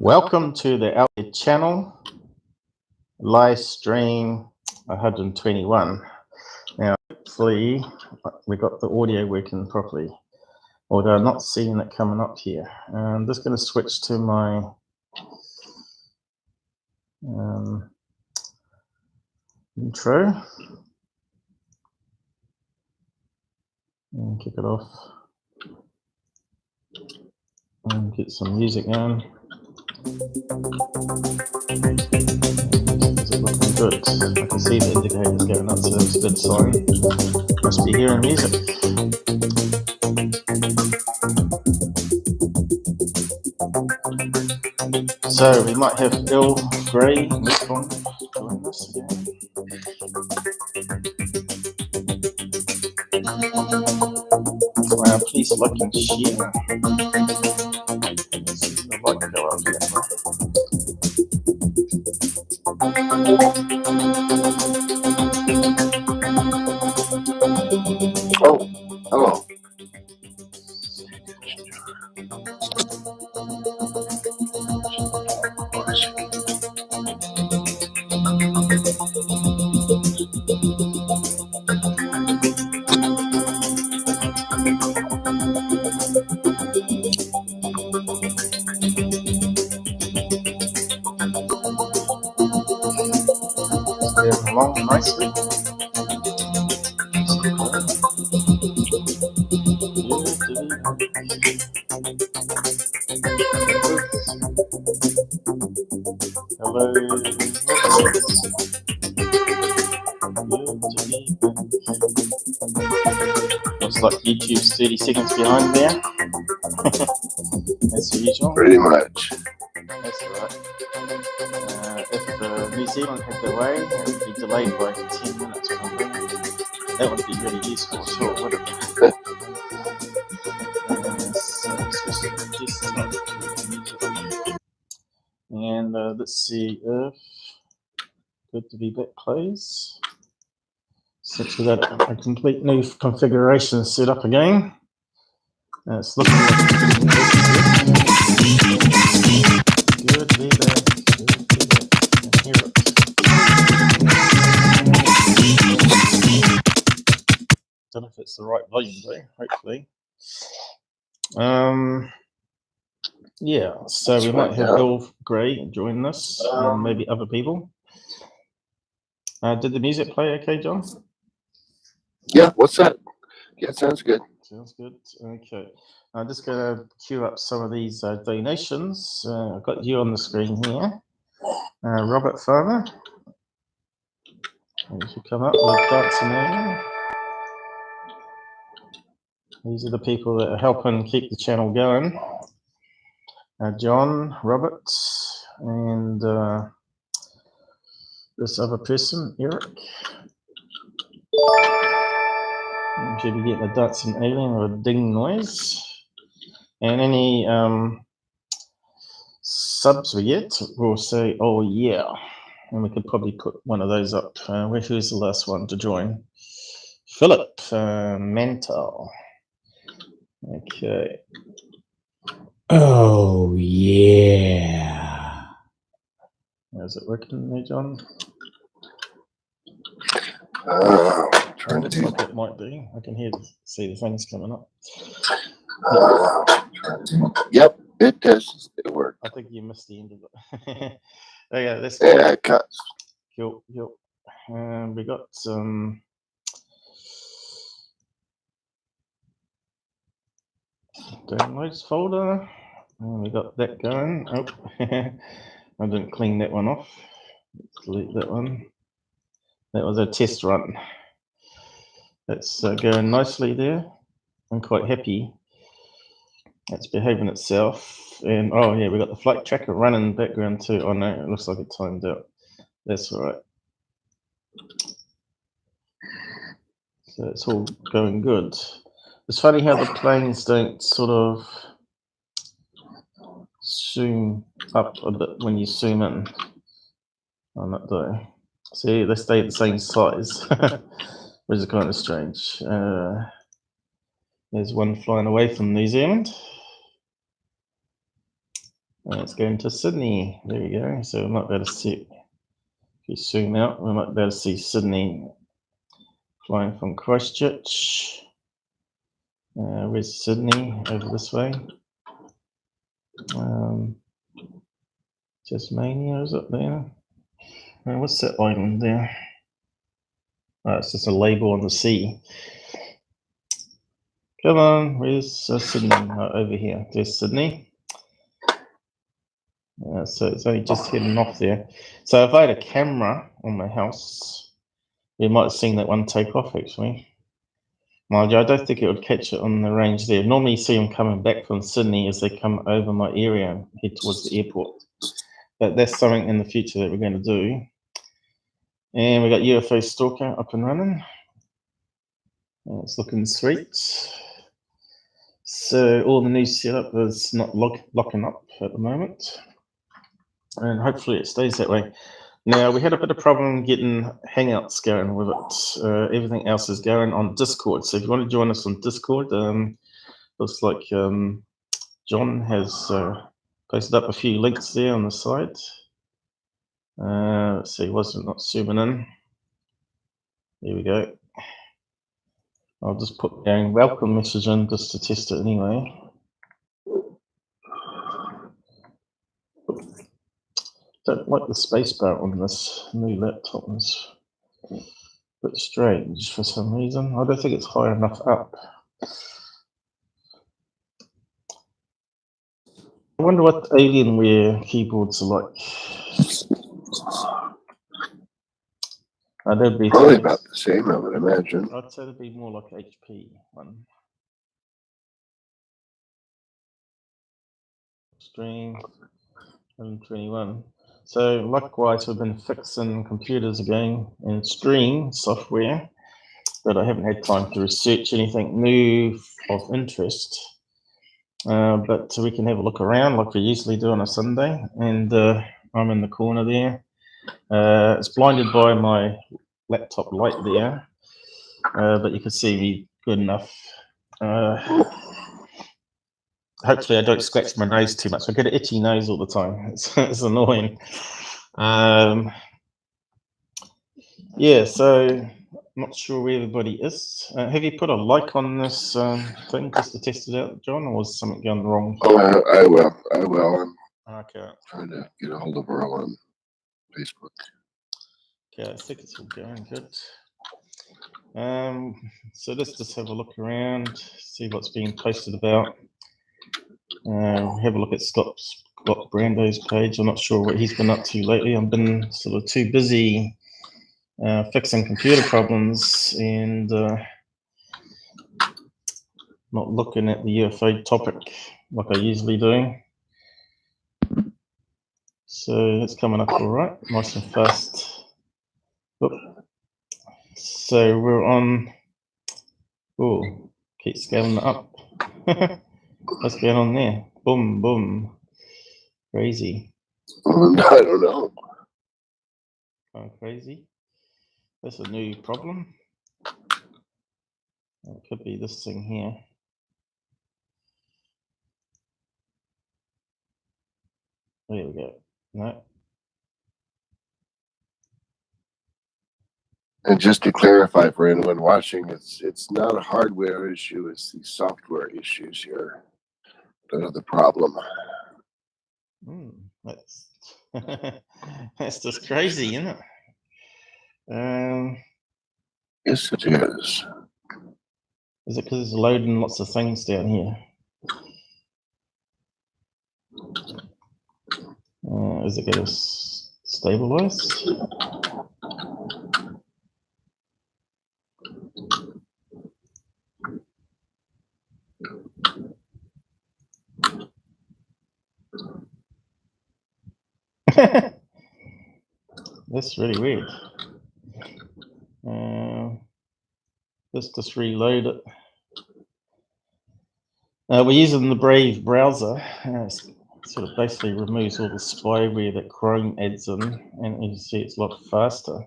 Welcome to the Outlet channel, live stream 121. Now, hopefully, we got the audio working properly, although I'm not seeing it coming up here. I'm just going to switch to my intro and kick it off and get some music going. Is it looking good? I can see the indicators going up, so that's a good sign. Must be hearing music. So we might have Bill Gray respond join us again. Please like and share. Let's see if the light can go up here. Oh, hello. Moving along nicely. Hello. Looks like YouTube's 30 seconds behind there. As usual. Pretty much. That's right. If New Zealand had their way, it would be delayed by 10 minutes. That would be really useful, sure, wouldn't it? And let's see if good to be back, please. Since we got a complete new configuration set up again. It's looking good to be back. And hear it. Don't know if it's the right volume though, hopefully. Yeah, so we might have Bill Gray join us, and maybe other people. Did the music play okay, John? Yeah, what's that? Yeah, sounds good. Sounds good. Okay. I'm just going to queue up some of these donations. I've got you on the screen here. Robert Farmer. You should come up with Dancing Alien. These are the people that are helping keep the channel going. John, Robert, and this other person, Eric. You should be getting a dancing alien or a ding noise. And any subs we get, we'll say, oh yeah. And we could probably put one of those up. Who's the last one to join? Philip Mantel. Okay. Oh yeah. Is it working there, John? Trying to do like it might be. I can see the things coming up. Yep, it does. It worked. I think you missed the end of it. Okay, let's go. Yeah, it cuts. Cool. We got some downloads folder. And we got that going. Oh, I didn't clean that one off. Let's delete that one. That was a test run. That's going nicely there. I'm quite happy. It's behaving itself. And oh yeah, we got the flight tracker running in the background too. Oh no, it looks like it timed out. That's all right. So it's all going good. It's funny how the planes don't sort of zoom up a bit when you zoom in on that day. See, they stay the same size, which is kind of strange. There's one flying away from New Zealand. It's going to Sydney. There we go. So we might be able to see, if you zoom out, we might be able to see Sydney flying from Christchurch. Where's Sydney? Over this way. Tasmania is up there. What's that island there? Oh, it's just a label on the sea. Come on, where's Sydney? Over here. There's Sydney. So it's only just heading off there. So if I had a camera on my house, you might have seen that one take off actually. Mind you, I don't think it would catch it on the range there. Normally you see them coming back from Sydney as they come over my area and head towards the airport. But that's something in the future that we're going to do. And we got UFO Stalker up and running. It's looking sweet. So all the new setup is not locking up at the moment. And hopefully it stays that way. Now, we had a bit of problem getting Hangouts going with it. Everything else is going on Discord. So if you want to join us on Discord, looks like John has posted up a few links there on the side. Let's see, wasn't not zooming in. There we go. I'll just put going welcome message in just to test it anyway. Don't like the spacebar on this new laptop. It's a bit strange for some reason. I don't think it's high enough up. I wonder what Alienware keyboards are like. That'd be probably about the same, I would imagine. I'd say it'd be more like HP one. Stream 121. So likewise, we've been fixing computers again and stream software, but I haven't had time to research anything new of interest. But we can have a look around like we usually do on a Sunday, and I'm in the corner there. It's blinded by my laptop light there, but you can see me good enough. Hopefully I don't scratch my nose too much. I get an itchy nose all the time. It's annoying. Yeah, so I'm not sure where everybody is. Have you put a like on this thing just to test it out, John, or was something going wrong? Oh, I will. I'm okay. Trying to get a hold of her on Facebook. Okay, I think it's all going good. So let's just have a look around, see what's being posted about. Have a look at Scott Brando's page. I'm not sure what he's been up to lately. I've been sort of too busy fixing computer problems and not looking at the UFO topic like I usually do. So it's coming up all right, nice and fast. Oop. So we're on. Oh, keep scaling it up. What's going on there? Boom, boom. Crazy. I don't know. Kind of crazy. That's a new problem. It could be this thing here. There we go. No. And just to clarify for anyone watching, it's not a hardware issue, it's the software issues here that are the problem. That's that's just crazy, isn't it? Yes, it is. Is it because it's loading lots of things down here? Is it going to stabilize? That's really weird. Let's just reload it. We're using the Brave browser. It sort of basically removes all the spyware that Chrome adds in, and you can see it's a lot faster.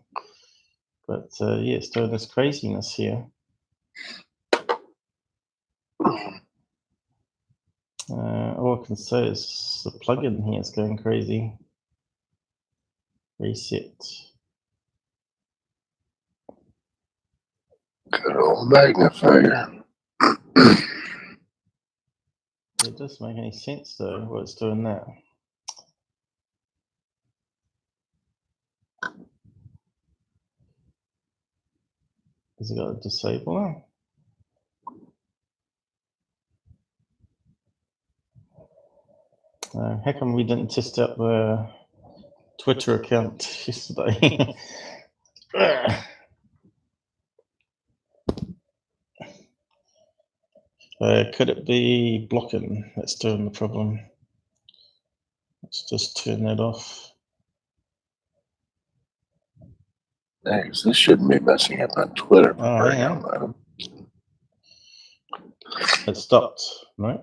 But yeah, it's doing this craziness here. All I can say is the plugin here is going crazy. Reset. Good old magnifier. It doesn't make any sense though, what it's doing that. Has it got a disabler? How come we didn't test out the Twitter account yesterday? Could it be blocking that's doing the problem? Let's just turn that off. Thanks. This shouldn't be messing up on Twitter. Oh, hang on. It stopped, right?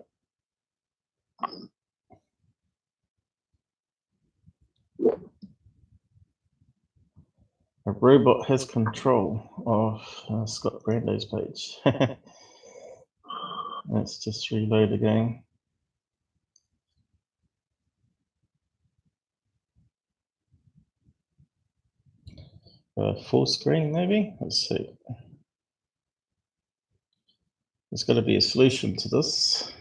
A robot has control of Scott Brando's page. Let's just reload again. Full screen, maybe? Let's see. There's got to be a solution to this.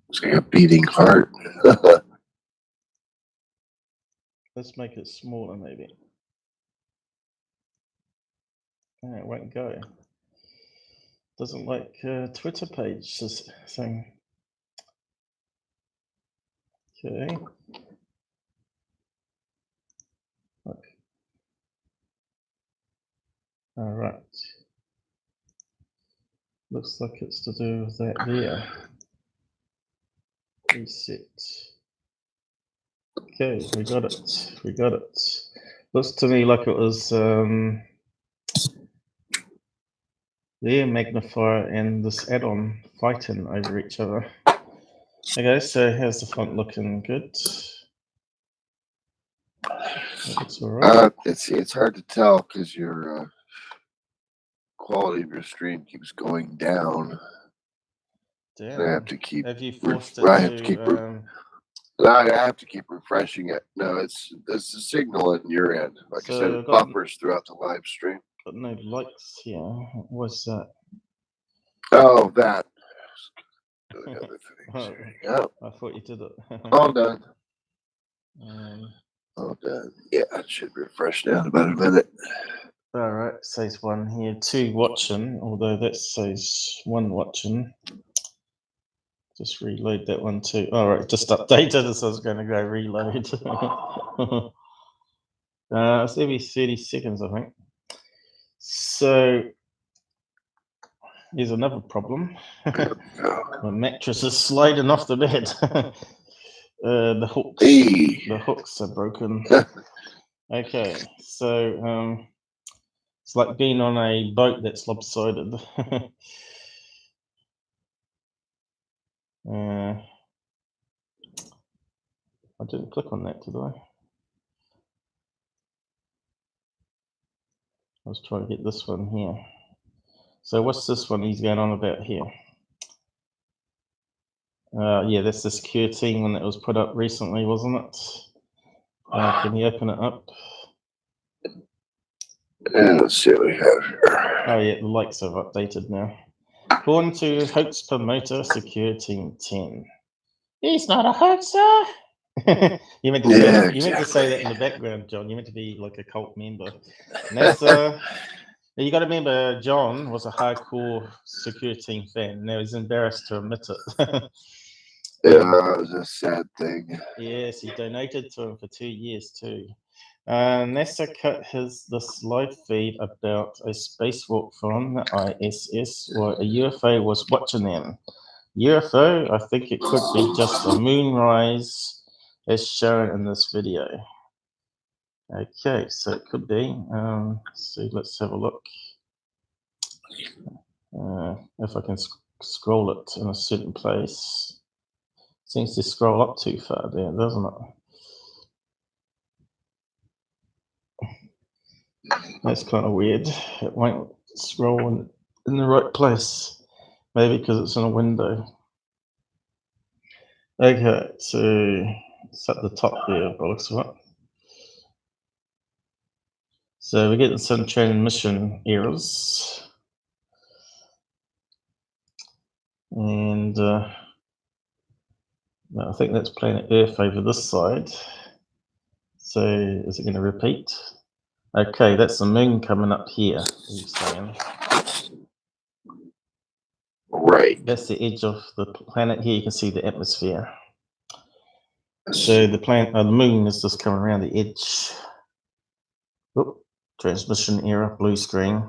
It's like a beating heart. Let's make it smaller, maybe. Oh, it won't go. Doesn't like Twitter page thing. Okay. Look. All right. Looks like it's to do with that there. Reset. Okay, we got it. We got it. Looks to me like it was their magnifier and this add-on fighting over each other. Okay, so how's the font looking? Good. Looks all right. It's hard to tell because your quality of your stream keeps going down. Damn. I have to keep. Have you forced it I have to keep. I have to keep refreshing it. No, it's a signal in your end. Like I said, it buffers throughout the live stream. Got no likes here. What's that? Oh, that. Doing other things. Oh, I thought you did it. All done. All done. Yeah, it should refresh now in about a minute. All right, it says 1 here, 2 watching, although that says 1 watching. Just reload that one too. All right, just updated as I was going to go reload. It's every 30 seconds, I think. So here's another problem. My mattress is sliding off the bed. The hooks are broken. Okay, so it's like being on a boat that's lopsided. I didn't click on that, did I? I was trying to get this one here. So what's this one he's going on about here? Yeah, that's the security one that was put up recently, wasn't it? Can you open it up? And let's see what we have here. Oh yeah, the likes have updated now. According to hoax promoter Secure Team 10. He's not a hoaxer! You meant to say that in the background, John. You meant to be like a cult member. And that's you got to remember, John was a hardcore Secure Team fan. Now he's embarrassed to admit it. Yeah, it was a sad thing. Yes, he donated to him for 2 years too. NASA cut this live feed about a spacewalk from the ISS where a UFO was watching them. UFO, I think it could be just a moonrise as shown in this video. Okay, so it could be. So let's have a look. If I can scroll it in a certain place. Seems to scroll up too far there, doesn't it? That's kind of weird. It won't scroll in the right place. Maybe because it's in a window. Okay, so it's at the top there, by the looks of it. So we're getting some transmission errors. And I think that's planet Earth over this side. So is it going to repeat? Okay, that's the moon coming up here, he's saying. Right. That's the edge of the planet. Here you can see the atmosphere. So the planet, the moon is just coming around the edge. Oop, transmission error, blue screen.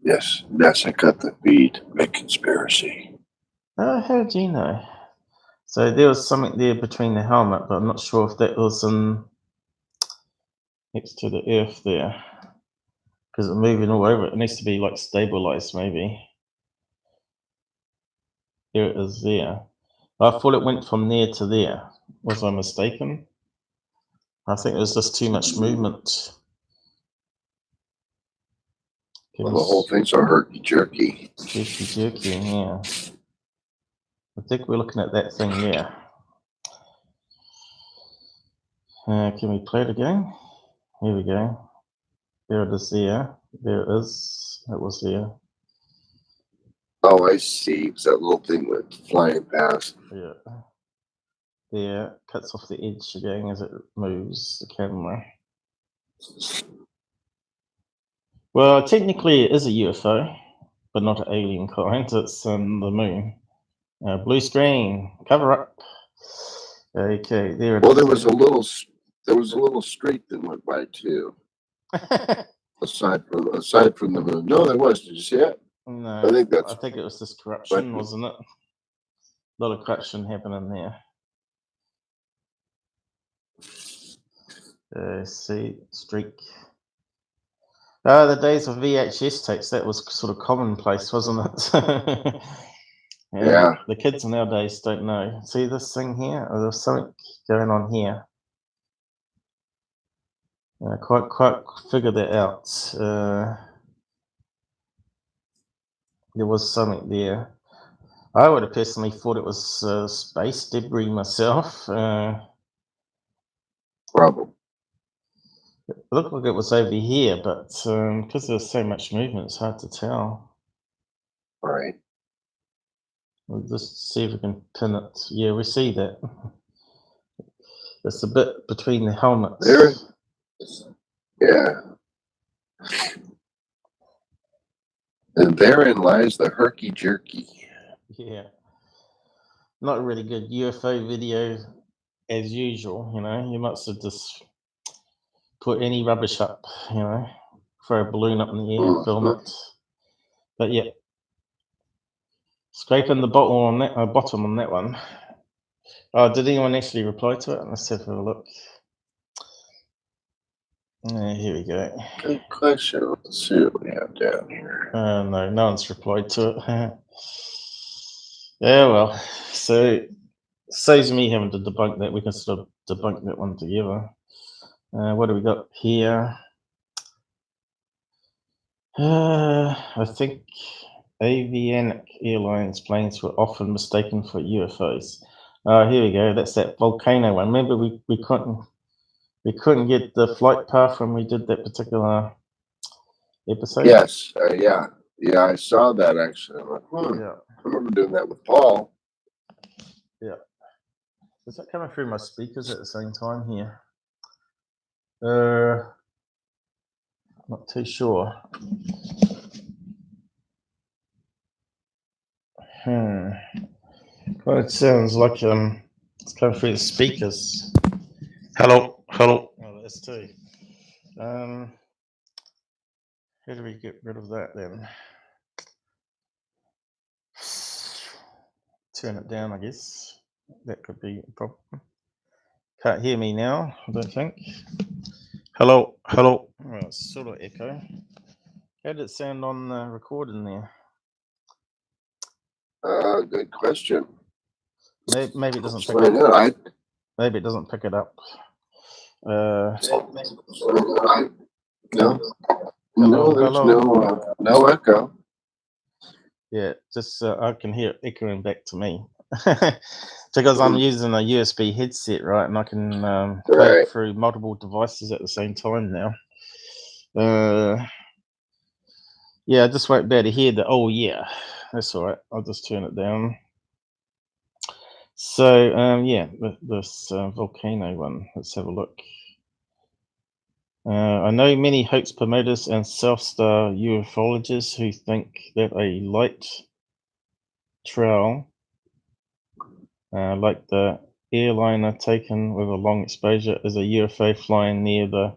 Yes, NASA cut the feed. Big conspiracy. How did you know? So there was something there between the helmet, but I'm not sure if that was next to the Earth there. Because it's moving all over. It needs to be like stabilized, maybe. There it is there. I thought it went from there to there. Was I mistaken? I think it was just too much movement. Well, the whole thing's a herky-jerky. Jerky, yeah. I think we're looking at that thing there. Can we play it again? Here we go. There it is there. There it is. It was there. Oh, I see. It's that little thing went flying past. Yeah. There, cuts off the edge again as it moves the camera. Well, technically it is a UFO, but not an alien kind. It's the moon. Blue screen, cover up. Okay, there it is. Well, there was a little streak that went by too. aside from the moon. No, there was. Did you see it? No, I think it was just corruption, wasn't it? A lot of corruption happening there. See, streak. The days of VHS tapes, that was sort of commonplace, wasn't it? Yeah. The kids nowadays don't know. See this thing here? Oh, there's something going on here. Quite figure that out. There was something there. I would have personally thought it was space debris myself. Problem. It looked like it was over here, but because there's so much movement, it's hard to tell. All right. We'll just see if we can pin it. Yeah, we see that. It's a bit between the helmets. There. Yeah. And therein lies the herky-jerky. Yeah. Not a really good UFO video as usual, you know. You must have just put any rubbish up, you know, throw a balloon up in the air, film it. But yeah, scraping the bottom on that one. Oh, did anyone actually reply to it? Let's have a look. Here we go. Good question. Let's see what we have down here. No one's replied to it. Yeah, well, so saves me having to debunk that. We can sort of debunk that one together. What do we got here? I think avionic airlines planes were often mistaken for UFOs. Here we go. That's that volcano one. Remember, we couldn't get the flight path when we did that particular episode. Yes. Yeah. I saw that actually. I'm like, Yeah. I remember doing that with Paul. Yeah. Is that coming through my speakers at the same time here? Not too sure. Well, it sounds like it's coming through the speakers. Hello. Oh, that's too. How do we get rid of that then? Turn it down, I guess. That could be a problem. Can't hear me now, I don't think. Hello. Well, it's sort of echo. How did it sound on the recording there? Good question. Maybe it doesn't pick Maybe it it up. No, Hello, there's hello. no echo. Yeah, just I can hear it echoing back to me because I'm using a USB headset, right? And I can play Right. it through multiple devices at the same time now. Yeah, I just won't be able to hear the. Oh yeah, that's all right. I'll just turn it down. So yeah, this volcano one. Let's have a look. I know many hoax promoters and self-star ufologists who think that a light trail, like the airliner taken with a long exposure, is a UFO flying near the.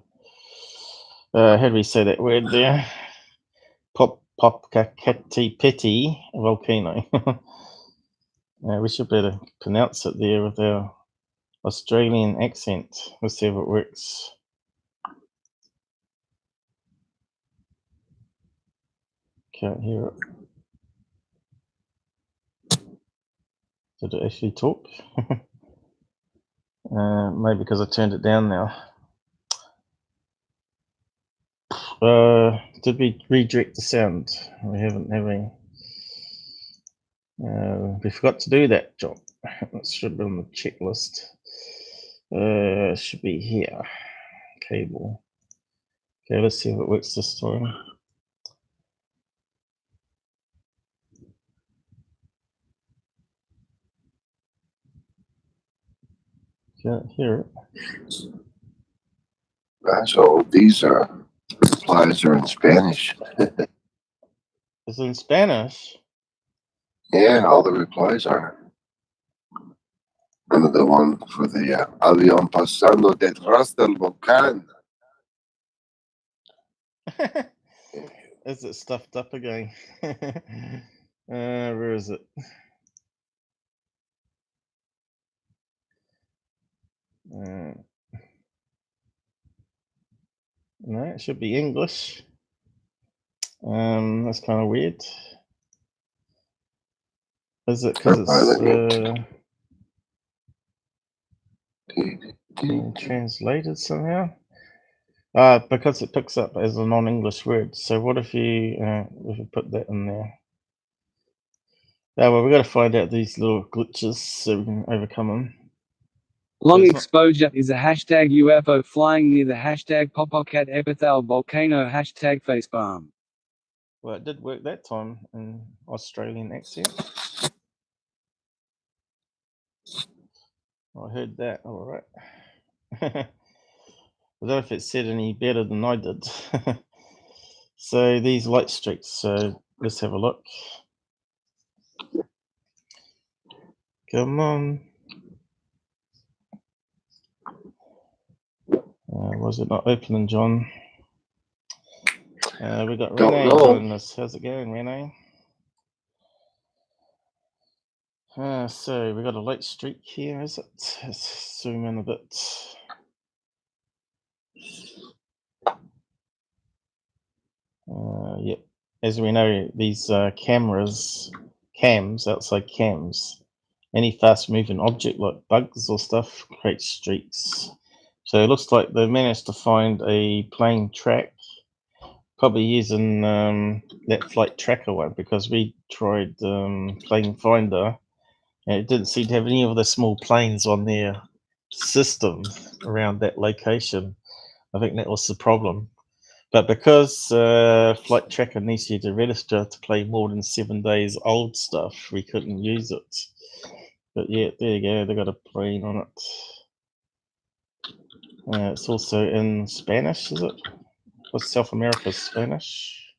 How do we say that word there? Popocatépetl volcano. We should better pronounce it there with our Australian accent. Let's see if it works. Can't hear it. Did it actually talk? Maybe because I turned it down now. Did we redirect the sound? We haven't, have we? We forgot to do that, John. That should be on the checklist. Should be here. Cable. Okay, let's see if it works this time. Can't hear it. So these replies are in Spanish. It's in Spanish. Yeah, all the replies are. And the one for the avión pasando detrás del volcán. Is it stuffed up again? Where is it? No, it should be English. That's kind of weird. Is it because it's translated somehow? Because it picks up as a non-English word. So what if you put that in there? Well, we've got to find out these little glitches so we can overcome them. Long exposure is a hashtag UFO flying near the hashtag Popocatépetl volcano hashtag facepalm. Well, it did work that time in Australian accent. I heard that. All right. I don't know if it said any better than I did. So these light streaks. So let's have a look. Come on. Was it not opening, John? We got Renee joining us. How's it going, Renee? So we got a light streak here, is it? Let's zoom in a bit. Yeah, as we know, these cams outside cams, any fast-moving object like bugs or stuff creates streaks. So it looks like they managed to find a plane track, probably using that flight tracker one, because we tried plane finder and it didn't seem to have any of the small planes on their system around that location. I think that was the problem. But because flight tracker needs you to register to play more than 7 days old stuff, we couldn't use it. But yeah, there you go. They got a plane on it. It's also in Spanish, is it? What's South America Spanish?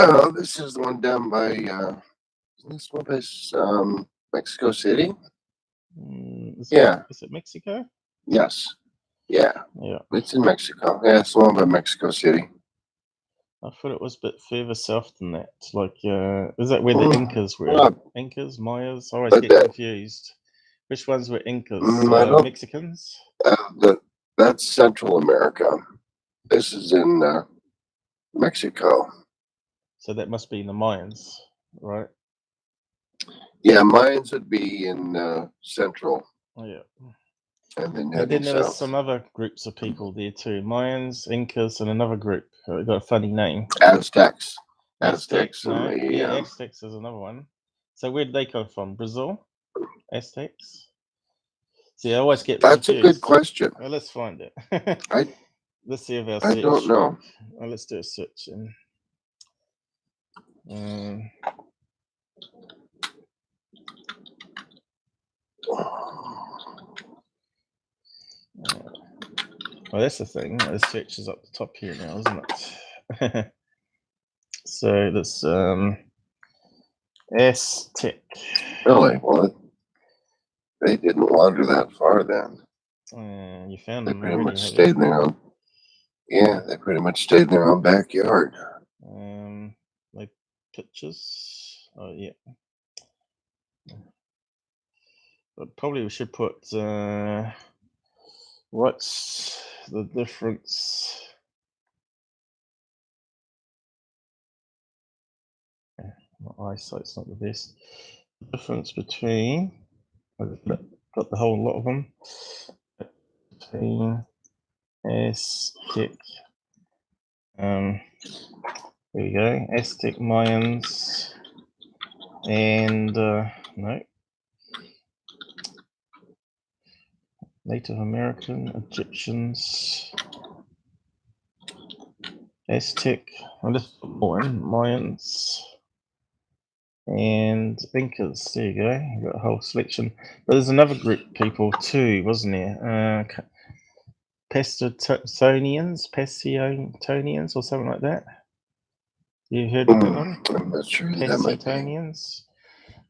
Oh, this is the one down by this one is Mexico City. Is it Mexico? Yes. Yeah. Yeah. It's in Mexico. Yeah, it's the one by Mexico City. I thought it was a bit further south than that. Like, is that where the Incas were? Incas, Mayas? I always get confused. Which ones were Incas? Mexicans? That's Central America. This is in Mexico. So that must be in the Mayans, right? Yeah, Mayans would be in Central. Yeah. And then And heading then there was south. some other groups of people there too. Mayans, Incas, and another group. It got a funny name. Aztecs. Aztecs, no. and the, Yeah, Aztecs is another one. So where did they come from? Brazil? Aztecs? See, I always get That's confused. a good question. Well, let's find it. Let's see if our I search. don't know. Well, let's do a search. Well, that's the thing. The search is up the top here now, isn't it? So that's Aztec. Really? Well, they didn't wander that far then. You found They them pretty already, much have stayed you? in their own. Yeah, they pretty much stayed in their own backyard. Like pictures. Oh yeah. But probably we should put what's the difference? My eyesight's not the best. The difference between I've got the whole lot of them between Aztec. There you go, Aztec, Mayans, and no, Native American, Egyptians, Aztec. I'll just put more in Mayans. And Incas, there you go. You've got a whole selection. But there's another group of people too, wasn't there? Pastonians or something like that. You heard of that one? I'm not sure who that might be. Pastonians.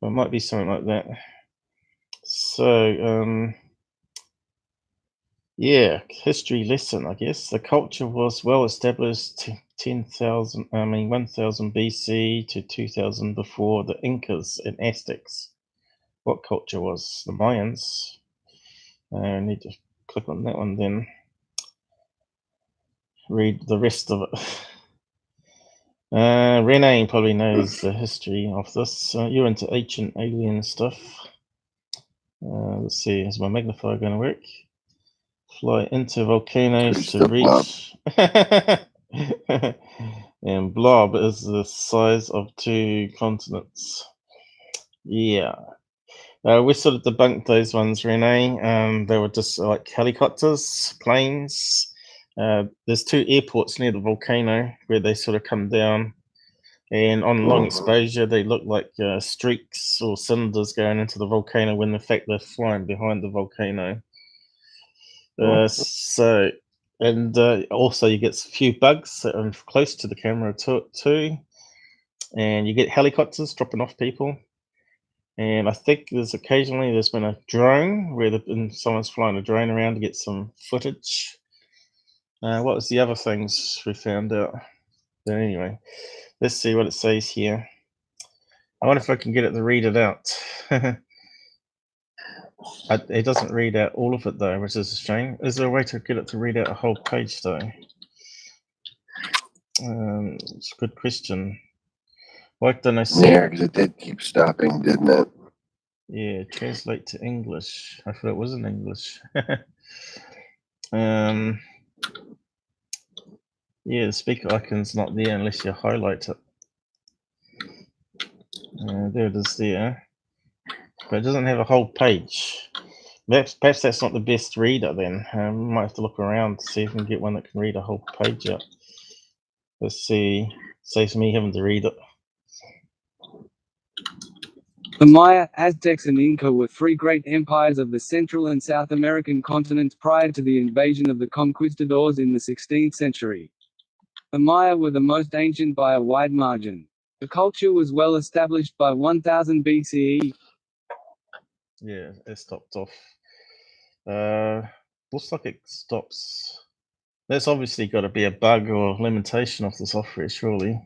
Well, it might be something like that. So, yeah, history lesson, I guess. The culture was well established 10,000 BC to 2000 before the Incas and Aztecs. What culture was the Mayans? I need to click on that one, then read the rest of it. Renee probably knows the history of this. You're into ancient alien stuff. Let's see, is my magnifier going to work? Fly into volcanoes to reach. And blob is the size of 2 continents. Yeah. We sort of debunked those ones, Renee. They were just like helicopters, planes. There's 2 airports near the volcano where they sort of come down, and on long exposure they look like streaks or cylinders going into the volcano when in fact they're flying behind the volcano. Also you get a few bugs that are close to the camera too, and you get helicopters dropping off people. And I think there's been a drone where someone's flying a drone around to get some footage. What was the other things we found out? But anyway, let's see what it says here. I wonder if I can get it to read it out. It doesn't read out all of it though, which is a shame. Is there a way to get it to read out a whole page though? It's a good question. Why don't I see? Yeah, because it did keep stopping, didn't it? Yeah, translate to English. I thought it was in English. Yeah, the speaker icon's not there unless you highlight it. There it is there. But it doesn't have a whole page. Perhaps that's not the best reader then. We might have to look around to see if we can get one that can read a whole page out. Let's see. Saves me having to read it. The Maya, Aztecs and Inca were 3 great empires of the Central and South American continents prior to the invasion of the conquistadors in the 16th century. The Maya were the most ancient by a wide margin. The culture was well established by 1000 BCE. Yeah, it stopped off. Looks like it stops. There's obviously got to be a bug or limitation of the software, surely.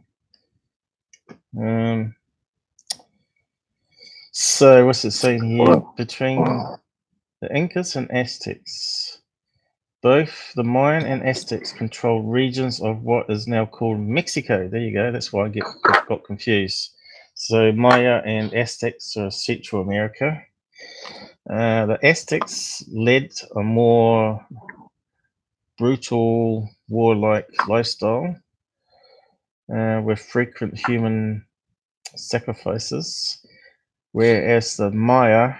So what's it saying here? Between the Incas and Aztecs, both the Mayan and Aztecs controlled regions of what is now called Mexico. There you go. That's why I got confused. So Maya and Aztecs are Central America. The Aztecs led a more brutal, warlike lifestyle with frequent human sacrifices, whereas the Maya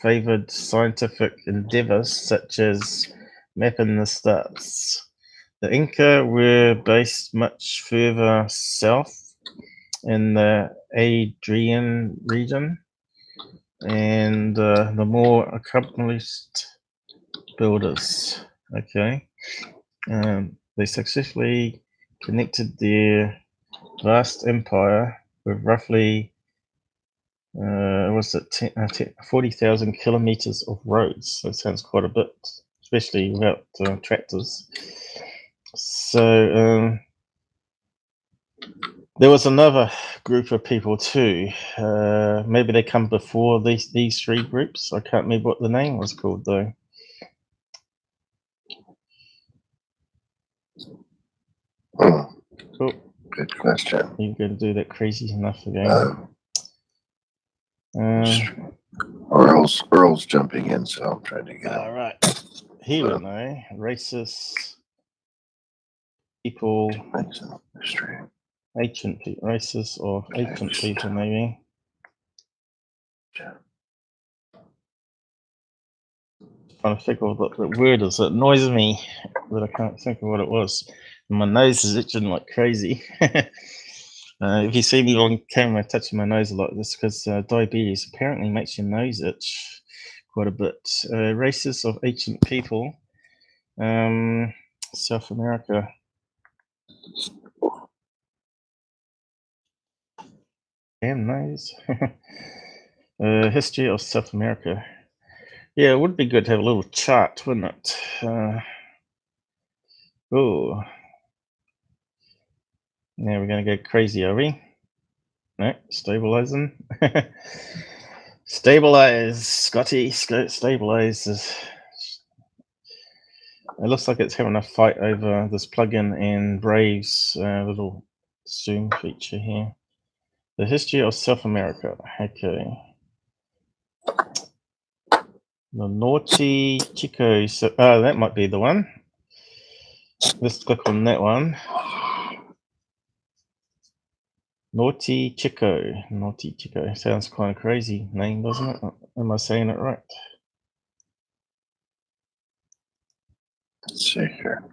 favored scientific endeavors such as mapping the stars. The Inca were based much further south in the Adrian region, and the more accomplished builders. Okay, they successfully connected their vast empire with roughly 40,000 kilometers of roads. That sounds quite a bit, especially without tractors. So there was another group of people too. Maybe they come before these three groups. I can't remember what the name was called though. Oh, good question. You're going to do that crazy enough again. Earl's jumping in, so I'm trying to get him. All right. Here we know. Racist people. Ancient people. Racist or ancient people, maybe. Trying to think of what the word is. It annoys me that I can't think of what it was. My nose is itching like crazy. If you see me on camera touching my nose a lot, that's because diabetes apparently makes your nose itch quite a bit. Races of ancient people, South America. Damn nose. History of South America. Yeah, it would be good to have a little chart, wouldn't it? Oh. Now we're going to go crazy, are we? No, stabilizing. Stabilize, Scotty. Stabilize. It looks like it's having a fight over this plugin and Brave's little zoom feature here. The history of South America. Okay. The Naughty Chico. So, that might be the one. Let's click on that one. Naughty Chico. Naughty Chico. Sounds kind of crazy name, doesn't it? Am I saying it right? Let's see here.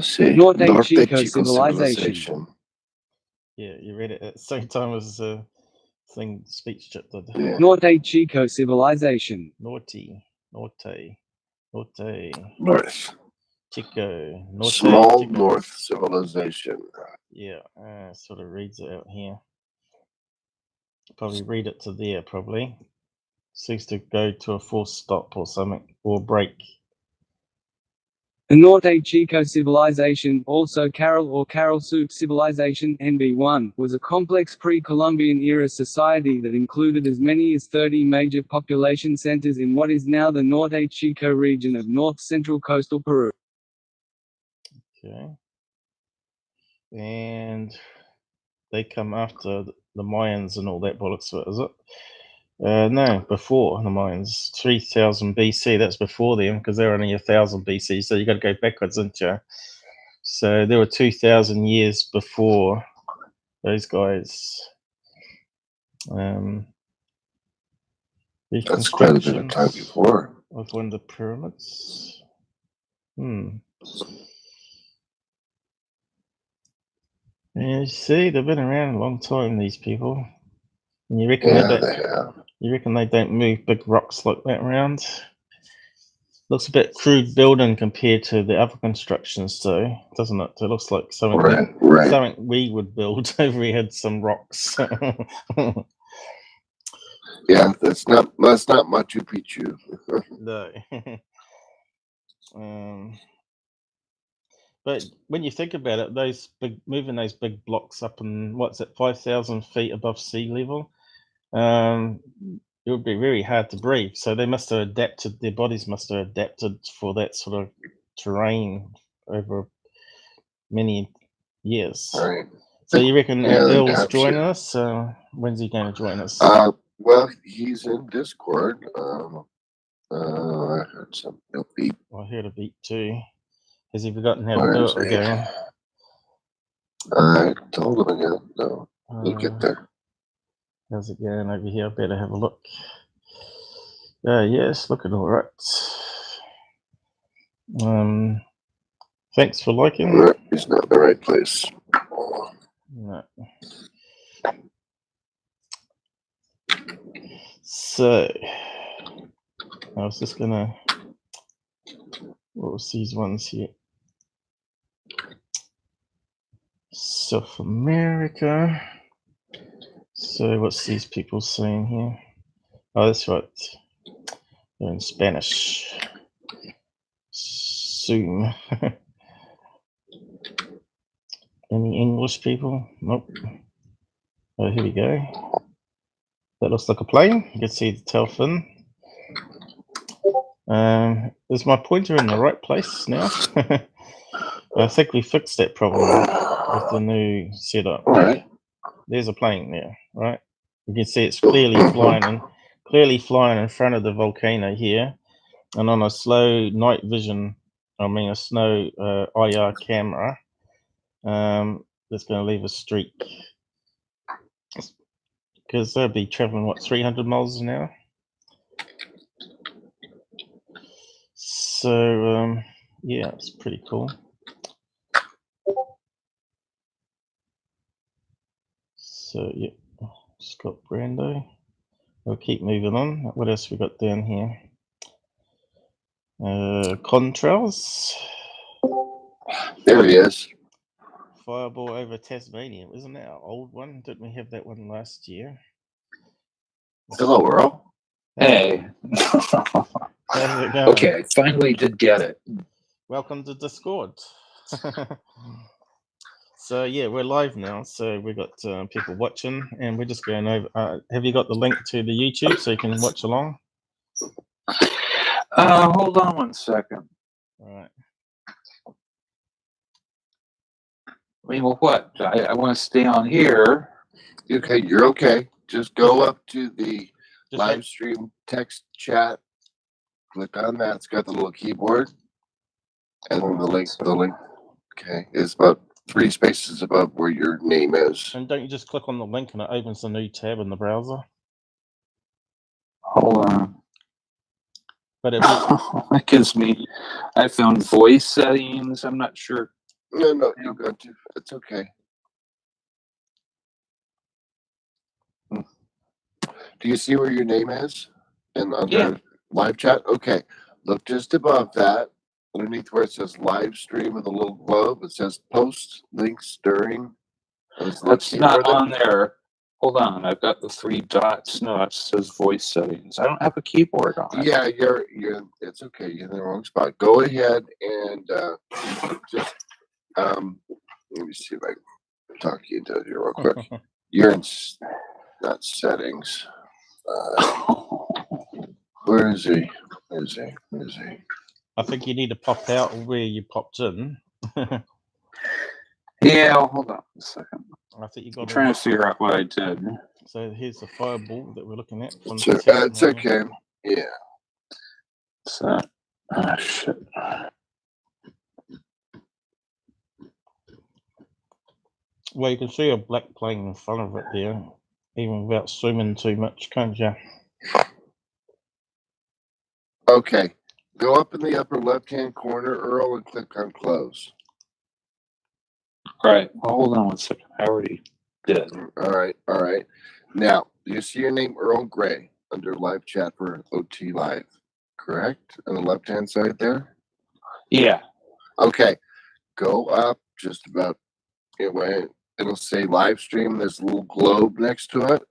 See. Norte Chico civilization. Yeah, you read it at the same time as thing speech chip did. Yeah. Norte Chico civilization. Naughty. North. Chico. Small Chico. North civilization. Yeah, sort of reads it out here. Probably read it to there, probably. Seems to go to a full stop or something, or break. The Norte Chico civilization, also Carol or Carol Soup civilization (NB1), was a complex pre-Columbian era society that included as many as 30 major population centers in what is now the Norte Chico region of north-central coastal Peru. Okay. And they come after the Mayans and all that bollocks, is it? No, before the Mayans, 3000 BC. That's before them because they're only 1000 BC. So you got to go backwards, don't you? So there were 2000 years before those guys. That's quite a bit of time before. Of one of the pyramids. And you see, they've been around a long time, these people. And you reckon you reckon they don't move big rocks like that around? Looks a bit crude building compared to the other constructions, though, doesn't it? It looks like something something we would build if we had some rocks. Yeah, that's not Machu Picchu. No. But when you think about it, moving those big blocks up and what's it, 5,000 feet above sea level, it would be very hard to breathe. So they must have adapted. Their bodies must have adapted for that sort of terrain over many years. Right. So you reckon Earl's joining us? When's he going to join us? Well, he's in Discord. I heard some beep. I heard a beat too. Has he forgotten how to Where do is it he? again? I told him again. No, we'll get there. How's it going over here? Better have a look. Yes, looking all right. Thanks for liking. No, he's not in the right place. No. So, I was just gonna. What was these ones here? South America. So, what's these people saying here? Oh, that's right. They're in Spanish. Zoom. Any English people? Nope. Oh, here we go. That looks like a plane. You can see the tail fin. Is my pointer in the right place now? I think we fixed that problem with the new setup. Right. There's a plane there, right? You can see it's clearly flying in front of the volcano here, and on a slow night vision, a slow IR camera, that's going to leave a streak because they'll be traveling 300 miles an hour. So yeah, it's pretty cool. So yeah, Scott Brando. We'll keep moving on. What else we got down here? Contrails. There he is. Fireball over Tasmania. Isn't that our old one? Didn't we have that one last year? Hello, Earl. Hey. How's it going? Okay, I finally did get it. Welcome to Discord. So yeah, we're live now. So we got people watching, and we're just going over. Have you got the link to the YouTube so you can watch along? Hold on one second. All right. I mean, well, what? I want to stay on here. Okay, you're okay. Just go up to the Just live stream text chat. Click on that. It's got the little keyboard, and then the link. Okay, is about 3 spaces above where your name is. And don't you just click on the link and it opens a new tab in the browser? Hold on. But if That gives me. I found voice settings. I'm not sure. No, you got to. It's okay. Do you see where your name is? And under live chat? Okay. Look just above that. Underneath where it says live stream with a little globe, it says post links during. That's not on there. Hold on. I've got the 3 dots. No, it says voice settings. I don't have a keyboard on it. Yeah, you're. It's okay. You're in the wrong spot. Go ahead and just let me see if I can talk you into it here real quick. You're in not settings. Where is he? Where is he? I think you need to pop out where you popped in. Yeah, well, hold on a second. I think you I'm got. trying to figure out what I did. So here's the fireball that we're looking at. From It's okay. Yeah. So, shit. Well, you can see a black plane in front of it there, even without zooming too much, can't you? Okay. Go up in the upper left-hand corner, Earl, and click on close. All right. Well, hold on one second. I already did. All right. Now, do you see your name, Earl Gray, under live chat for OT Live? Correct? On the left-hand side there? Yeah. Okay. Go up just about, it'll say live stream. There's a little globe next to it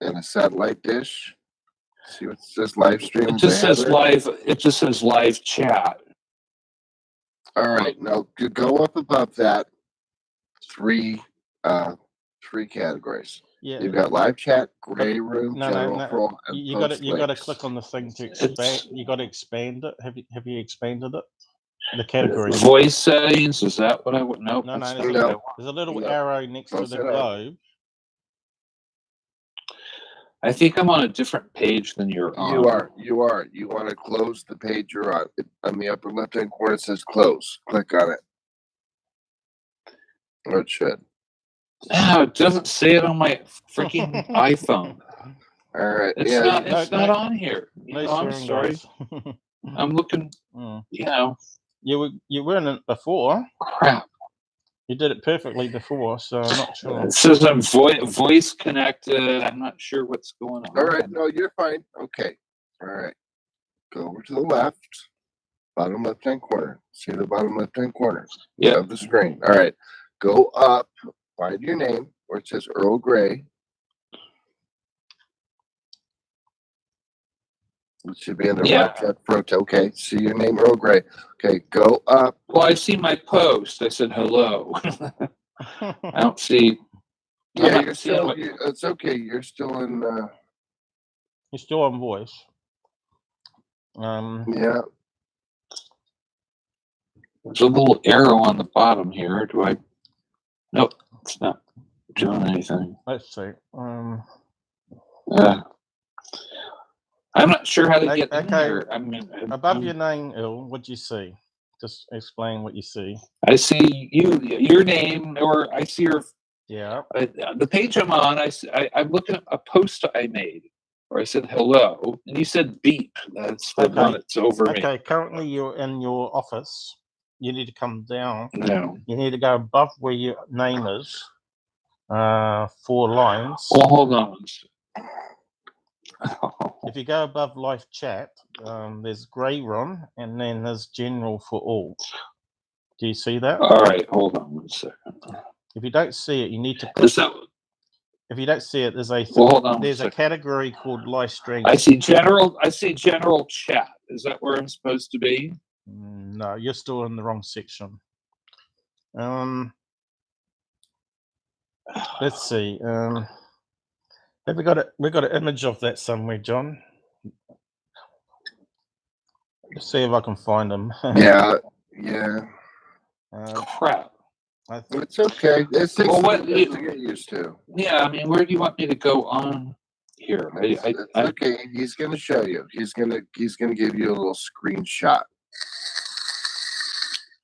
and a satellite dish. See what it says live stream? It just says live. It just says live chat. All right. Now go up above that. 3 categories. Yeah. You've got live chat, gray room, No. general, and You got to links. click on the thing to expand. You got to expand it. Have you expanded it? The category. Voice settings. Is that what I would? Nope. No. that's There's not a little arrow next to the Close it up. globe. I think I'm on a different page than you're on. You are. You want to close the page you're on. On the upper left-hand corner, it says close. Click on it. Or it should. No, it doesn't say it on my freaking iPhone. All right. It's yeah. not. No, It's not no. on here. You No know, I'm swearing, sorry. guys. I'm looking. You know, You weren't in it before. crap. You did it perfectly before, so I'm not sure. It says I'm voice connected. I'm not sure what's going on. All right. No, you're fine. Okay. All right. Go over to the left. Bottom left-hand corner. See the bottom left-hand corner Yeah. of the screen. All right. Go up. Find your name where it says Earl Grey. It should be in the Yeah. right front. Okay. See your name, Earl Grey. Okay. Go up. Well, I see my post. I said hello. I don't see. I'm Yeah, not you're seeing still. what- It's okay. You're still in. You're still on voice. Yeah. There's a little arrow on the bottom here. Do I? Nope. It's not doing anything. Let's see. I'm not sure how to get in Okay. here. I mean, Above your name, Earl, what do you see? Just explain what you see. I see your name, or I see your Yeah. the page I'm on. I'm looking at a post I made, where I said hello, and you said beep. That's the Okay. one that's over me. Okay. Currently, you're in your office. You need to come down. No. You need to go above where your name is. 4 lines. Well, hold on. If you go above live chat, there's grey room, and then there's general for all. Do you see that? All right, hold on 1 second. If you don't see it, you need to click. Is that? If you don't see it, there's a Well, hold on. there's a 1 second. category called live stream. I see general. I see general chat. Is that where I'm supposed to be? No, you're still in the wrong section. Let's see. Have we got it? We got an image of that somewhere, John. Let's see if I can find them. Yeah. Crap. It's okay. It's Well, what- to get used to. Yeah, I mean, where do you want me to go on here? It's okay. He's gonna show you. He's gonna give you a little screenshot.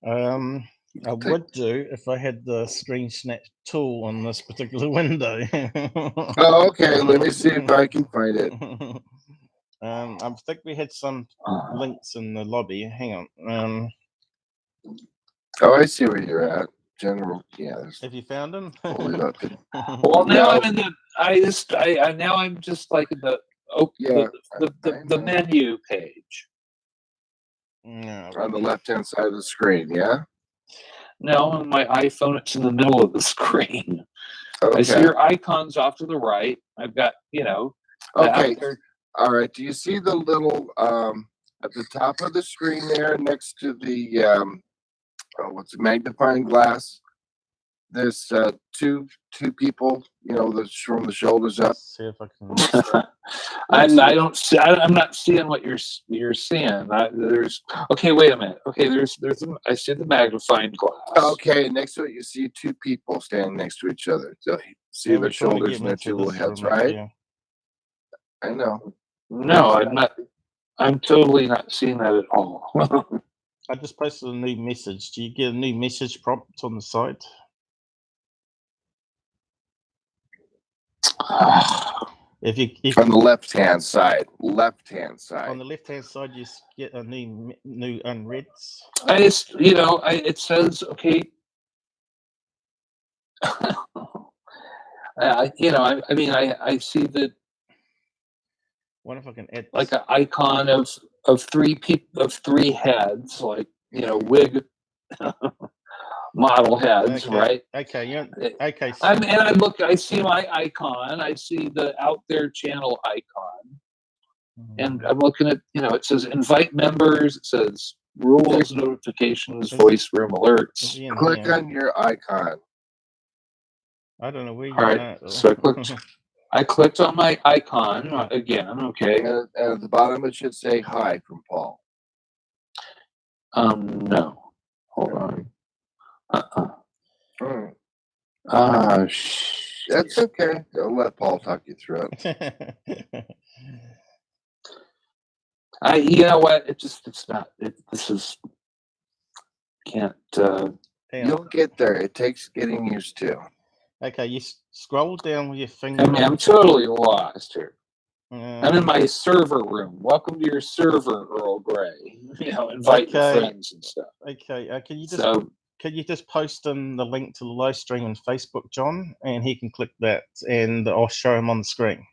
I would do if I had the screen snap tool on this particular window. Oh, okay. Let me see if I can find it. I think we had some links in the lobby. Hang on. Oh, I see where you're at. General, yes. Have you found them? Well, now I'm in the. I now I'm just like in the. Oh, Yeah, the menu page. No, on the left-hand side of the screen. Yeah. No, on my iPhone, it's in the middle of the screen. I see Okay. your icons off to the right. I've got, Okay. All right. Do you see the little at the top of the screen there, next to the what's the magnifying glass? There's two people. From the shoulders up. let's see if I can. I'm not seeing what you're seeing. Okay, wait a minute. Okay, I see the magnifying glass. Okay, next to it you see two people standing next to each other. So you see Yeah, we're their trying to shoulders get and their into two little this heads, room up right? here. I know. No, I'm not. I'm totally not seeing that at all. I just posted a new message. Do you get a new message prompt on the side? If On the left-hand side. Left-hand side. on the left-hand side, you get a new unreads. I just, it says, okay. I see the Wonder if I can add this. like an icon of three heads, like wig model heads, Okay. right? Okay, yeah. Okay. So, I see my icon, I see the out there channel icon, and I'm looking at, it says invite members, it says rules, notifications, voice room alerts. Click on your icon. I don't know where you're All right, at. so I clicked on my icon again. Okay. And at the bottom it should say hi from Paul. No. Hold on. That's okay. Don't let Paul talk you through it. You know what? It's not. This is can't. You'll get there. It takes getting used to. Okay, you scroll down with your finger. I mean, I'm totally lost here. I'm in my server room. Welcome to your server, Earl Grey. Invite your friends and stuff. Okay, can you just post him the link to the live stream on Facebook, John, and he can click that, and I'll show him on the screen.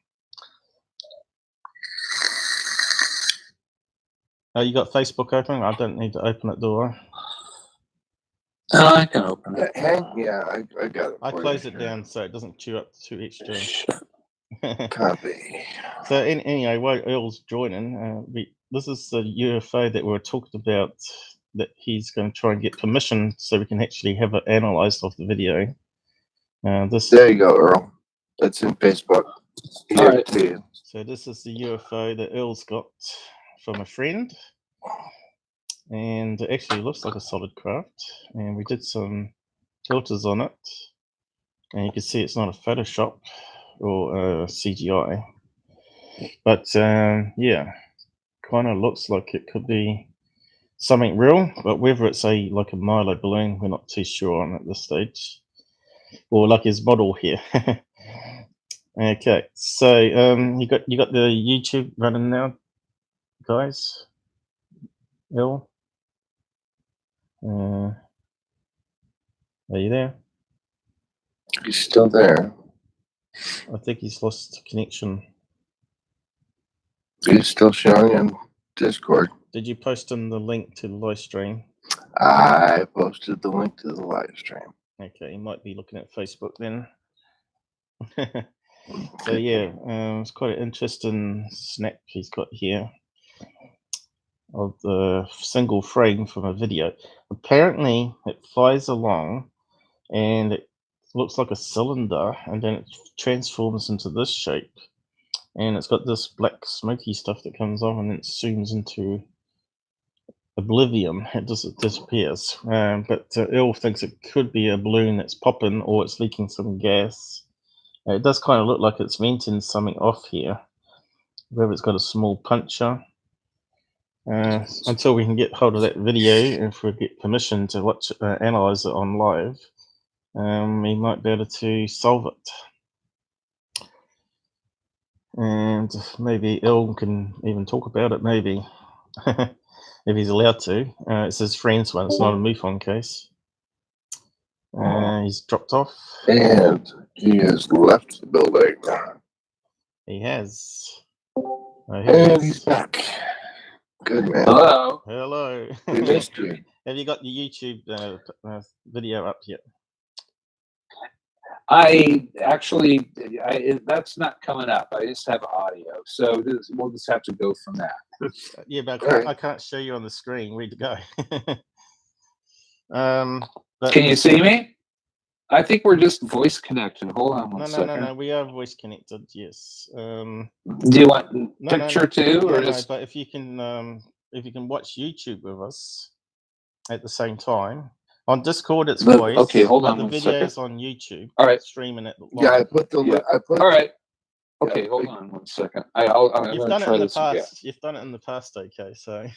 Oh, you got Facebook open? I don't need to open it, do I? I can open it. I got it. I close it down so it doesn't chew up too extra. Copy. So anyway, while Earl's joining, this is the UFO that we were talking about, that he's going to try and get permission so we can actually have it analyzed off the video. There you go, Earl. That's in Facebook. All right. So this is the UFO that Earl's got from a friend, and it actually looks like a solid craft, and we did some filters on it, and you can see it's not a Photoshop or CGI, but yeah, kind of looks like it could be something real, but whether it's like a Milo balloon, we're not too sure on at this stage, or like his model here. Okay, so you got the YouTube running now, guys? Earl, are you there? He's still there. I think he's lost connection. He's still showing in Discord. Did you post him the link to the live stream? I posted the link to the live stream. Okay, he might be looking at Facebook then. So yeah, it's quite an interesting snap he's got here of the single frame from a video. Apparently it flies along and it looks like a cylinder, and then it transforms into this shape, and it's got this black smoky stuff that comes off, and then it zooms into oblivion. It disappears. But Earl thinks it could be a balloon that's popping, or it's leaking some gas. It does kind of look like it's venting something off here, whether it's got a small puncture. Until we can get hold of that video, if we get permission to watch analyze it on live, we might be able to solve it. And maybe Earl can even talk about it, maybe, if he's allowed to. It's his friend's one, it's not a MUFON case. He's dropped off. And he has left the building. He has. And he's back. Good man. Hello. Hello. We missed you. Have you got your YouTube video up yet? I actually, that's not coming up. I just have audio, so we'll just have to go from that. Yeah, but Right. I can't show you on the screen. Where'd it go? But Can you see me? I think we're just voice connected. Hold on one second. no. We are voice connected. Yes. Do you want picture too, or just? But if you can watch YouTube with us at the same time on Discord, it's voice. Okay, hold on the one video's second. on YouTube. All right. Streaming it. Yeah, I put the. Yeah. I put. All right. Okay, hold on one second. I'm You've going done to it try in the this again. past. You've done it in the past. Okay, so.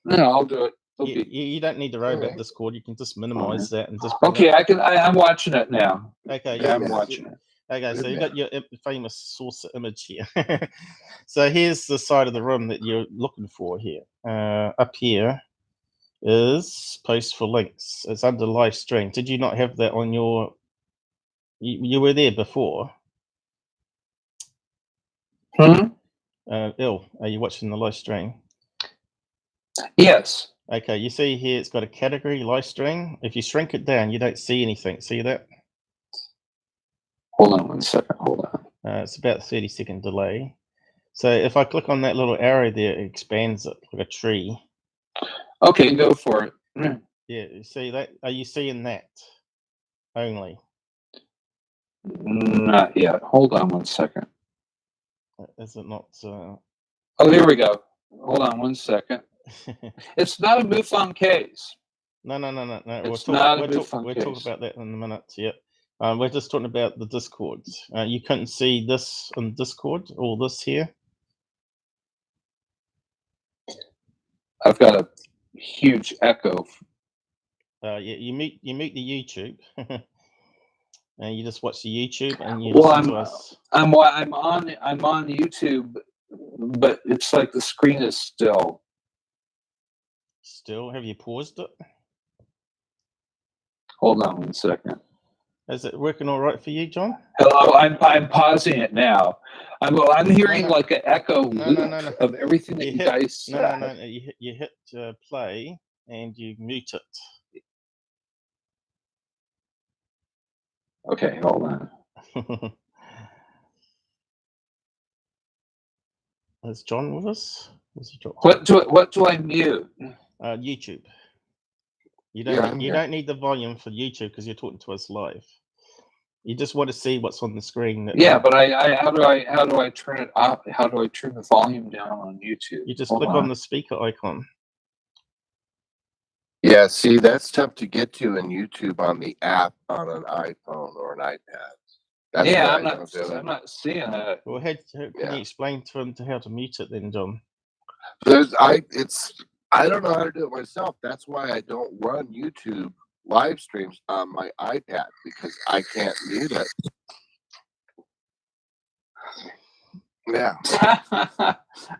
No, I'll do it. Okay. You don't need the robot Alright. Discord. You can just minimize that and just. Okay, I'm watching it now. Okay, Yeah, I'm watching it. Okay, so you got your famous source image here. So here's the side of the room that you're looking for here. Up here is post for links. It's under live stream. Did you not have that on your? You were there before. Ill, are you watching the live stream? Yes. Okay, you see here it's got a category live stream. If you shrink it down, you don't see anything. See that? Hold on one second. Hold on. It's about 30-second delay. So if I click on that little arrow there, it expands it like a tree. Okay, go for it. Yeah, you see that? Are you seeing that only? Not yet. Hold on one second. Is it not? Oh, here we go. Hold on one second. It's not a MUFON case. No. It's not a MUFON We'll case. talk about that in a minute. Yeah. We're just talking about the Discord. You couldn't see this on Discord, or this here. I've got a huge echo. Yeah, you mute the YouTube, and you just watch the YouTube, and you Well, listen to us. I'm on YouTube, but it's like the screen is still. Still, have you paused it? Hold on 1 second. Is it working all right for you, John? Hello, I'm pausing it now. I'm hearing like an echo loop No. of everything that you guys said. No. You hit play and you mute it. Okay, hold on. Is John with us? What do I mute? YouTube. You don't need the volume for YouTube because you're talking to us live. You just want to see what's on the screen. Yeah, but how do I turn it up? How do I turn the volume down on YouTube? You just click on the speaker icon. Yeah, see, that's tough to get to in YouTube on the app on an iPhone or an iPad. That's yeah, why I'm not seeing it. Well, can you explain to him how to mute it then, John? I don't know how to do it myself. That's why I don't run YouTube live streams on my iPad, because I can't mute it. Yeah.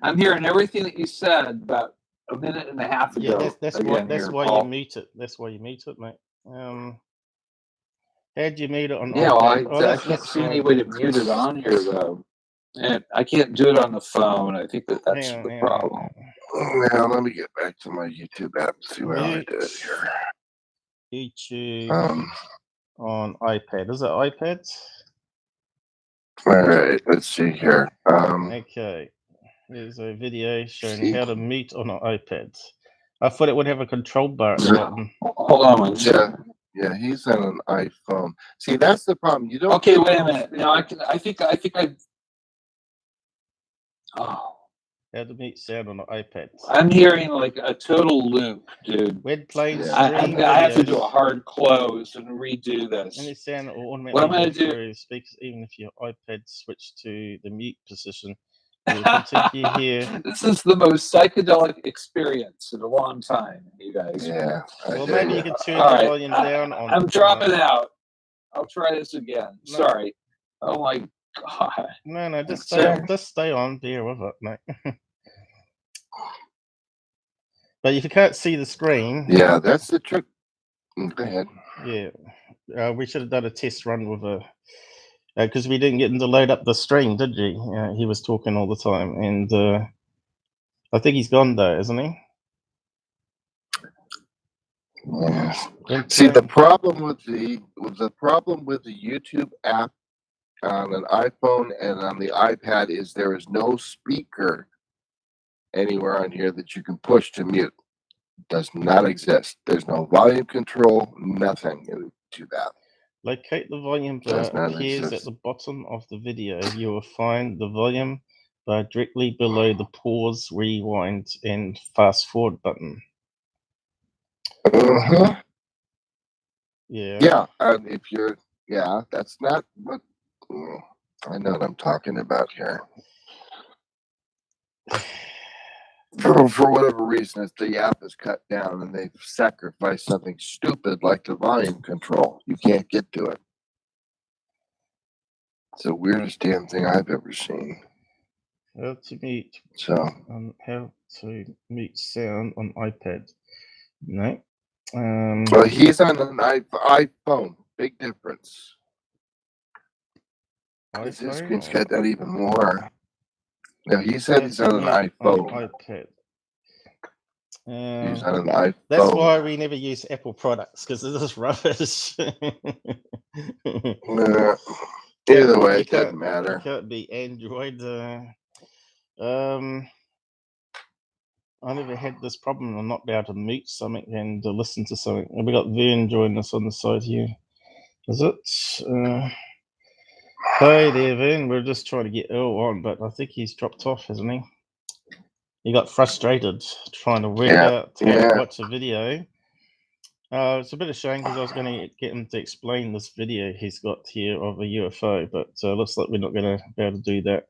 I'm hearing everything that you said about a minute and a half ago. Yeah, that's why you mute it. That's why you mute it, mate. How'd you mute it on? Yeah, well, I can't see any way to mute it on here though, and I can't do it on the phone. I think that's the problem. Now let me get back to my YouTube app and see what I did here. YouTube on iPad. Is it iPad? All right, let's see here. Okay, here's a video showing how to mute on an iPad. I thought it would have a control bar at the bottom. Hold on one second. Yeah, he's on an iPhone. See, that's the problem. You don't. Okay, wait a minute. Now I think I. Oh. How to mute sound on an iPad. I'm hearing like a total loop, dude. When playing I have to do a hard close and redo this. Any sound will automatically what I'm going to do? Speakers, even if your iPad switched to the mute position, you will continue here. This is the most psychedelic experience in a long time, you guys. Yeah. Well, maybe you can turn the volume down. I'm dropping out. I'll try this again. No. Sorry. Oh my God. No, just stay on. Bear with it, mate. But if you can't see the screen, yeah, that's the trick. Go ahead. Yeah, we should have done a test run with a because we didn't get him to load up the stream, did you? He was talking all the time, and I think he's gone though, isn't he? Yeah. See, the problem with the YouTube app on an iPhone and on the iPad is there is no speaker anywhere on here that you can push to mute. It does not exist. There's no volume control, nothing to that. Locate the volume bar appears at the bottom of the video. You will find the volume bar directly below the pause, rewind, and fast forward button. Uh-huh. Yeah. Yeah, if you're, that's not what, I know what I'm talking about here. For whatever reason, if the app is cut down and they've sacrificed something stupid like the volume control, you can't get to it. It's the weirdest damn thing I've ever seen. How to mute. How to mute sound on iPad. No. Well, he's on an iPhone. Big difference. His screen's got that even more. No, he said he's on an iPhone. iPad. He's on an iPhone. That's why we never use Apple products, because this is rubbish. Either way, it doesn't matter. It can't be Android. I never had this problem of not being able to mute something and listen to something. We got Vern joining us on the side here. Is it? Hey there, Vern. We're just trying to get Earl on, but I think he's dropped off, hasn't he? He got frustrated trying to work out how to watch a video. It's a bit of shame because I was going to get him to explain this video he's got here of a UFO, but looks like we're not going to be able to do that.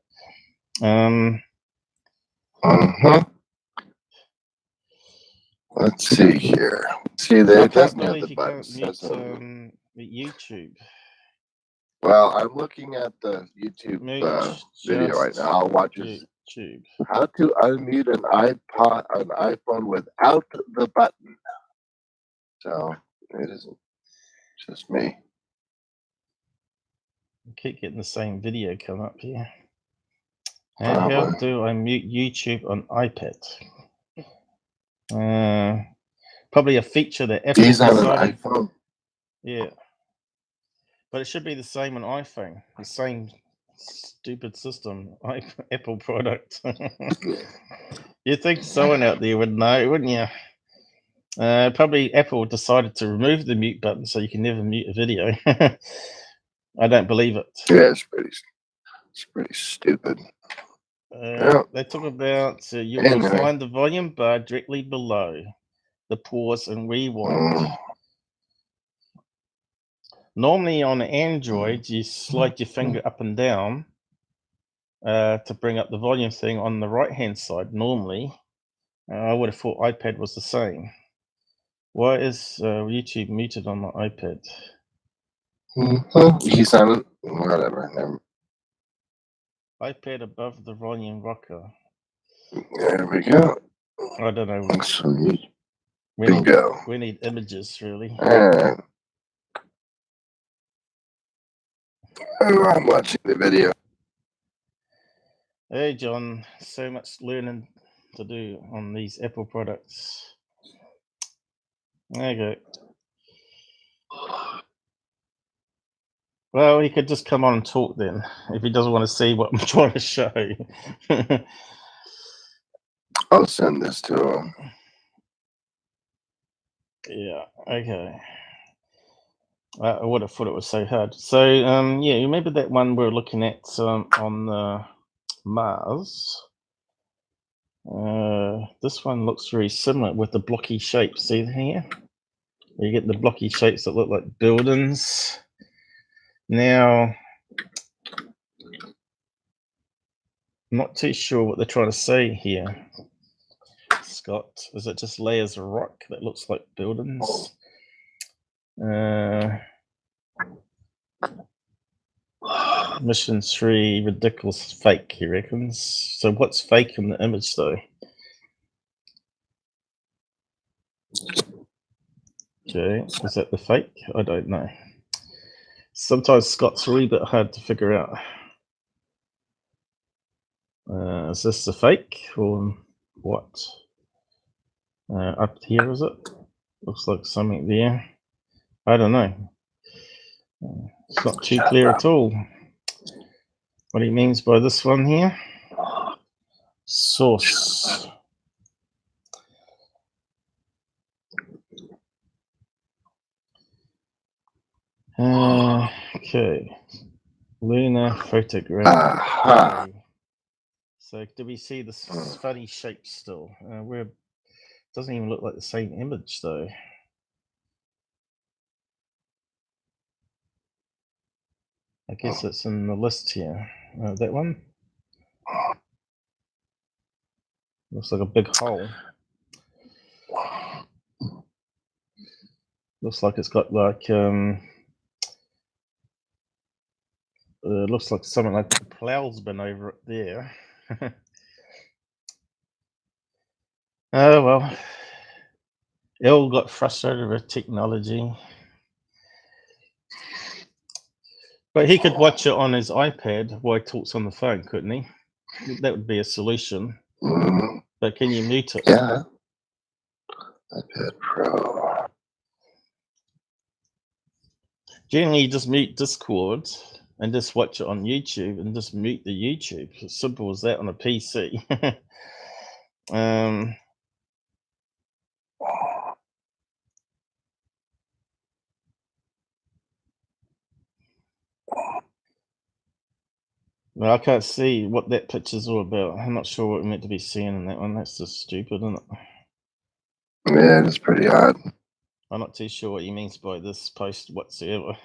Let's see here. See, there I it can't doesn't have believe the you button. can't mute YouTube. Well, I'm looking at the YouTube Mute video right now. I'll watch this. YouTube. How to unmute an iPhone without the button. So it isn't just me. I keep getting the same video come up here. How do I mute YouTube on iPad? Probably a feature that Apple He's on an decided. iPhone. Yeah, but it should be the same on iPhone. The same stupid system, Apple product. You'd think someone out there would know, wouldn't you? Probably Apple decided to remove the mute button so you can never mute a video. I don't believe it. Yeah, it's pretty stupid. They talk about you will find the volume bar directly below the pause and rewind. Normally on Android, you slide your finger up and down to bring up the volume thing on the right-hand side. Normally, I would have thought iPad was the same. Why is YouTube muted on my iPad? He's on whatever. iPad above the volume rocker. There we go. I don't know. Sweet. We need images, really. Alright. I'm watching the video. Hey, John. So much learning to do on these Apple products. There you go. Well, he could just come on and talk then, if he doesn't want to see what I'm trying to show. I'll send this to him. Yeah, okay. I would have thought it was so hard. So, yeah, you remember that one we're looking at on Mars? This one looks very similar with the blocky shape. See here? You get the blocky shapes that look like buildings. Now, I'm not too sure what they're trying to say here, Scott. Is it just layers of rock that looks like buildings? Mission 3, ridiculous fake, he reckons. So what's fake in the image, though? Okay, is that the fake? I don't know. Sometimes Scott's a wee bit hard to figure out. Is this the fake or what? Up here, is it? Looks like something there. I don't know. It's not too clear at all. What he means by this one here? Source. Okay. Lunar photograph. So do we see this funny shape still? Where it doesn't even look like the same image though. I guess it's in the list here. That one looks like a big hole. Looks like it's got like looks like something like the plow's been over it there. Oh well, it all got frustrated with technology. But he could watch it on his iPad while he talks on the phone, couldn't he? That would be a solution. But can you mute it? Yeah. iPad Pro. Generally, you just mute Discord and just watch it on YouTube and just mute the YouTube. As simple as that on a PC. Well, I can't see what that picture's all about. I'm not sure what we're meant to be seeing in that one. That's just stupid, isn't it? Yeah, it's pretty odd. I'm not too sure what he means by this post whatsoever.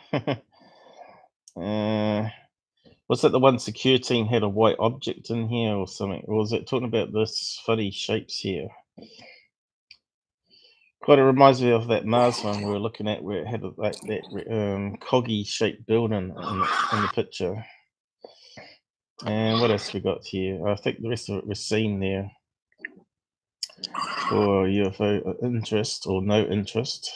Was that the one secure team had a white object in here or something? Or was it talking about this funny shapes here? Kind of reminds me of that Mars one we were looking at, where it had like that coggy shaped building in the picture. And what else we got here? I think the rest of it was seen there for UFO interest or no interest.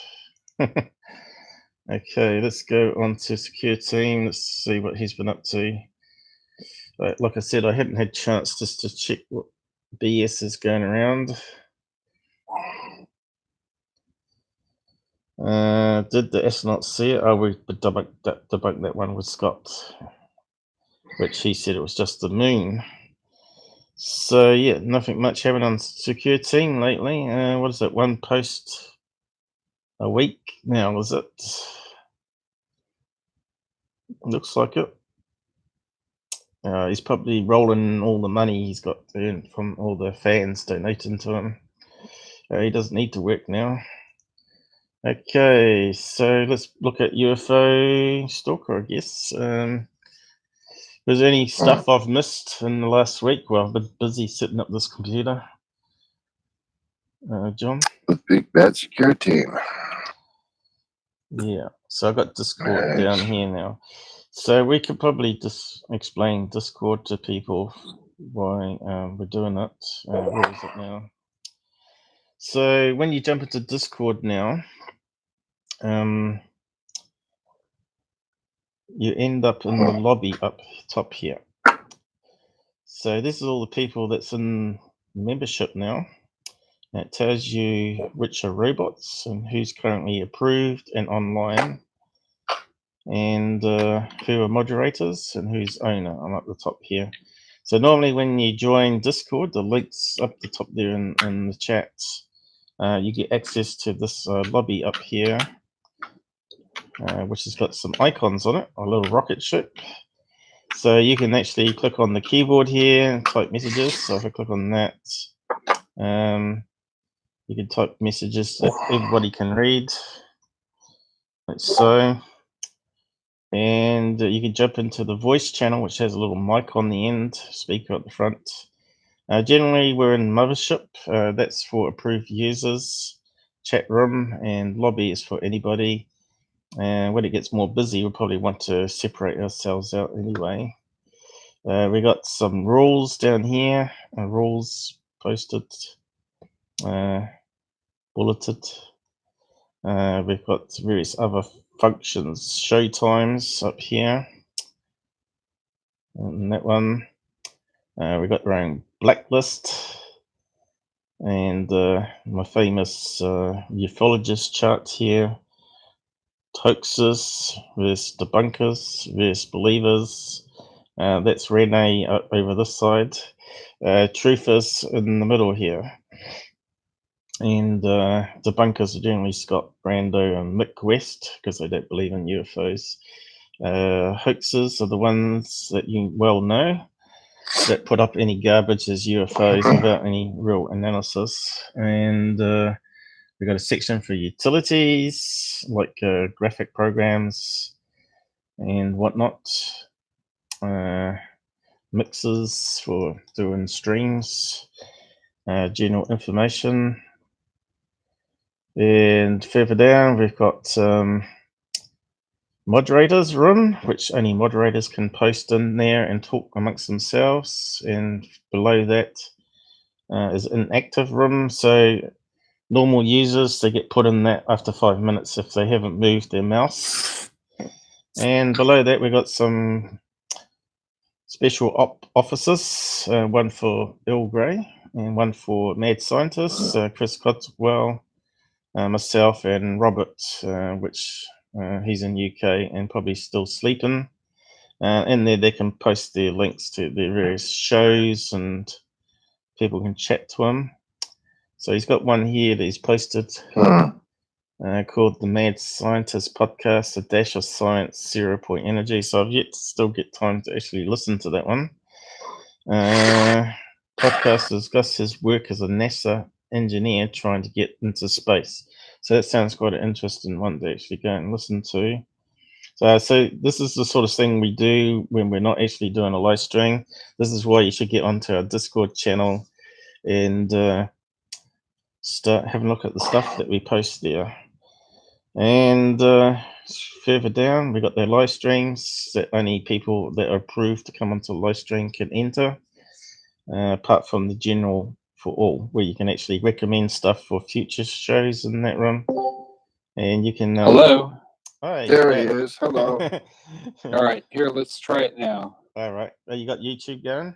Okay, let's go on to secure team. Let's see what he's been up to. Like I said, I hadn't had chance just to check what BS is going around. Did the astronauts see it? Oh, we debunked that one with Scott, which he said it was just the moon. So yeah, nothing much happening on secure team lately. What is it? One post a week now, is it? Looks like it. He's probably rolling all the money he's got earned from all the fans donating to him. He doesn't need to work now. Okay, so let's look at UFO Stalker, I guess. Was there any stuff I've missed in the last week? Well, I've been busy setting up this computer. John? With Big Bad Secure Team. Yeah, so I've got Discord down here now. So we could probably just explain Discord to people why we're doing it. Where is it now? So when you jump into Discord now, you end up in the lobby up top here. So this is all the people that's in membership now. It tells you which are robots and who's currently approved and online, and who are moderators and who's owner. I'm up the top here. So normally when you join Discord, the link's up the top there in the chat. You get access to this lobby up here, which has got some icons on it, a little rocket ship. So you can actually click on the keyboard here and type messages. So if I click on that, you can type messages that everybody can read, like so. And you can jump into the voice channel, which has a little mic on the end, speaker at the front. Generally, we're in Mothership. That's for approved users. Chat room and lobby is for anybody. And when it gets more busy, we'll probably want to separate ourselves out anyway. We got some rules down here, rules posted, bulleted. We've got various other functions, show times up here. And that one. We got our own blacklist. And my famous ufologist chart here. Hoaxers versus debunkers versus believers. That's Renee over this side. Truthers in the middle here. And debunkers are generally Scott Brando and Mick West, because they don't believe in UFOs. Hoaxers are the ones that you well know, that put up any garbage as UFOs without any real analysis. And we've got a section for utilities, like graphic programs and whatnot. Mixers for doing streams. General information. And further down, we've got moderators room, which only moderators can post in there and talk amongst themselves. And below that is inactive room. So normal users, they get put in that after 5 minutes if they haven't moved their mouse. And below that, we've got some special officers, one for Earl Grey and one for mad scientists, Chris Codswell, myself and Robert, which he's in UK and probably still sleeping. In there, they can post their links to their various shows and people can chat to him. So he's got one here that he's posted called the Mad Scientist Podcast, A Dash of Science, 0 Point Energy. So I've yet to still get time to actually listen to that one. Podcast discusses his work as a NASA engineer trying to get into space. So that sounds quite an interesting one to actually go and listen to. So this is the sort of thing we do when we're not actually doing a live stream. This is why you should get onto our Discord channel and start having a look at the stuff that we post there. And further down, we got the live streams that only people that are approved to come onto the live stream can enter, apart from the general for all, where you can actually recommend stuff for future shows in that room. And you can Hello. Hi, There he is. Hello. All right, here, let's try it now. All right. Oh, you got YouTube going?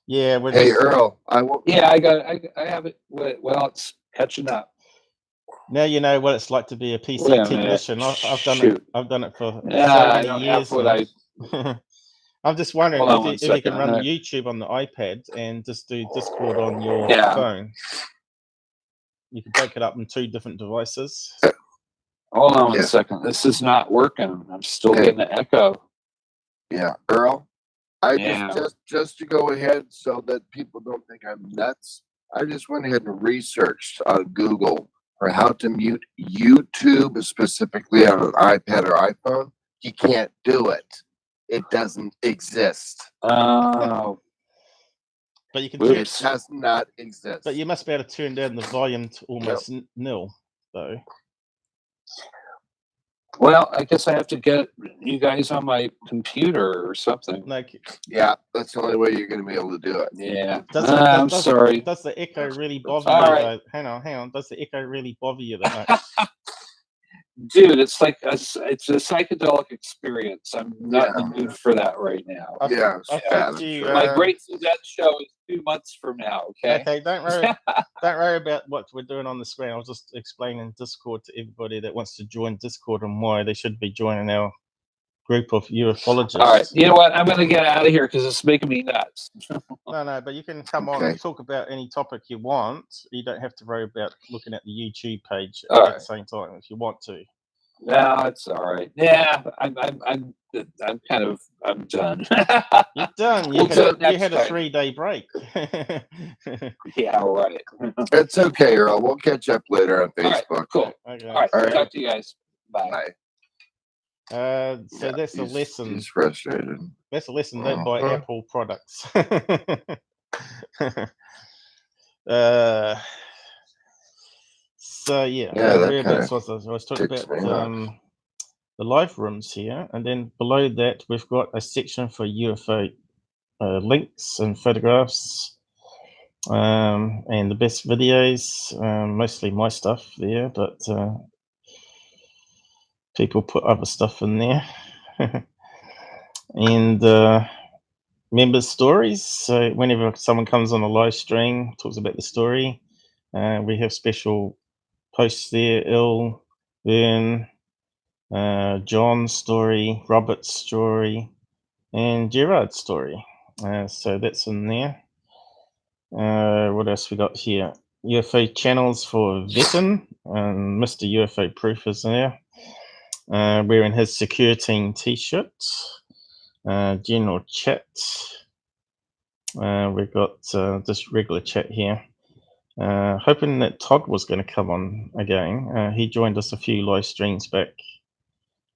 Yeah. We're Hey, just, Earl. I won't. Yeah, I have it. Well, it's catching up. now you know what it's like to be a Wait PC a minute. technician. I've done it. Shoot. I've done it for Yeah, so I many don't years. have what I. I'm just wondering Hold on one if you second. can run YouTube on the iPad and just do Discord on your Yeah. phone. You can break it up in 2 different devices. Hold on one Yeah. second. This is not working. I'm still Hey. getting an echo. Yeah, Earl. I Yeah. just to go ahead so that people don't think I'm nuts. I just went ahead and researched on Google for how to mute YouTube specifically on an iPad or iPhone. You can't do it. It doesn't exist. Oh, But you can It Oops. does not exist. but you must be able to turn down the volume to almost nil, though. well, I guess I have to get you guys on my computer or something. Like, Yeah, that's the only way you're going to be able to do it. Yeah. I'm sorry. Does the echo really bother All you? right. Hang on. Does the echo really bother you that much? Dude, it's like it's a psychedelic experience. I'm not in the mood for that right now. Yeah, I yeah, think you, sure. My Grateful Dead show is 2 months from now. Okay. Okay, don't worry about what we're doing on the screen. I was just explaining Discord to everybody that wants to join Discord and why they should be joining our group of ufologists. All right. You know what? I'm going to get out of here because it's making me nuts. No, but you can come on Okay. and talk about any topic you want. You don't have to worry about looking at the YouTube page All at right. the same time if you want to. No, it's all right. Yeah, I'm kind of done. You're done. We'll do it You next had a time. 3-day break. Yeah, right. It's okay, Earl. We'll catch up later on All right, Facebook. cool. Okay. All right, All right. talk to you guys. Bye. Bye. So Yeah, that's a lesson. He's frustrated. That's a lesson. Don't buy Uh-huh. Apple products. So yeah, Yeah, that whereabouts kinda was I? I was talking ticks about me off. the live rooms here, and then below that we've got a section for UFO links and photographs, and the best videos. Mostly my stuff there, but people put other stuff in there, and members' stories. So whenever someone comes on a live stream, talks about the story, we have special posts there. Vern, John's story, Robert's story, and Gerard's story. So that's in there. What else we got here? UFO channels for Veton, and Mr. UFO Proof is there. Wearing his Secure Team t-shirt. General chat. We've got just regular chat here. Hoping that Todd was going to come on again. He joined us a few live streams back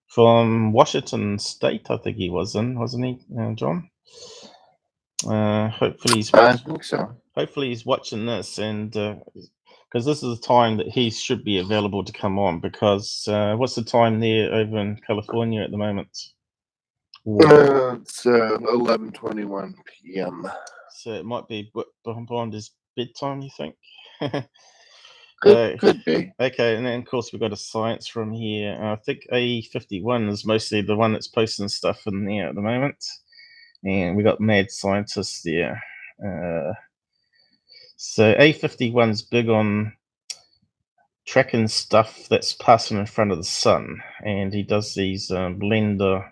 from Washington State, I think he was in, wasn't he, John? Hopefully he's I think so. hopefully he's watching this, and because this is the time that he should be available to come on. Because what's the time there over in California at the moment? It's 11:21 p.m. So it might be behind his bedtime, you think? Could be. Okay, and then of course we've got a science room here. I think A51 is mostly the one that's posting stuff in there at the moment, and we got mad scientists there. So A51's big on tracking stuff that's passing in front of the sun, and he does these blender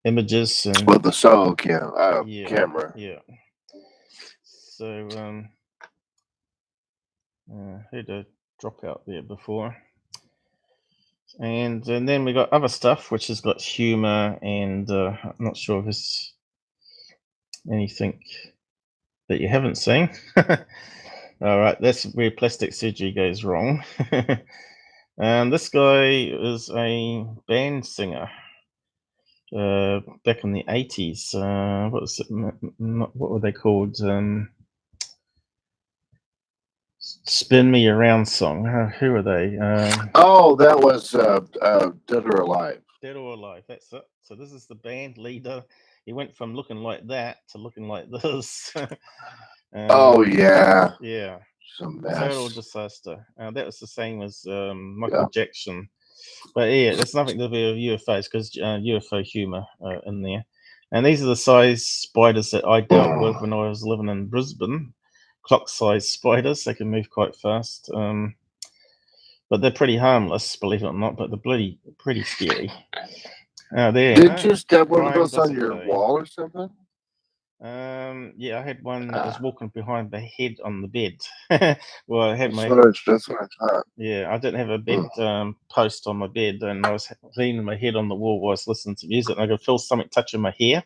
images and Well, the solar camera. Yeah. So had a drop out there before, and then we got other stuff which has got humor, and I'm not sure if it's anything that you haven't seen. All right, that's where plastic surgery goes wrong. And this guy is a band singer back in the 80s. What was it? What were they called? Spin Me Around song. Who are they? Oh, that was Dead or Alive. Dead or Alive, that's it. So this is the band leader. He went from looking like that to looking like this. Oh yeah, yeah, some total mess. disaster. That was the same as Michael Jackson. But yeah, there's nothing to do with UFOs because UFO humor in there. And these are the size spiders that I dealt with when I was living in Brisbane. Clock-sized spiders. They can move quite fast. But they're pretty harmless, believe it or not. But they're pretty scary. There. Did you stab one of Crime those on doesn't your pay. wall or something? Yeah, I had one that was walking behind my head on the bed. Well, I had my That's what I thought. yeah, I didn't have a bed post on my bed, and I was leaning my head on the wall while I was listening to music, and I could feel something touching my hair.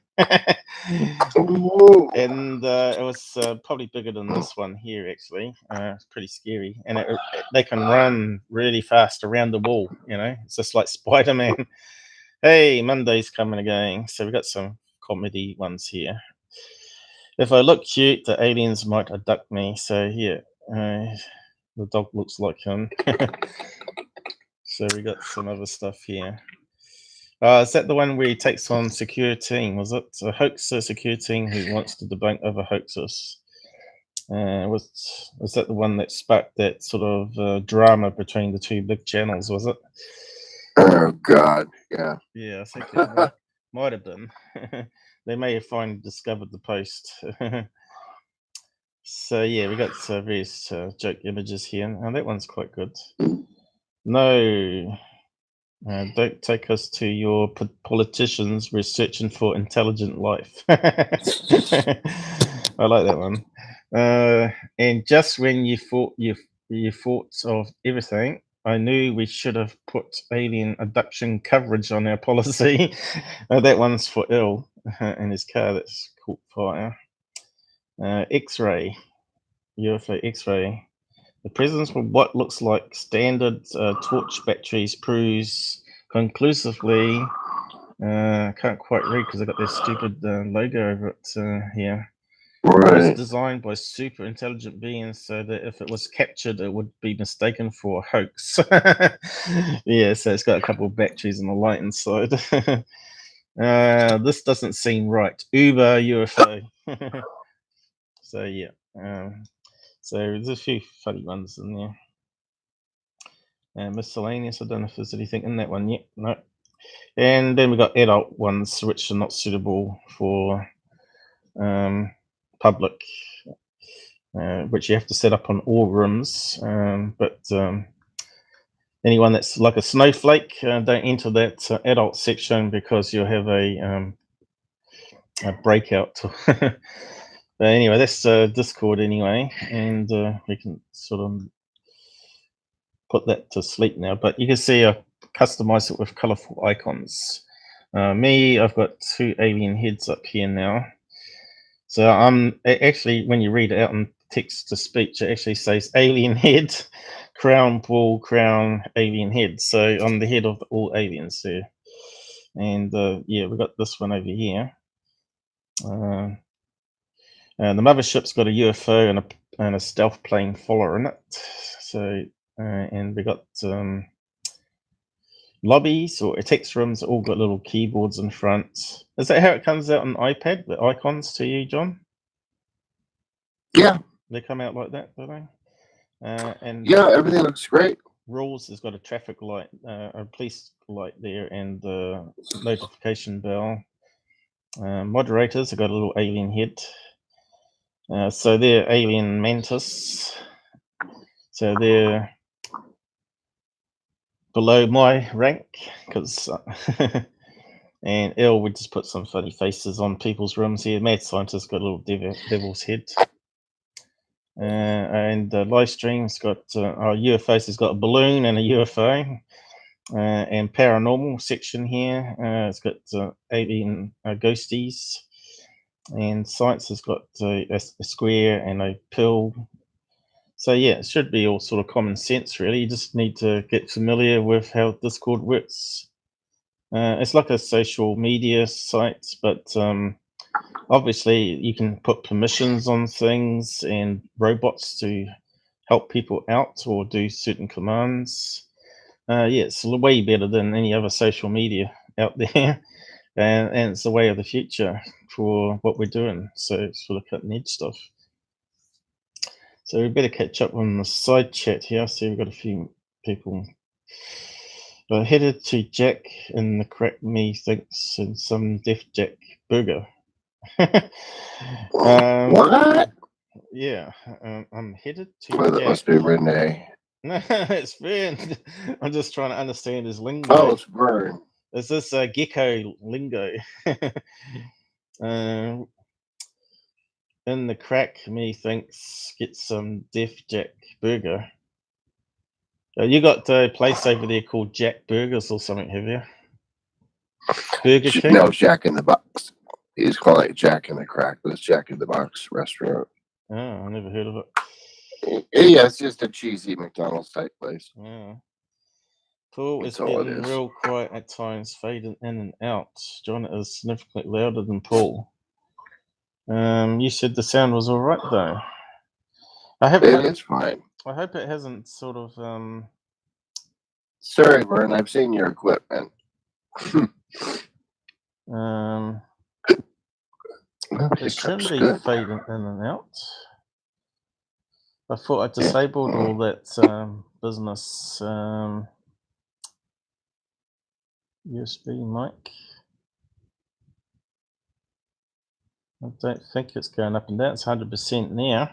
Ooh. And it was probably bigger than this one here, actually. It's pretty scary, and they can run really fast around the wall. You know, it's just like Spider-Man. Hey, Monday's coming again, so we got some comedy ones here. If I look cute, the aliens might abduct me. So here, the dog looks like him. So we got some other stuff here. Is that the one where he takes on secure team? Was it a hoaxer secure team who wants to debunk other hoaxes? Was that the one that sparked that sort of drama between the two big channels? Was it? Oh God, yeah. Yeah, I think it might have been. They may have finally discovered the post. So yeah, we got various joke images here, and that one's quite good. No, don't take us to your politicians. We're searching for intelligent life. I like that one. And just when you thought of everything, I knew we should have put alien abduction coverage on our policy. That one's for Il in his car that's caught fire. X-ray, UFO X-ray. The presence of what looks like standard torch batteries proves conclusively. Can't quite read because I got this stupid logo over it here. It was designed by super intelligent beings so that if it was captured, it would be mistaken for a hoax. Yeah, so it's got a couple of batteries and a light inside. This doesn't seem right. Uber UFO. So yeah. So there's a few funny ones in there. Miscellaneous. I don't know if there's anything in that one yet. No. And then we got adult ones which are not suitable for public, which you have to set up on all rooms. But anyone that's like a snowflake, don't enter that adult section because you'll have a breakout. But anyway, that's Discord anyway, and we can sort of put that to sleep now. But you can see I customize it with colorful icons. I've got two alien heads up here now. So I'm actually, when you read it out in text to speech, it actually says alien head, crown, ball, crown, alien head. So I'm the head of all aliens there. And yeah, we've got this one over here. The mothership's got a UFO and a stealth plane following it. So, and we got lobbies or text rooms all got little keyboards in front. Is that how it comes out on iPad, the icons to you, John? Yeah. They come out like that, do they? And yeah, everything looks great. Rules has got a traffic light, a police light there, and the notification bell. Moderators have got a little alien head. So they're alien mantis. So they're below my rank because and Il would just put some funny faces on people's rooms here. Mad Scientist got a little devil's head. And live stream's got our UFOs has got a balloon and a UFO. And paranormal section here. It's got alien ghosties. and science has got a square and a pill. So yeah, it should be all sort of common sense, really. You just need to get familiar with how Discord works. It's like a social media site, but obviously you can put permissions on things and robots to help people out or do certain commands. Yeah, it's way better than any other social media out there. And it's the way of the future for what we're doing. So it's for the cutting edge stuff. So we better catch up on the side chat here. I see we've got a few people. Headed to Jack in the crack me thinks and some Def Jack burger. What? Yeah, I'm headed to Well, that Jack. must be Renee. No, it's Vern. I'm just trying to understand his lingo. Oh, it's Vern. Is this gecko lingo? In the crack, me thinks get some Def Jack burger. You got a place over there called Jack Burgers or something, have you? Burger King? No, Jack in the Box. He's calling it Jack in the Crack, but it's Jack in the Box restaurant. Oh, I never heard of it. Yeah, it's just a cheesy McDonald's type place. Yeah. Paul is That's all it getting is. real quiet at times, fading in and out. John is significantly louder than Paul. You said the sound was all right though. It's fine. I hope it hasn't sort of Sorry, Vern, I've seen your equipment. it shouldn't be fading in and out. I thought I disabled all that business USB mic. I don't think it's going up and down. It's 100% now.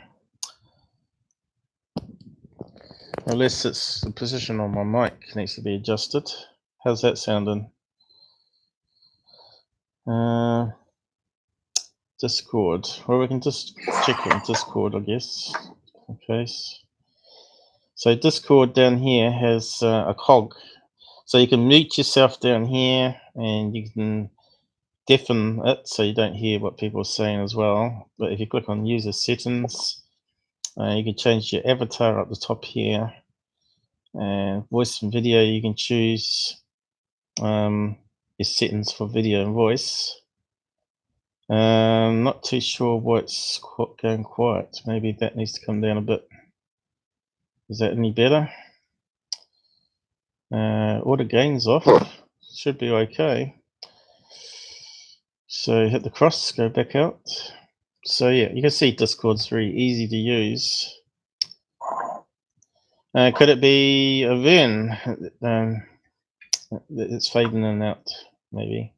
Unless it's the position on my mic needs to be adjusted. How's that sounding? Discord. Well, we can just check it on Discord, I guess. Okay. So Discord down here has a cog. So you can mute yourself down here and you can deafen it so you don't hear what people are saying as well. But if you click on user settings, you can change your avatar up the top here. And voice and video, you can choose your settings for video and voice. Not too sure why it's going quiet. Maybe that needs to come down a bit. Is that any better? Auto gain's off. Should be okay. So hit the cross, go back out. So yeah, you can see Discord's very easy to use. Could it be a VIN? It's fading in and out, maybe.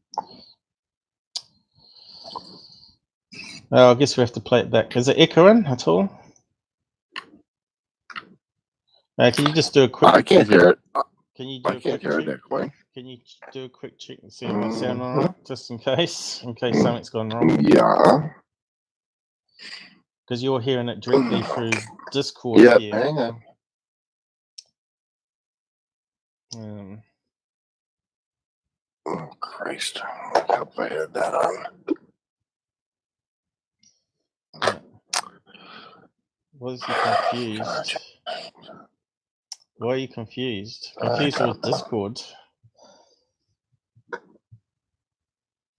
I guess we have to play it back. Is it echoing at all? Can you just do a quick? I can't hear it. Can you do I can't hear it echoing. Can you do a quick check and see if I sound all right, just in case something's gone wrong? Yeah. Because you're hearing it directly through Discord here. Hang on. Oh Christ! I hope I had that on. Yeah. Was he confused? Why are you confused? Confused with Discord?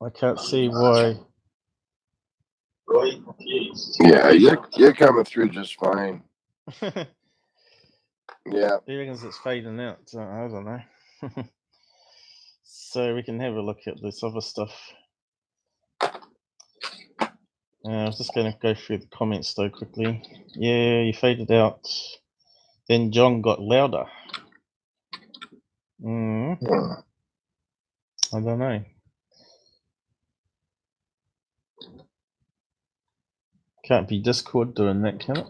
I can't see why. Why are you confused? Yeah, you're coming through just fine. Yeah. He reckons it's fading out. I don't know. So we can have a look at this other stuff. I was just going to go through the comments though quickly. Yeah, you faded out. Then John got louder. I don't know. Can't be Discord doing that, can it?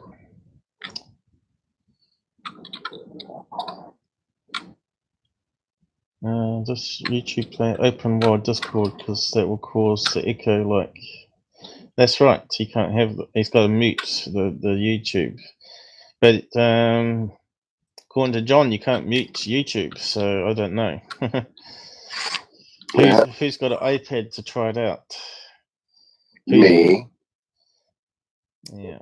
Just YouTube play open while Discord because that will cause the echo. Like that's right. He can't have. He's got to mute the YouTube. But according to John, you can't mute YouTube. So I don't know. Who's got an iPad to try it out? Me. Yeah.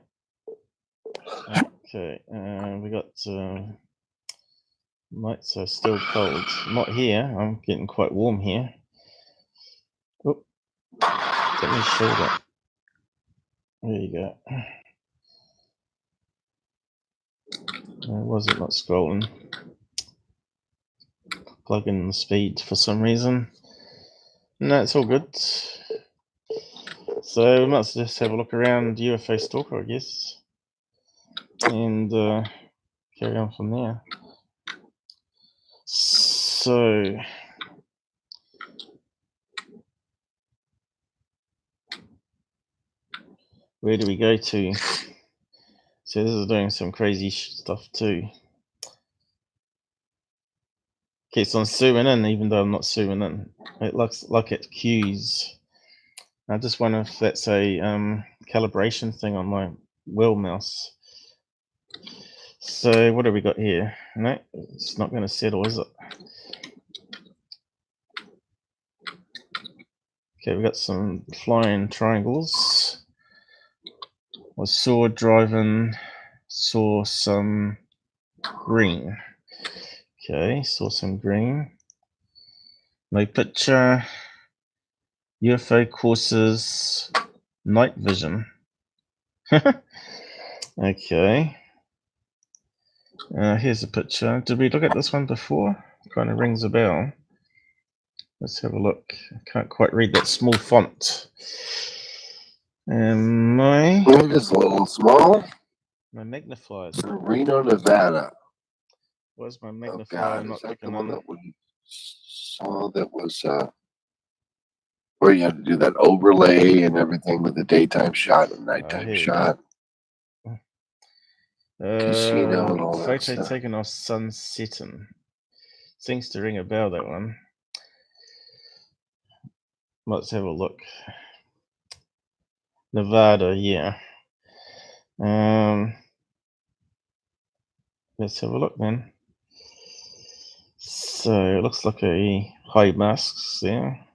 Okay. We got nights are still cold. Not here. I'm getting quite warm here. Oh, let me show that. There you go. Was it not scrolling? Plug in the speed for some reason. No, it's all good. So we must just have a look around UFO Stalker, I guess, and carry on from there. So where do we go to? So this is doing some crazy stuff too. Keeps on zooming in, even though I'm not zooming in. It looks like it cues. I just wonder if that's a calibration thing on my wheel mouse. So what have we got here? No, it's not going to settle, is it? Okay, we got some flying triangles. I saw driving, saw some green. Okay, saw some green. No picture. UFO courses, night vision. Okay. Here's a picture. Did we look at this one before? Kind of rings a bell. Let's have a look. I can't quite read that small font. And It is a little small. my magnifier. It's in Reno, Nevada. Where's my Oh magnifier God, not is that the picking one up? that we saw that was where you had to do that overlay and everything with the daytime shot and nighttime here we shot? Casino and all that photo stuff. taken off sun setting. Seems to ring a bell, that one. Let's have a look. Nevada, yeah. Let's have a look then. So it looks like a high masks there.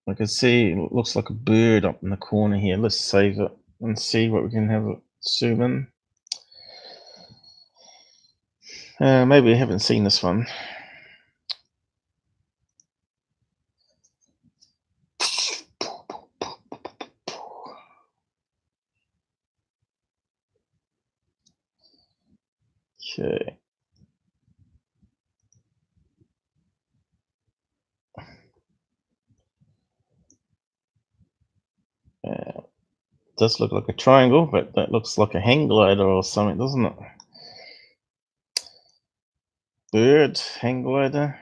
I can see it looks like a bird up in the corner here. Let's save it and see what we can have it zoom in. Maybe I haven't seen this one. Okay. Does look like a triangle, but that looks like a hang glider or something, doesn't it? Bird, hang glider.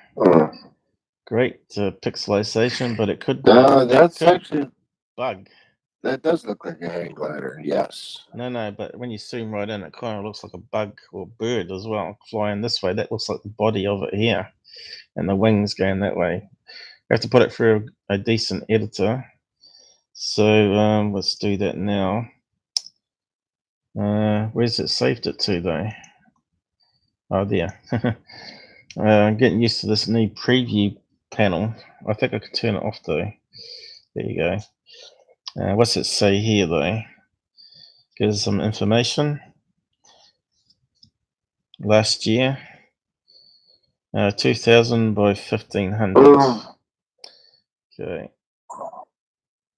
Great pixelization, but it could be. No, that's actually bug. that does look like a hang glider. Yes. No, but when you zoom right in, it kind of looks like a bug or bird as well, flying this way. That looks like the body of it here, and the wings going that way. We have to put it through a decent editor. So let's do that now. Where's it saved it to though? Oh, there. I'm getting used to this new preview panel. I think I can turn it off though. There you go. What's it say here though? Gives some information. Last year, 2000 by 1500. Okay.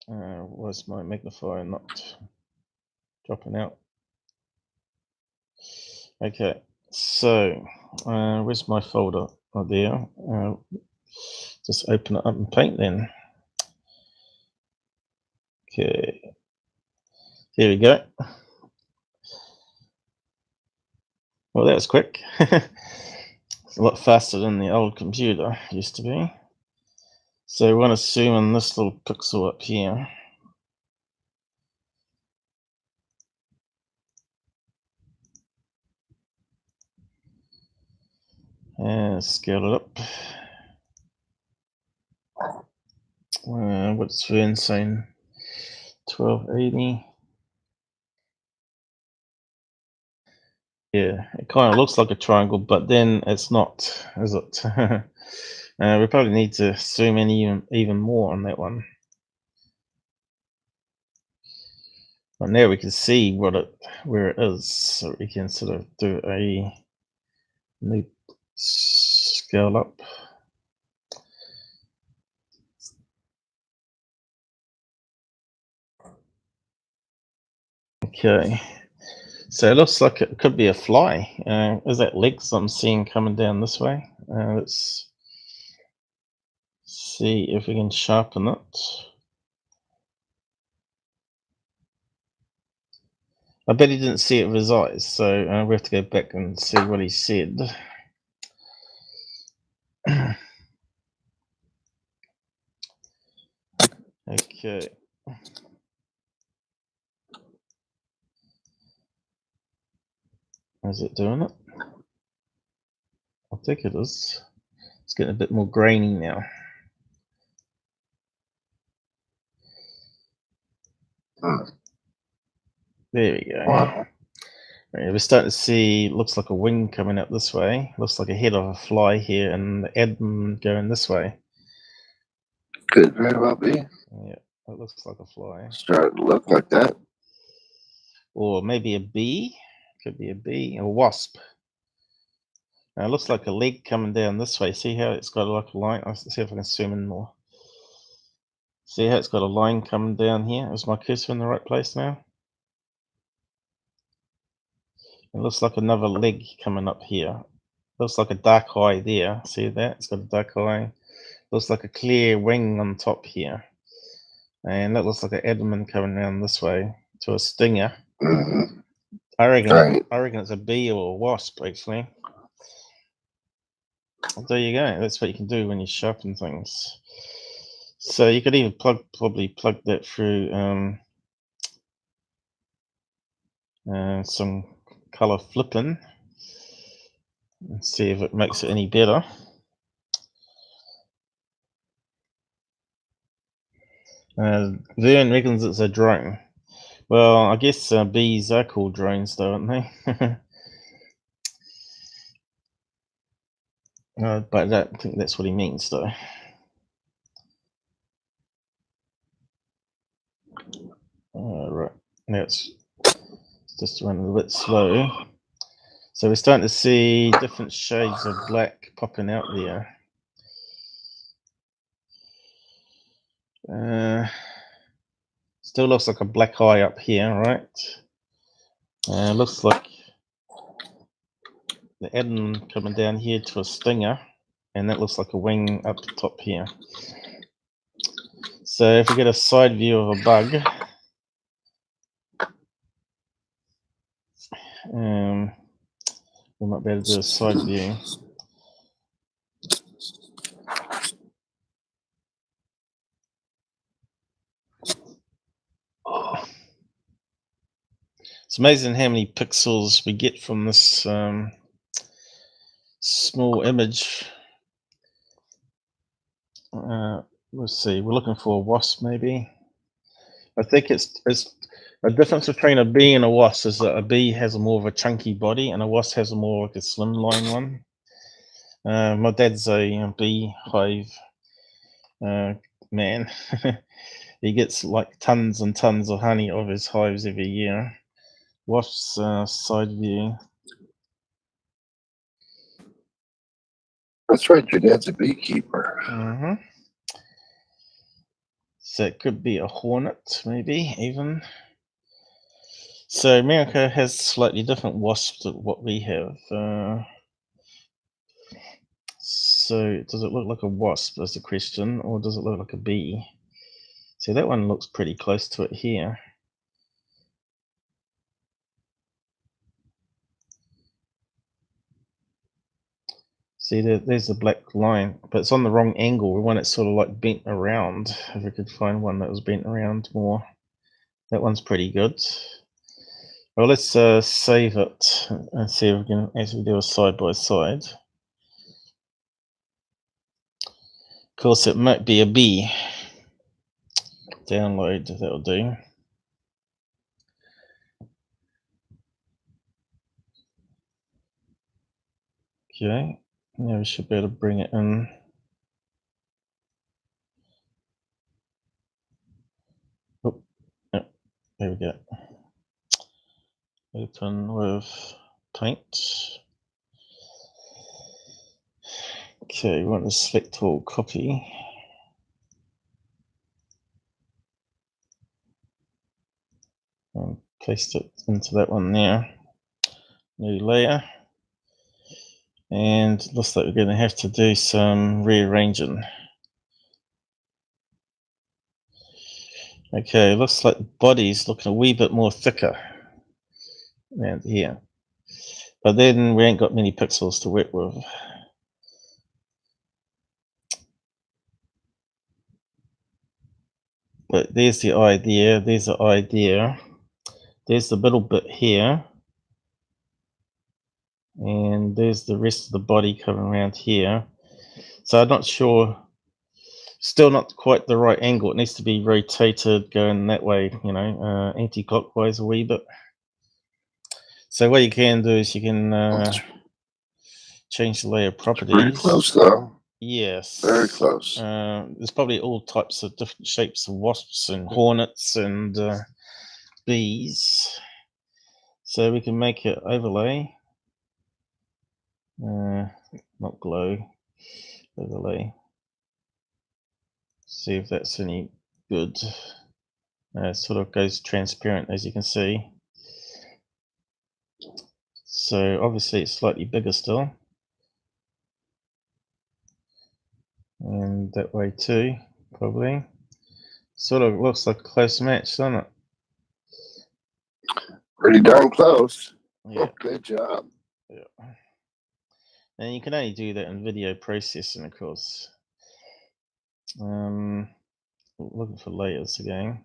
Where's my magnifier not dropping out? Okay. So, where's my folder? Oh, there. Just open it up in Paint then. Okay. Here we go. Well, that was quick. It's a lot faster than the old computer used to be. So we want to zoom in this little pixel up here. And scale it up. What's the insane? 1280. Yeah, it kind of looks like a triangle, but then it's not, is it? We probably need to zoom in even more on that one. But now we can see where it is, so we can sort of do a new scale up. Okay, so it looks like it could be a fly. Is that legs I'm seeing coming down this way? Let's see if we can sharpen it. I bet he didn't see it with his eyes, so we have to go back and see what he said. Okay. Is it doing it? I think it is. It's getting a bit more grainy now. There we go. Wow. Right, we're starting to see, looks like a wing coming out this way. Looks like a head of a fly here, and the abdomen going this way. Could very well be. Yeah, it looks like a fly. Starting to look like that. Or maybe a bee. Could be a bee. A wasp. Now, it looks like a leg coming down this way. See how it's got like a line? Let's see if I can zoom in more. See how it's got a line coming down here? Is my cursor in the right place now? It looks like another leg coming up here. Looks like a dark eye there. See that? It's got a dark eye. Looks like a clear wing on top here. And that looks like an abdomen coming around this way to a stinger. Mm-hmm. I reckon Right. it's a bee or a wasp, actually. Well, there you go. That's what you can do when you sharpen things. So you could even probably plug that through some color flipping and see if it makes it any better. Vern reckons it's a drone. Well, I guess bees are called drones, though, aren't they? But I don't think that's what he means, though. Right, now it's just running a bit slow. So we're starting to see different shades of black popping out there. Still looks like a black eye up here, right? Looks like the abdomen coming down here to a stinger, and that looks like a wing up the top here. So if we get a side view of a bug, we might be able to do a side view. It's amazing how many pixels we get from this small image. Let's see, we're looking for a wasp, maybe. I think it's a difference between a bee and a wasp is that a bee has a more of a chunky body and a wasp has a more like a slimline one. My dad's a bee hive man. He gets like tons and tons of honey of his hives every year. Wasp's side view. That's right. Your dad's a beekeeper. Mm-hmm. So it could be a hornet, maybe even. So America has slightly different wasps than what we have. So does it look like a wasp? That's the question, or does it look like a bee? See, that one looks pretty close to it here. See, there's the black line, but it's on the wrong angle. We want it sort of like bent around. If we could find one that was bent around more. That one's pretty good. Well, let's save it and see if we can actually do a side by side. Of course, it might be a bee. Download, that'll do. Okay, now we should be able to bring it in. Oh, there we go. Open with paint. Okay, we want to select all, copy. And paste it into that one there. New layer. And looks like we're going to have to do some rearranging. Okay, looks like the body's looking a wee bit more thicker around here. But then we ain't got many pixels to work with. But there's the idea, there's the idea. There's the middle bit here. And there's the rest of the body coming around here. So I'm not sure, still not quite the right angle. It needs to be rotated, going that way, you know, anti-clockwise a wee bit. So what you can do is you can change the layer properties. Pretty close though. Yes. Very close. There's probably all types of different shapes of wasps and hornets and bees. So we can make it overlay. Not glow. Overlay. See if that's any good. It sort of goes transparent, as you can see. So obviously it's slightly bigger still. And that way too, probably. Sort of looks like a close match, doesn't it? Pretty darn close. Yeah. Oh, good job. Yeah. And you can only do that in video processing, of course. Looking for layers again.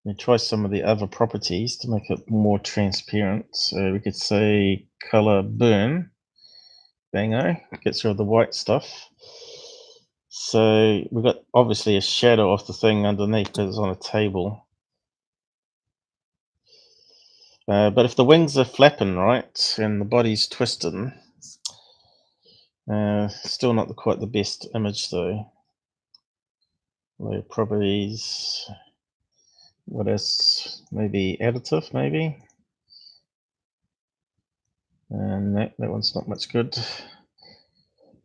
We try some of the other properties to make it more transparent. So we could say color burn. Bango. Gets rid of the white stuff. So we've got obviously a shadow of the thing underneath because it's on a table. But if the wings are flapping right and the body's twisting, still not quite the best image though. Layer properties. What else? Maybe additive, maybe. And that one's not much good.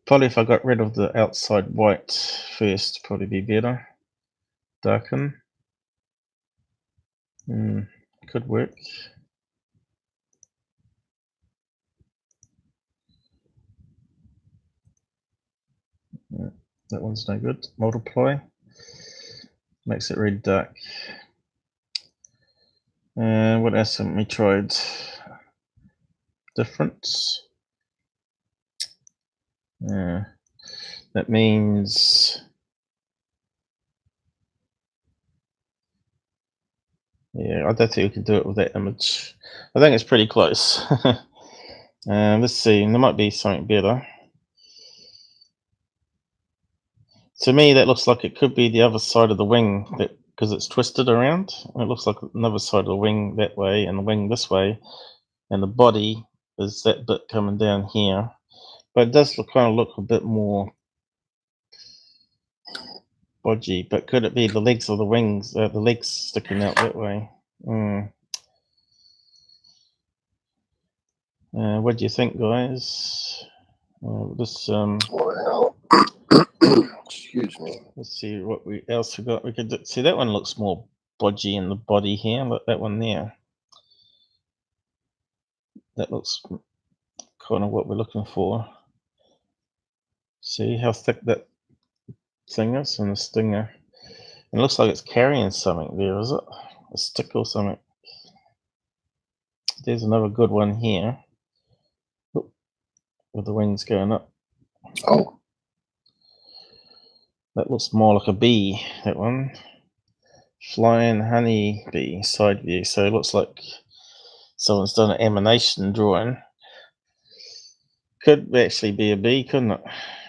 Probably if I got rid of the outside white first, probably be better. Darken. Could work. That one's no good. Multiply. Makes it really dark. What else haven't we tried? Difference. That means, yeah, I don't think we can do it with that image. I think it's pretty close. Let's see, there might be something better. To me, that looks like it could be the other side of the wing, because it's twisted around. It looks like another side of the wing that way, and the wing this way, and the body is that bit coming down here. But it does kind of look a bit more bodgy. But could it be the legs or the wings, the legs sticking out that way? What do you think, guys? This Well, excuse me. Let's see what else we got. We could see that one looks more bodgy in the body here. Look, that one there. That looks kind of what we're looking for. See how thick that thing is and the stinger. It looks like it's carrying something there, is it? A stick or something. There's another good one here. Oop, with the wings going up. Oh. That looks more like a bee, that one. Flying honey bee, side view. So it looks like someone's done an emanation drawing. Could actually be a bee, couldn't it?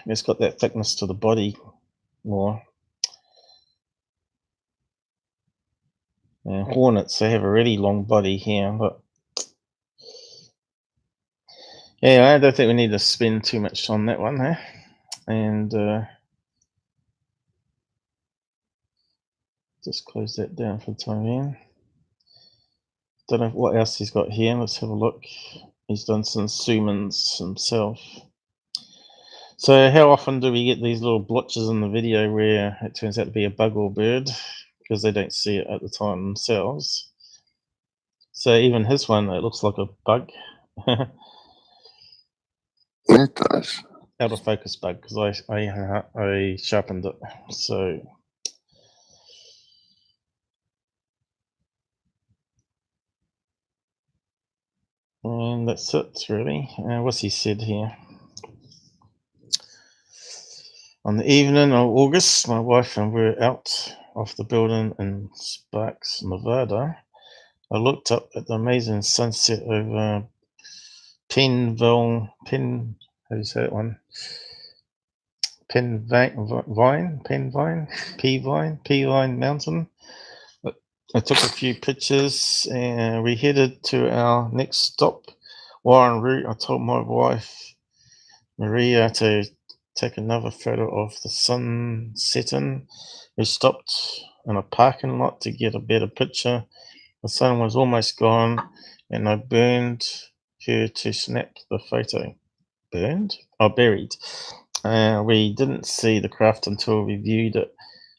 It's got that thickness to the body more. Hornets, they have a really long body here, but yeah, I don't think we need to spend too much on that one, huh? And just close that down for the time being. don't know what else he's got here. Let's have a look. He's done some summons himself. So how often do we get these little blotches in the video where it turns out to be a bug or bird because they don't see it at the time themselves? So even his one, it looks like a bug. Yeah, it does. Out of focus bug because I sharpened it. So and that's it really. What's he said here? On the evening of August, my wife and we were out of the building in Sparks, Nevada. I looked up at the amazing sunset over Penvine Mountain. I took a few pictures and we headed to our next stop. While en route, I told my wife Maria to take another photo of the sun setting. We stopped in a parking lot to get a better picture. The sun was almost gone and I burned her to snap the photo. Burned? Oh, buried. We didn't see the craft until we viewed it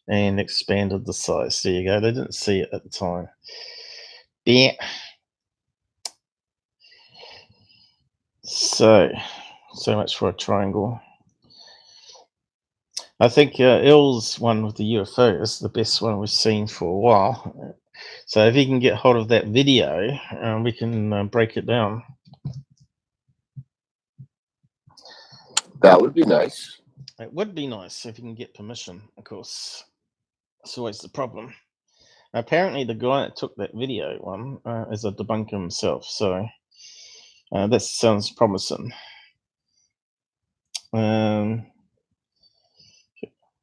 and expanded the size. There you go. They didn't see it at the time. Yeah. So much for a triangle. I think Il's one with the UFO is the best one we've seen for a while. So if you can get hold of that video, we can break it down. That would be nice. It would be nice if you can get permission, of course. That's always the problem. Apparently, the guy that took that video one is a debunker himself, so that sounds promising.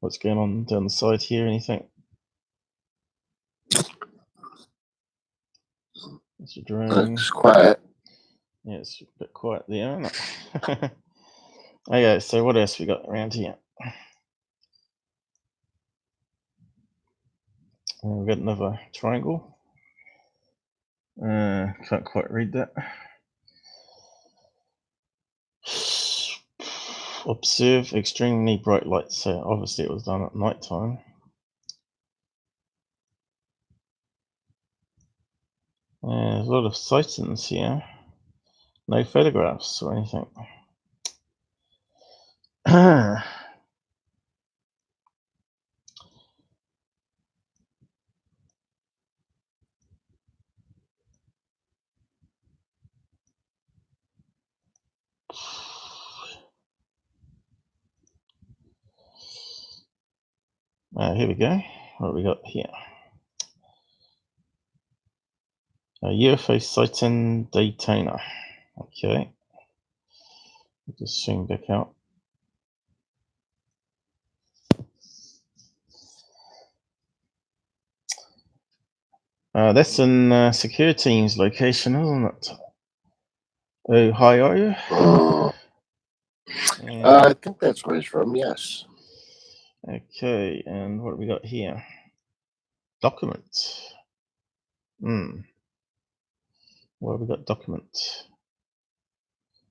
What's going on down the side here? Anything? It's a drone. It's quiet. Yeah, it's a bit quiet there, isn't it? Okay, so what else we got around here? We've got another triangle. Can't quite read that. Observe extremely bright lights. So obviously it was done at night time. There's a lot of sightings here. No photographs or anything. Here we go. What we got here? A UFO sighting Daytona. Okay. Just zoom back out. That's in secure team's location, isn't it? Ohio. I think that's where he's from, yes. Okay, and what do we got here? Documents. What have we got? Documents.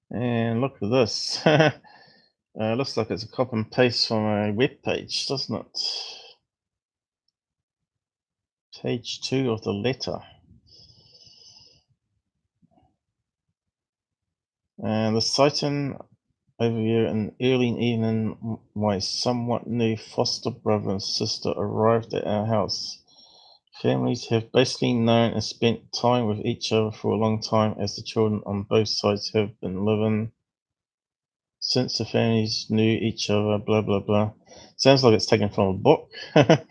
And look at this. Looks like it's a copy and paste from a web page, doesn't it? Page 2 of the letter. And the sighting overview in early evening, my somewhat new foster brother and sister arrived at our house. Families have basically known and spent time with each other for a long time, as the children on both sides have been living since the families knew each other, blah, blah, blah. Sounds like it's taken from a book. I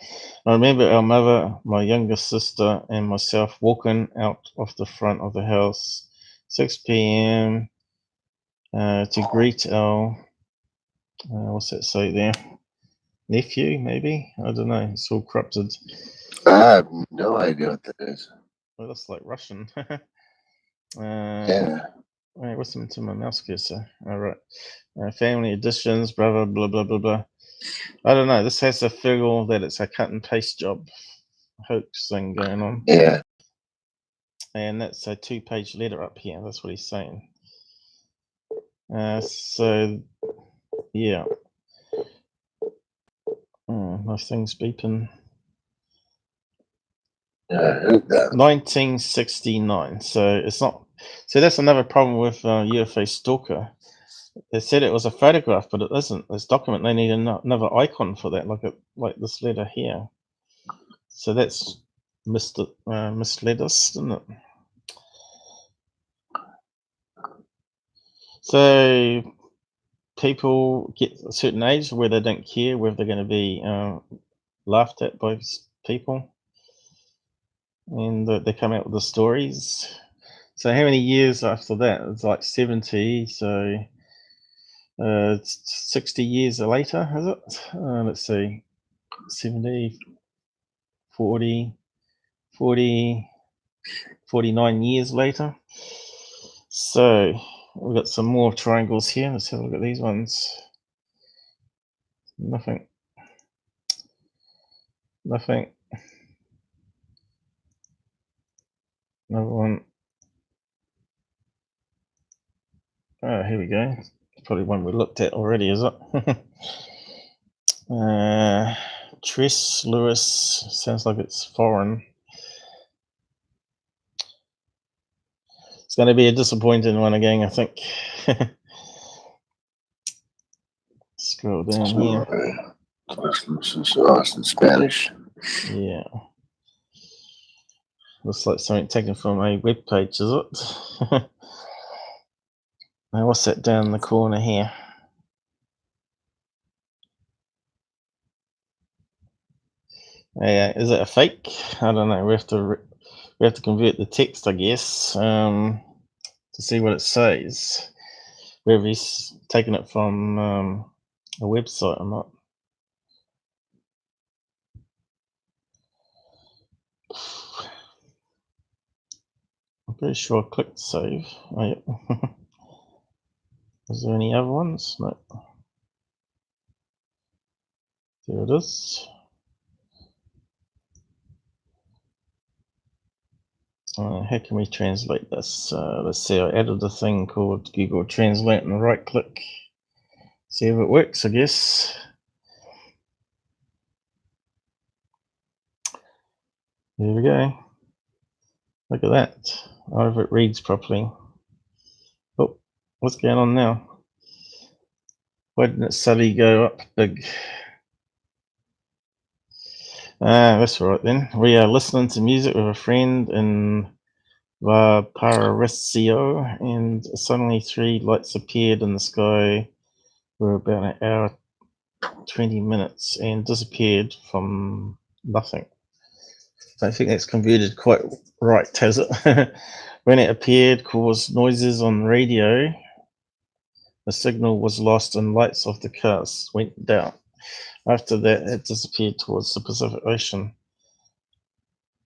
remember our mother, my younger sister, and myself walking out of the front of the house, 6 p.m., to greet our, what's that say there? Nephew, maybe? I don't know. It's all corrupted. I have no idea what that is. Well, that's like Russian. Yeah. Wait, what's happened to my mouse cursor? All right. Family additions, blah, blah, blah, blah, blah. I don't know. This has a feel that it's a cut and paste job hoax thing going on. Yeah. and that's a 2-page letter up here. That's what he's saying. So yeah, nice things beeping. 1969. So it's not. So that's another problem with UFO Stalker. They said it was a photograph, but it isn't. This document, they need another icon for that, like this letter here. So that's misled us, didn't it? So people get a certain age where they don't care whether they're going to be laughed at by people, and they come out with the stories. So how many years after that? It's like 70. So 60 years later, is it? Let's see, 70, 40, 49 years later. So we've got some more triangles here. Let's have a look at these ones. Nothing. Another one. Oh, here we go. Probably one we looked at already, is it? Tress Lewis. Sounds like it's foreign. It's going to be a disappointing one again, I think. Scroll down here. In Spanish. Yeah. Looks like something taken from a web page, is it? Now, what's that down in the corner here? Yeah, is it a fake? I don't know. We have to convert the text, I guess, to see what it says. Whether he's taken it from a website or not. I'm pretty sure I clicked save. Oh, yeah. Is there any other ones? No. There it is. How can we translate this? Let's see. I added a thing called Google Translate and right click. See if it works, I guess. There we go. Look at that. I hope it reads properly. Oh, what's going on now? Why didn't it suddenly go up big? That's right then. We are listening to music with a friend in Valparaiso, and suddenly 3 lights appeared in the sky for about an hour, 20 minutes, and disappeared from nothing. I think that's converted quite right, has it? When it appeared, caused noises on radio. The signal was lost and lights of the cars went down. After that, it disappeared towards the Pacific Ocean.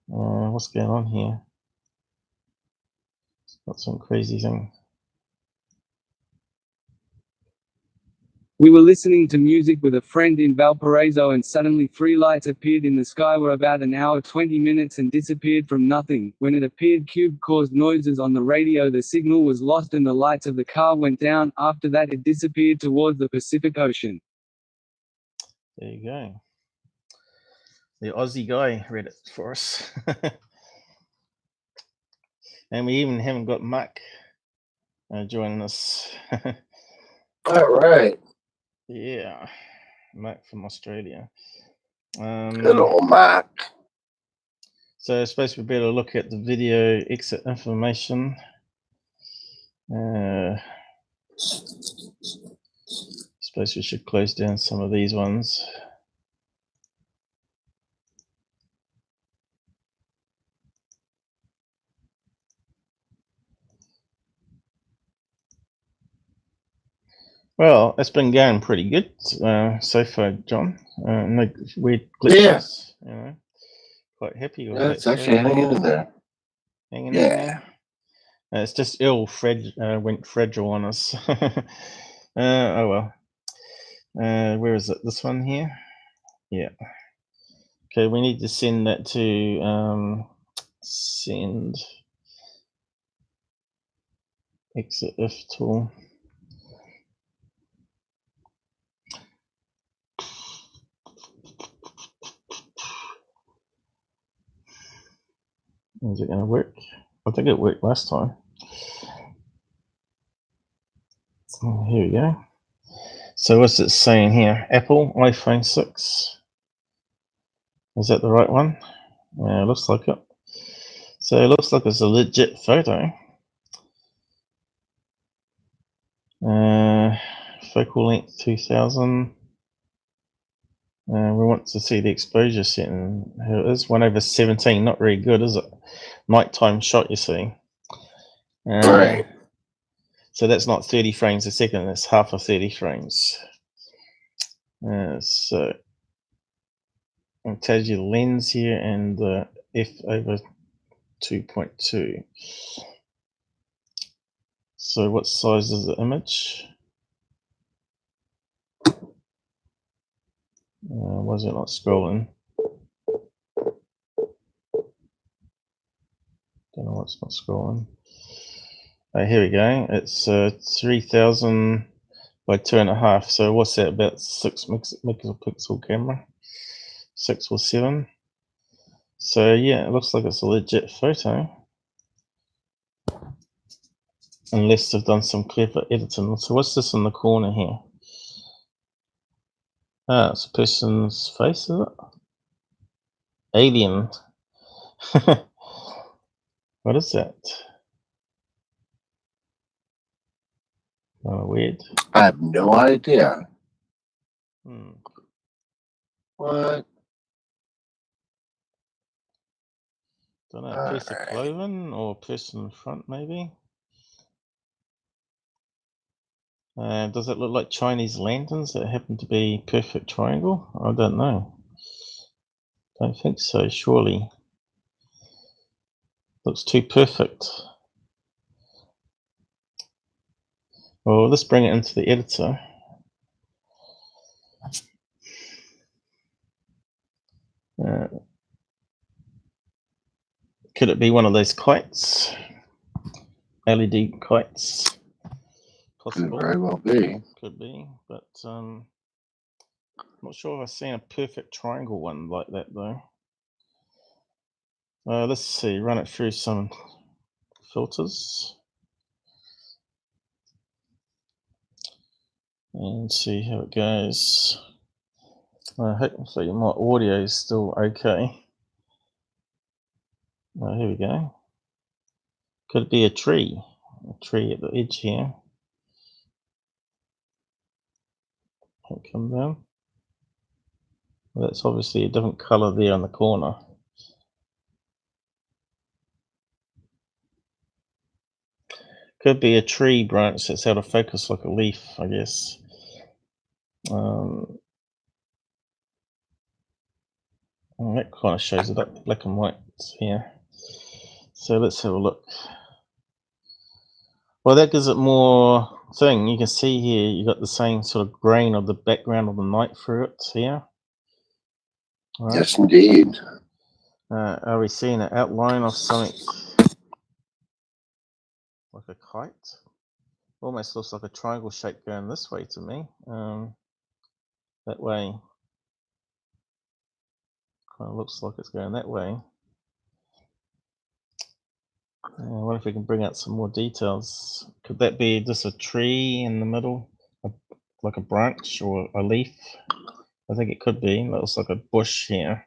What's going on here? It's got some crazy thing. We were listening to music with a friend in Valparaiso and suddenly 3 lights appeared in the sky for about an hour 20 minutes and disappeared from nothing. When it appeared, cube caused noises on the radio, the signal was lost and the lights of the car went down. After that it disappeared towards the Pacific Ocean. There you go. The Aussie guy read it for us. And we even haven't got Merc joining us. All right. Yeah, Merc from Australia. Hello, Mark. So I suppose we better look at the video exit information. Suppose we should close down some of these ones. Well, it's been going pretty good so far, John. No weird glitches. Yeah. You know, quite happy with that. It's actually hanging in there. Hanging in there. It's just went fragile on us. Oh well. Where is it? This one here? Yeah. Okay, we need to send that to send. Exit F tool. Is it going to work? I think it worked last time. Oh, here we go. So what's it saying here? Apple iPhone 6. Is that the right one? Yeah, it looks like it. So it looks like it's a legit photo. Focal length 2000. We want to see the exposure setting. Here it is, 1/17. Not very good, is it? Nighttime shot, you see. Right. So that's not 30 frames a second. That's half of 30 frames. So it tells you the lens here and the f/2.2. So what size is the image? Why is it not scrolling? Don't know why it's not scrolling. Here we go. It's 3000 by 2.5. So what's that? About 6 megapixel camera, 6 or 7. So yeah, it looks like it's a legit photo, unless they've done some clever editing. So what's this in the corner here? It's a person's face, is it? Alien. What is that? Oh, weird. I have no idea. What? Don't know, a piece of clothing or a person in front, maybe? Does it look like Chinese lanterns that happen to be perfect triangle? I don't know. Don't think so, surely. Looks too perfect. Well, let's bring it into the editor. Could it be one of those kites? LED kites? Possible. Could very well be. Could be, but I'm not sure if I've seen a perfect triangle one like that though. Let's see, run it through some filters and see how it goes. Hopefully my audio is still okay. Here we go. Could it be a tree? A tree at the edge here. Come down. Well, that's obviously a different color there in the corner. Could be a tree branch that's out of focus like a leaf, I guess. That kind of shows it up black and white here. So let's have a look. Well, that gives it more thing. You can see here you got the same sort of grain of the background of the night through it here. Right. Yes, indeed. Are we seeing an outline of something like a kite? Almost looks like a triangle shape going this way to me. That way. Kind of looks like it's going that way. I wonder if we can bring out some more details. Could that be just a tree in the middle, like a branch or a leaf? I think it could be. That looks like a bush here.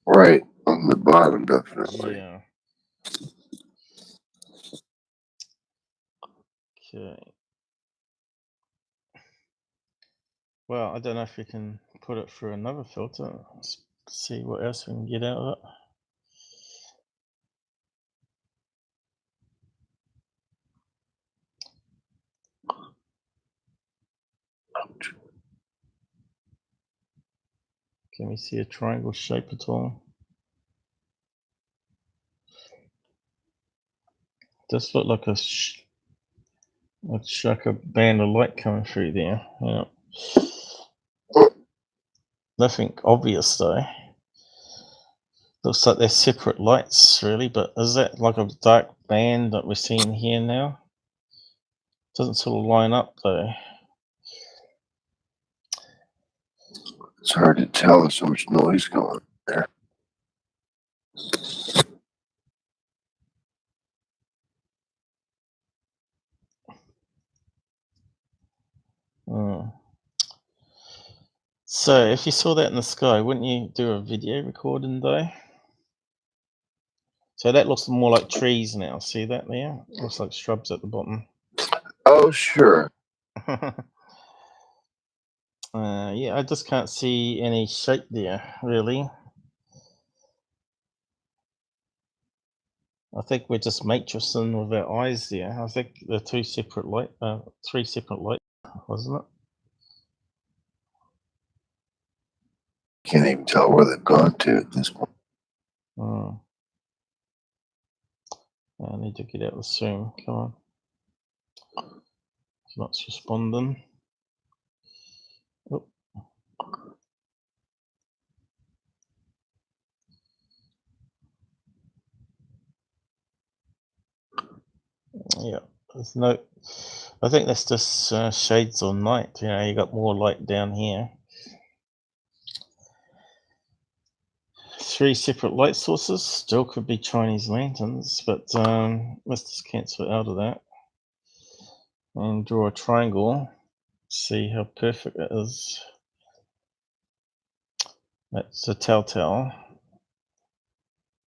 Right on the bottom, definitely. Yeah. Okay. Well, I don't know if we can put it through another filter. Let's see what else we can get out of it. Can we see a triangle shape at all? Just look like like a band of light coming through there. Yeah. Nothing obvious though. Looks like they're separate lights, really. But is that like a dark band that we're seeing here now. Doesn't sort of line up though. It's hard to tell. There's so much noise going on there. So if you saw that in the sky, wouldn't you do a video recording though? So that looks more like trees now. See that there? It looks like shrubs at the bottom. Oh, sure. Yeah, I just can't see any shape there, really. I think we're just matrixing with our eyes there. I think they're three separate lights, wasn't it? Can't even tell where they've gone to at this point. I need to get out of the Zoom. Come on. It's not responding. Oh. Yeah, there's no. I think that's just shades on night. You know, you got more light down here. Three separate light sources. Still could be Chinese lanterns, but let's just cancel out of that and draw a triangle. See how perfect it is. That's a telltale.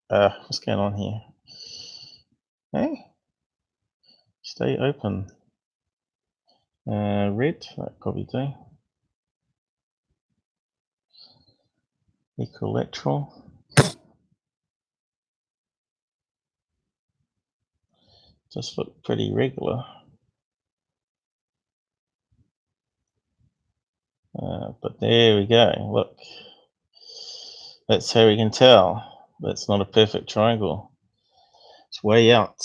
What's going on here? Hey, stay open. Red, that probably do. Equilateral. Just look pretty regular. But there we go. Look, that's how we can tell that's not a perfect triangle. It's way out.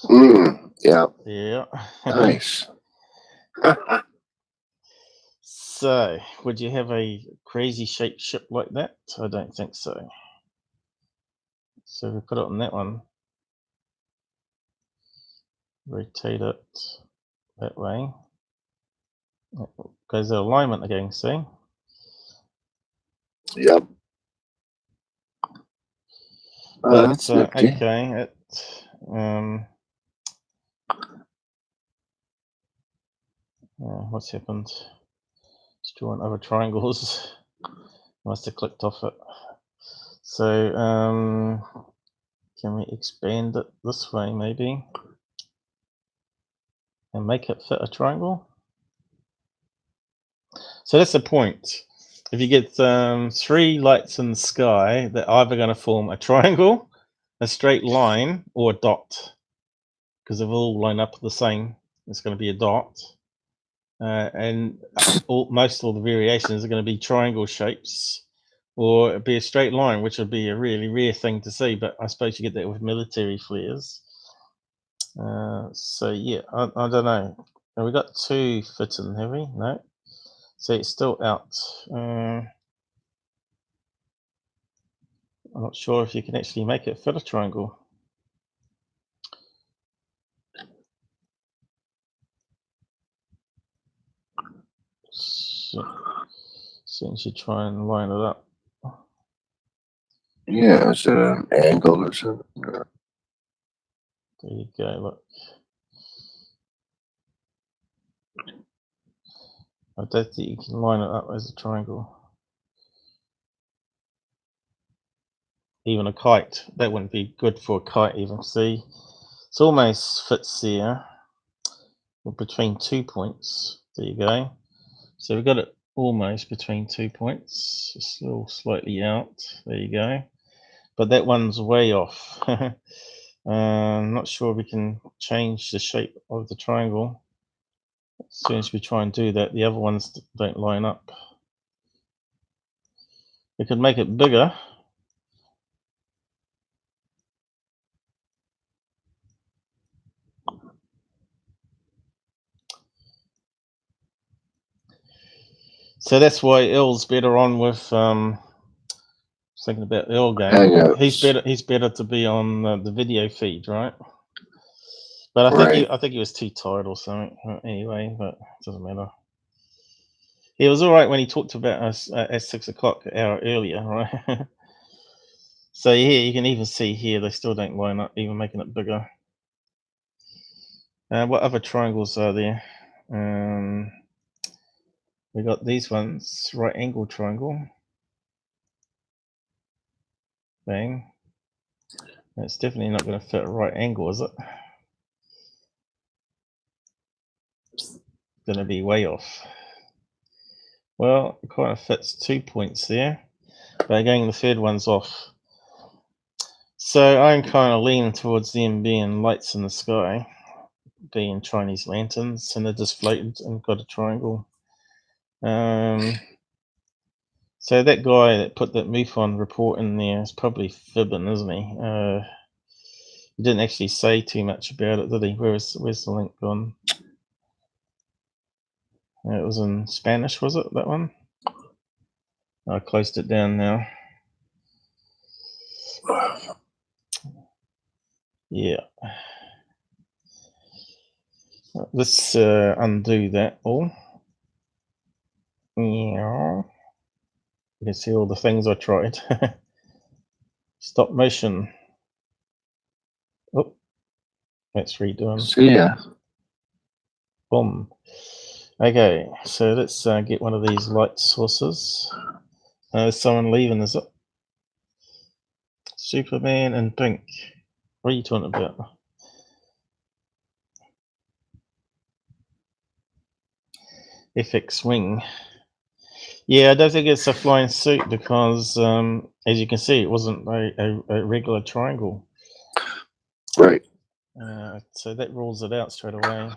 Yeah. Yeah. Nice. So, would you have a crazy shaped ship like that? I don't think so. So we put it on that one. Rotate it that way. Goes the alignment again, see? Yep. But That's nifty. okay. What's happened? It's drawing other triangles. Must have clicked off it. So can we expand it this way maybe and make it fit a triangle? So that's the point. If you get three lights in the sky, they're either going to form a triangle, a straight line, or a dot, because they've all line up the same. It's going to be a dot, and most of the variations are going to be triangle shapes, or it'd be a straight line, which would be a really rare thing to see. But I suppose you get that with military flares. So yeah, I don't know. Have we got two fitting? Have we? No. So it's still out. I'm not sure if you can actually make it fit a triangle. So since you try and line it up. Yeah, is it an angle or something? There you go, look. I don't think you can line it up as a triangle. Even a kite, that wouldn't be good for a kite even. See, it's almost fits there between 2 points. There you go. So we've got it almost between 2 points. It's still slightly out. There you go. But that one's way off. I'm not sure we can change the shape of the triangle. As soon as we try and do that, the other ones don't line up. We could make it bigger. So that's why Earl's better on with thinking about Earl game. He's better to be on the video feed, right? But Right. I think he was too tired or something. Anyway, but it doesn't matter. He was all right when he talked about us at 6 o'clock, an hour earlier, right? So here you can even see here they still don't line up, even making it bigger. What other triangles are there? We got these ones, right angle triangle. Bang. It's definitely not going to fit a right angle, is it? It's going to be way off. Well, it kind of fits 2 points there, but again, the third one's off. So I'm kind of leaning towards them being lights in the sky, being Chinese lanterns, and they're just floated and got a triangle. So that guy that put that MUFON report in there is probably fibbing, isn't he? He didn't actually say too much about it, did he? Where's the link gone? It was in Spanish, was it, that one? I closed it down now. Yeah. Let's undo that all. Yeah. You can see all the things I tried. Stop motion. Oh, that's redoing. See ya. Boom. Okay, so let's get one of these light sources. There's someone leaving, is it? Superman in pink. What are you talking about? FX wing. Yeah, I don't think it's a flying suit because, as you can see, it wasn't a regular triangle. Right. So that rules it out straight away.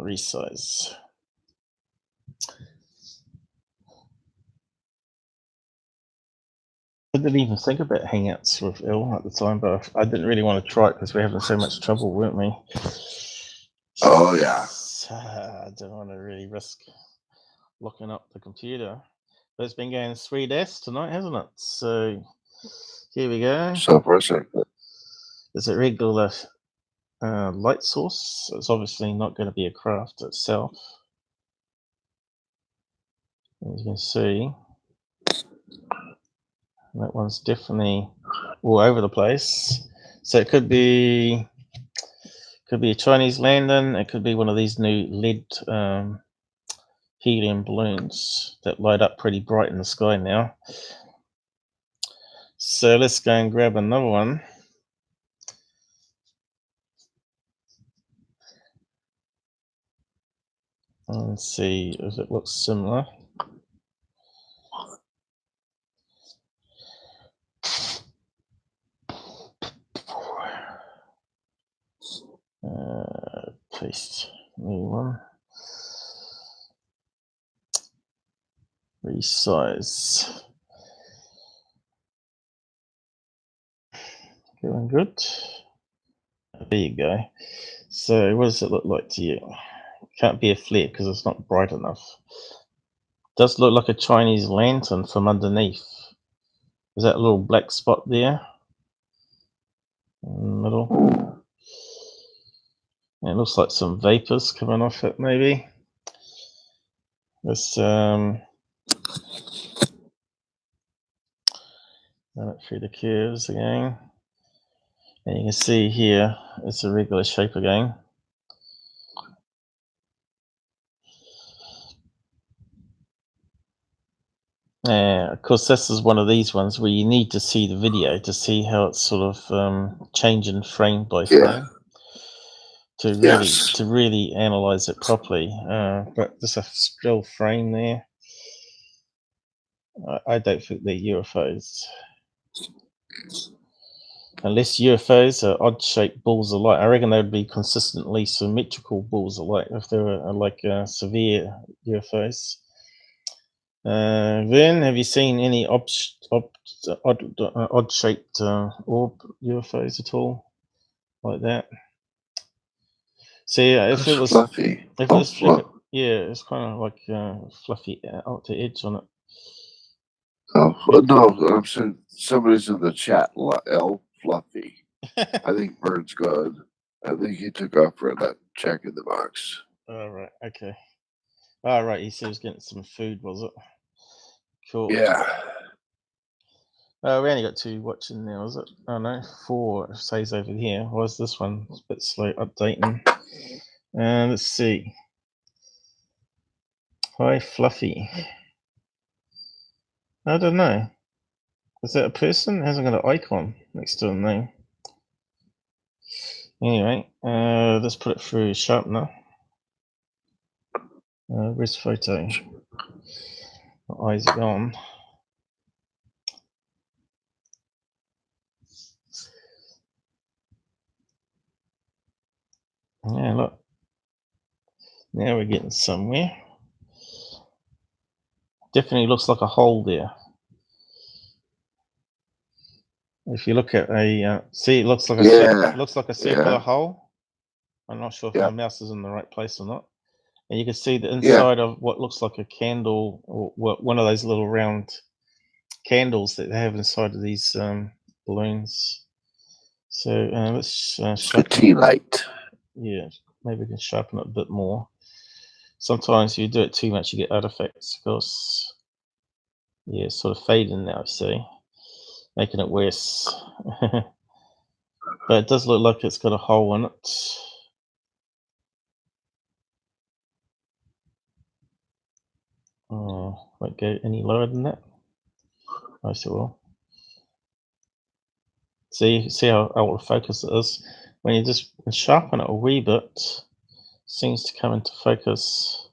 Resize. I didn't even think about Hangouts with Il at the time, but I didn't really want to try it because we're having so much trouble, weren't we? Oh yeah. I don't want to really risk locking up the computer. But it's been going sweet ass tonight, hasn't it? So here we go. So for a second. It's a regular light source. It's obviously not going to be a craft itself. As you can see, that one's definitely all over the place. So it could be a Chinese lantern. It could be one of these new lead helium balloons that light up pretty bright in the sky now. So let's go and grab another one. And see if it looks similar. Paste new one. Resize. Going good. There you go. So what does it look like to you? Can't be a flare because it's not bright enough. Does look like a Chinese lantern from underneath. Is that a little black spot there in the middle? It looks like some vapors coming off it, maybe. Let's run it through the curves again. And you can see here it's a regular shape again. Of course, this is one of these ones where you need to see the video to see how it's sort of changing frame by frame to really analyze it properly. But there's a still frame there. I don't think they're UFOs. Unless UFOs are odd-shaped balls of light. I reckon they would be consistently symmetrical balls of light if they were like severe UFOs. Then, have you seen any odd-shaped orb UFOs at all, like that? See, if it was fluffy. Yeah, it's kind of like fluffy outer edge on it. Oh no, I'm saying somebody's in the chat. L Fluffy. I think Bird's good. I think he took off for that check in the box. All right. Okay. All right. He said he was getting some food, was it? Cool. Yeah. We only got 2 watching now, is it? Oh no, 4 it says over here. Why is this one? It's a bit slow updating. Let's see. Hi, Fluffy. I don't know. Is that a person? It hasn't got an icon next to a name. Anyway, let's put it through sharpener. Where's photo? My eyes are gone. Yeah, look. Now we're getting somewhere. Definitely looks like a hole there. If you look at a, see, it looks like a circular hole. I'm not sure if my mouse is in the right place or not. And you can see the inside of what looks like a candle, or one of those little round candles that they have inside of these balloons. So let's The tea light. Yeah, maybe we can sharpen it a bit more. Sometimes if you do it too much, you get artifacts. Of course, yeah, it's sort of fading now. See, making it worse. But it does look like it's got a hole in it. Oh, won't go any lower than that. I see. Well, see how out of focus it is. When you just sharpen it a wee bit, seems to come into focus.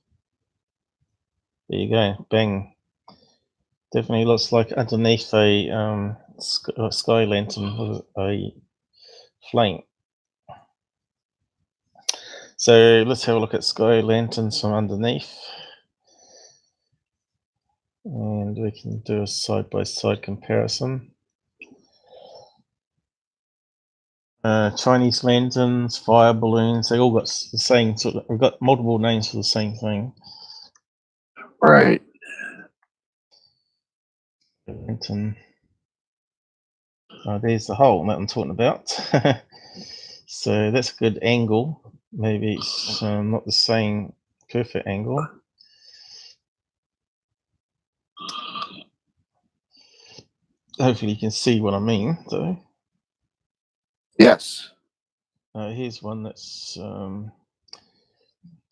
There you go, bang. Definitely looks like underneath a sky lantern with a flame. So let's have a look at sky lanterns from underneath. And we can do a side-by-side comparison. Chinese lanterns, fire balloons, they all got the same sort of, we've got multiple names for the same thing. Right. Lantern. Oh, there's the hole that I'm talking about. So that's a good angle. Maybe it's not the same perfect angle. Hopefully you can see what I mean, though. Yes. Here's one that's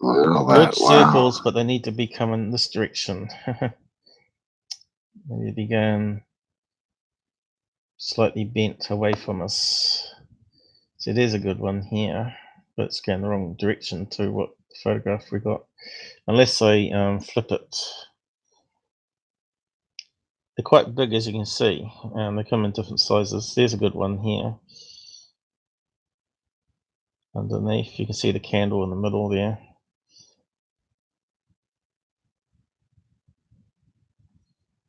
good circles, but they need to be coming this direction. They need to be going slightly bent away from us. So there's a good one here, but it's going the wrong direction to what photograph we got. Unless I flip it. They're quite big, as you can see. They come in different sizes. There's a good one here. Underneath, you can see the candle in the middle there.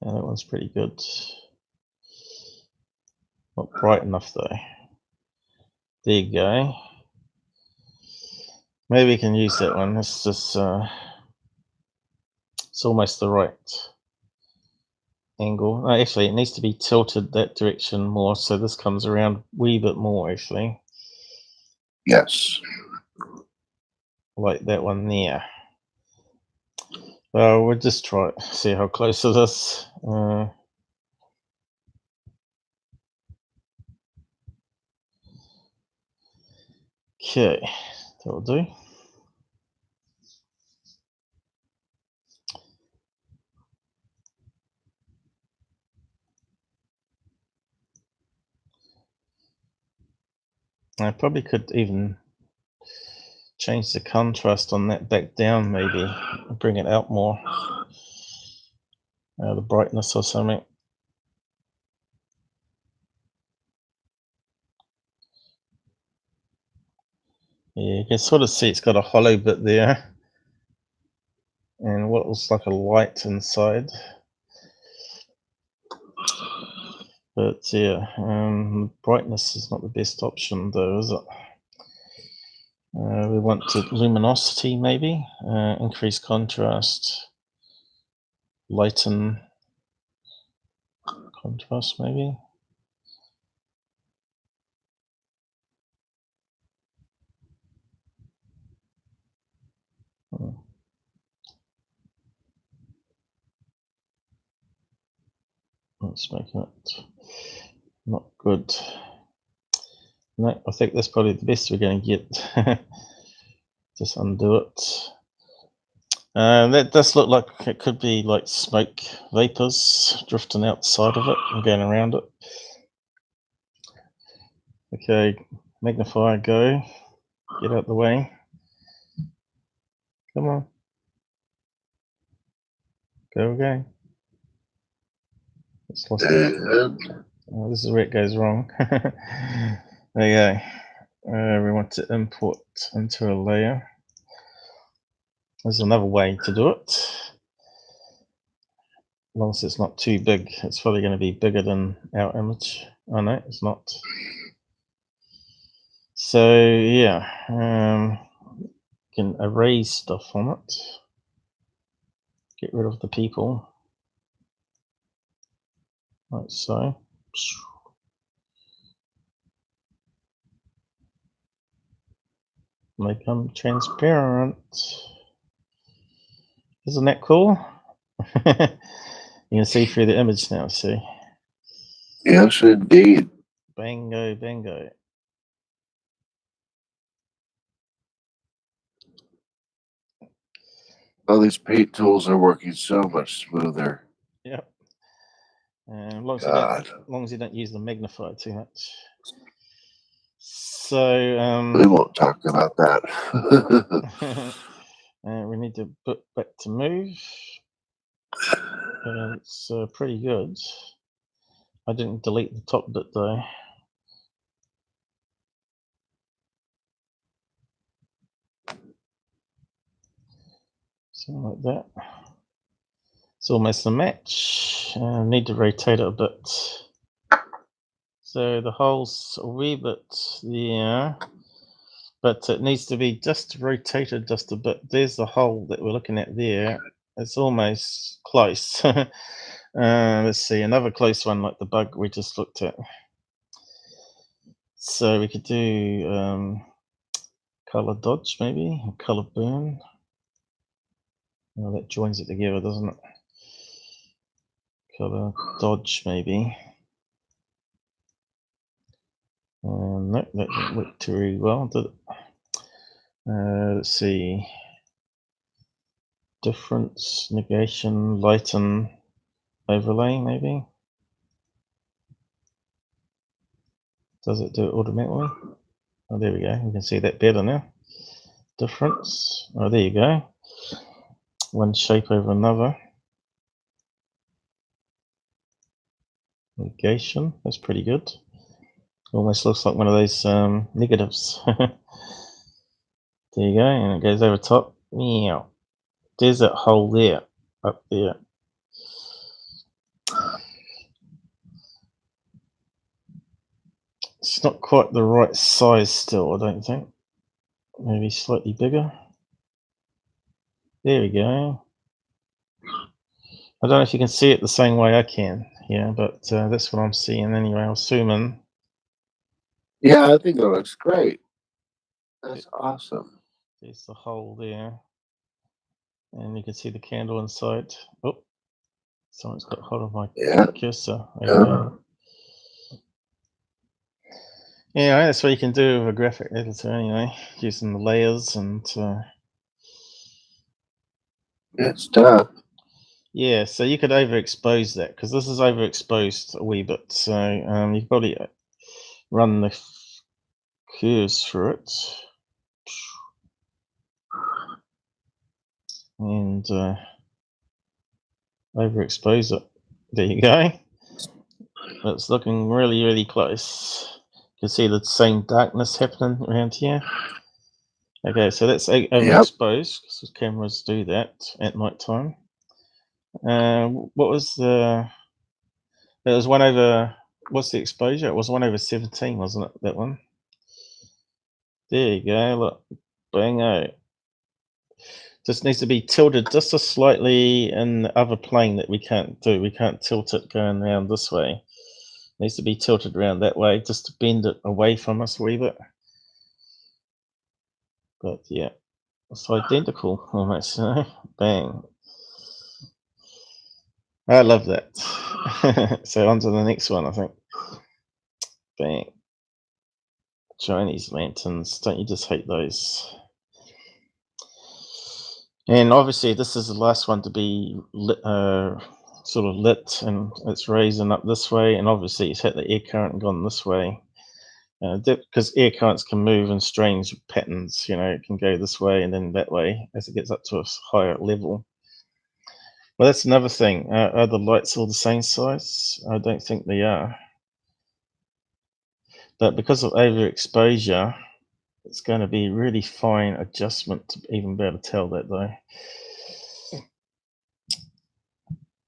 And that one's pretty good. Not bright enough though. There you go. Maybe we can use that one. It's just it's almost the right angle. No, actually, it needs to be tilted that direction more, so this comes around a wee bit more, actually. Yes. Like that one there. Well, we'll just try it, see how close it is. Okay, that'll do. I probably could even change the contrast on that back down, maybe bring it out more, the brightness or something. Yeah, you can sort of see it's got a hollow bit there, and what looks like a light inside. But yeah, brightness is not the best option, though, is it? We want to luminosity, maybe. Increase contrast. Lighten contrast, maybe. Let's make it not good. No, I think that's probably the best we're going to get. Just undo it. That does look like it could be like smoke vapors drifting outside of it and going around it. Okay, magnifier, go. Get out the way. Come on. Go again. It's lost it. Oh, this is where it goes wrong. There you go. We want to import into a layer. There's another way to do it. As long as it's not too big, it's probably going to be bigger than our image. Oh no, it's not. So yeah, can erase stuff on it. Get rid of the people. Like so. Make them transparent. Isn't that cool? You can see through the image now, see? Yes, indeed. Bango, bango. All these paint tools are working so much smoother. Yep. As long as you don't use the magnifier too much. So we won't talk about that. we need to put back to move. It's pretty good. I didn't delete the top bit though. Something like that. It's almost a match. Need to rotate it a bit. So the hole's a wee bit there, but it needs to be just rotated just a bit. There's the hole that we're looking at there. It's almost close. Let's see, another close one like the bug we just looked at. So we could do color dodge maybe, or color burn. Oh, that joins it together, doesn't it? Color dodge maybe. No, that didn't work too well, did it? Let's see. Difference, negation, lighten, overlay maybe. Does it do it automatically? Oh, there we go. You can see that better now. Difference. Oh, there you go. One shape over another. Negation. That's pretty good. Almost looks like one of those negatives. There you go, and it goes over top. Meow. There's that hole there, up there. It's not quite the right size still, I don't think. Maybe slightly bigger. There we go. I don't know if you can see it the same way I can here, but that's what I'm seeing anyway. I'll zoom in. Yeah, I think it looks great. That's awesome. There's the hole there. And you can see the candle inside. Oh, someone's got hold of my cursor. There you go. Yeah, that's what you can do with a graphic editor anyway, using the layers and it's tough. Yeah, so you could overexpose that because this is overexposed a wee bit. So you could probably run the curves through it and overexpose it. There you go. It's looking really, really close. You can see the same darkness happening around here. Okay, so that's overexposed because cameras do that at night time. What was the? It was 1 over. What's the exposure? It was 1 over 17, wasn't it? That one. There you go. Look, Bingo. Just needs to be tilted just a slightly in the other plane that we can't do. We can't tilt it going around this way. Needs to be tilted around that way just to bend it away from us a wee bit. But yeah, it's identical almost, you know? Bang. I love that. So on to the next one, I think. Bang. Chinese lanterns. Don't you just hate those? And obviously this is the last one to be lit, sort of lit, and it's raising up this way, and obviously it's hit the air current and gone this way. Because air currents can move in strange patterns, you know, it can go this way and then that way as it gets up to a higher level. Well, that's another thing. Are the lights all the same size? I don't think they are. But because of overexposure, it's going to be really fine adjustment to even be able to tell that though.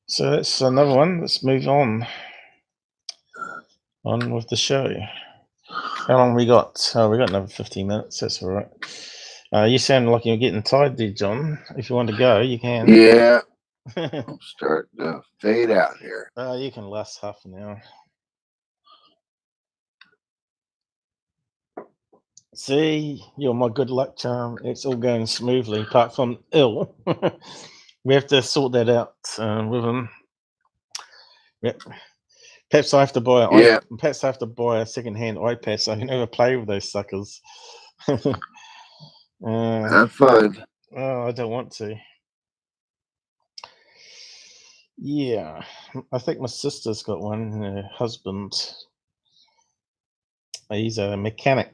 So that's another one. Let's move on. On with the show. How long we got? Oh, we got another 15 minutes. That's all right. You sound like you're getting tired there, John. If you want to go, you can. Yeah. I'm starting to fade out here. You can last half an hour. See, you're my good luck charm. It's all going smoothly, apart from ill. We have to sort that out with him. Yep. Perhaps I have to buy perhaps I have to buy a second-hand iPad so I can never play with those suckers. Have fun. Oh, I don't want to. Yeah, I think my sister's got one. Her husband, he's a mechanic.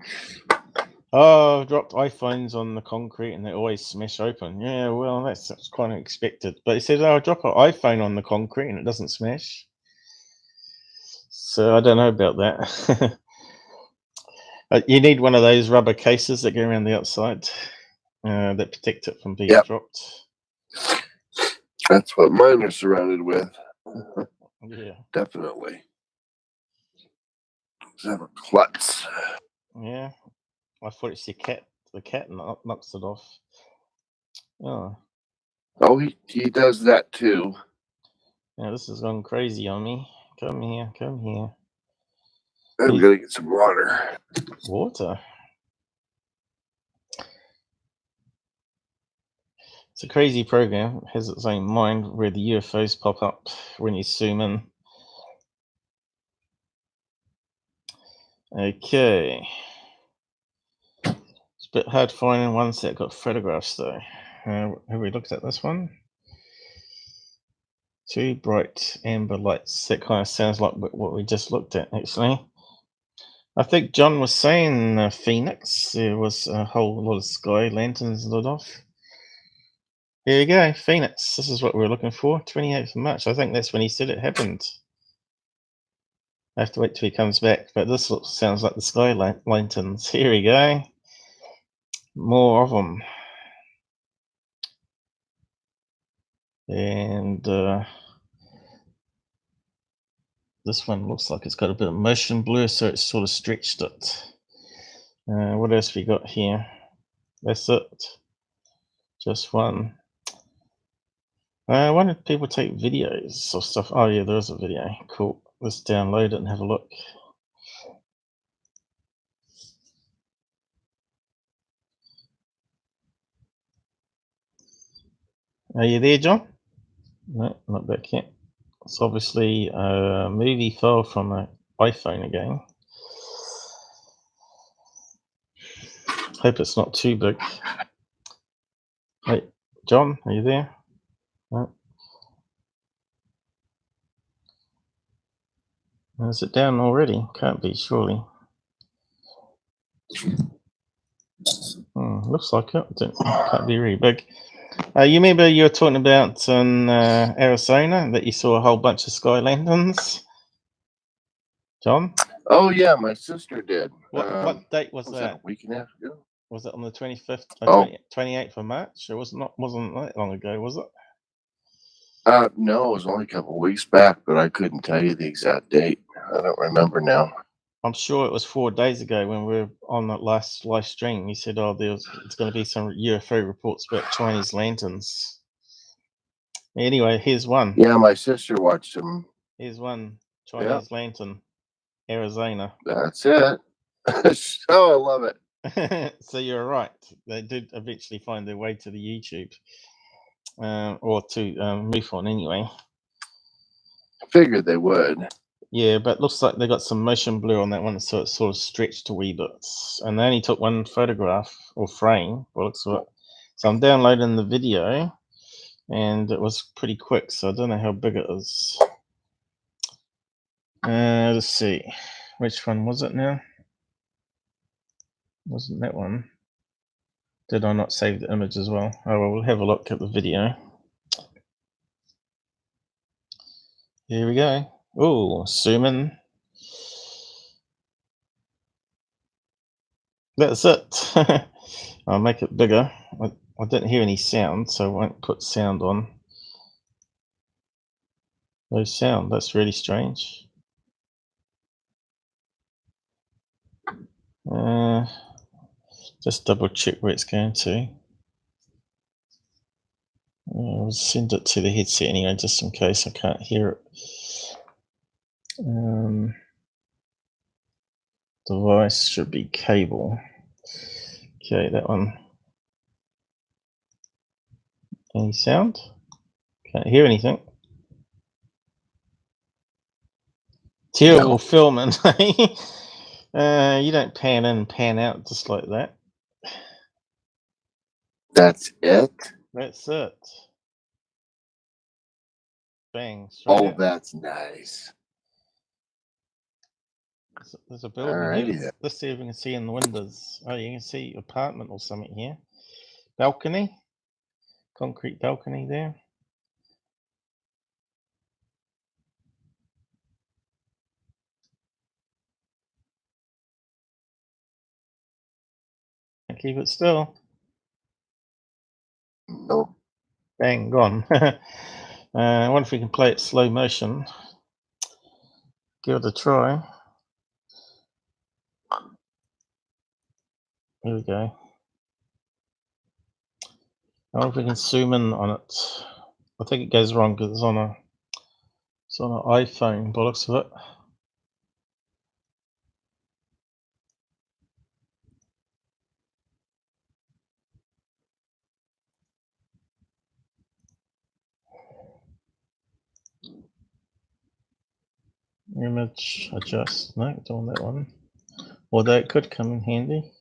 Oh, I've dropped iPhones on the concrete and they always smash open. Yeah, well, that's kind of expected. But he said, oh, I'll drop an iPhone on the concrete and it doesn't smash. So I don't know about that. You need one of those rubber cases that go around the outside that protect it from being dropped. That's what mine are surrounded with. Yeah. Definitely. Have a klutz. Yeah. I thought it's the cat knocks it off. Oh. Oh, he does that too. Yeah, this is going crazy on me. Come here, come here. I'm gonna get some water. Water? It's a crazy program. It has its own mind where the UFOs pop up when you zoom in. Okay. It's a bit hard finding ones that got photographs though. Have we looked at this one? Two bright amber lights. That kind of sounds like what we just looked at actually. I think John was saying Phoenix. There was a whole lot of sky lanterns lit off. Here you go, Phoenix. This is what we're looking for. 28th of March. I think that's when he said it happened. I have to wait till he comes back. But this sounds like the sky lanterns. Here we go. More of them. And this one looks like it's got a bit of motion blur, so it's sort of stretched it. What else we got here? That's it. Just one. Why did people take videos or stuff? Oh yeah, there is a video. Cool. Let's download it and have a look. Are you there, John? No, not back yet. It's obviously a movie file from an iPhone again. Hope it's not too big. Hey, John, are you there? No. Is it down already? Can't be, surely. Looks like it. Can't be really big. You remember you were talking about in Arizona that you saw a whole bunch of sky lanterns? John? Oh yeah, my sister did. What date was that? A week and a half ago. Was it on the 25th, 28th of March? It wasn't that long ago, was it? No, it was only a couple of weeks back, but I couldn't tell you the exact date. I don't remember now. I'm sure it was 4 days ago when we were on that last live stream. He said, "Oh, it's going to be some UFO reports about Chinese lanterns." Anyway, here's one. Yeah, my sister watched them. Here's one Chinese lantern, Arizona. That's it. Oh, I love it. So you're right. They did eventually find their way to the YouTube, or to MUFON anyway. I figured they would. Yeah, but looks like they got some motion blur on that one, so it's sort of stretched a wee bit. And they only took one photograph or frame, by the looks of it. So I'm downloading the video, and it was pretty quick, so I don't know how big it is. Let's see. Which one was it now? Wasn't that one? Did I not save the image as well? Oh, well, we'll have a look at the video. Here we go. Oh, zoom in. That's it. I'll make it bigger. I didn't hear any sound, so I won't put sound on. No sound. That's really strange. Just double check where it's going to. I'll send it to the headset anyway, just in case I can't hear it. Device should be cable. Okay, that one. Any sound? Can't hear anything. Terrible filming. You don't pan in, pan out just like that. That's it. That's it. Bang. Oh, Out. that's nice. There's a building Alrighty here. then. Let's see if we can see in the windows. Oh, you can see apartment or something here. Balcony. Concrete balcony there. Keep it still. No. Bang, gone. I wonder if we can play it slow motion. Give it a try. Here we go. I wonder if we can zoom in on it. I think it goes wrong because it's on an iPhone, by the looks of it. Image adjust. No, don't want that one. Although it could come in handy.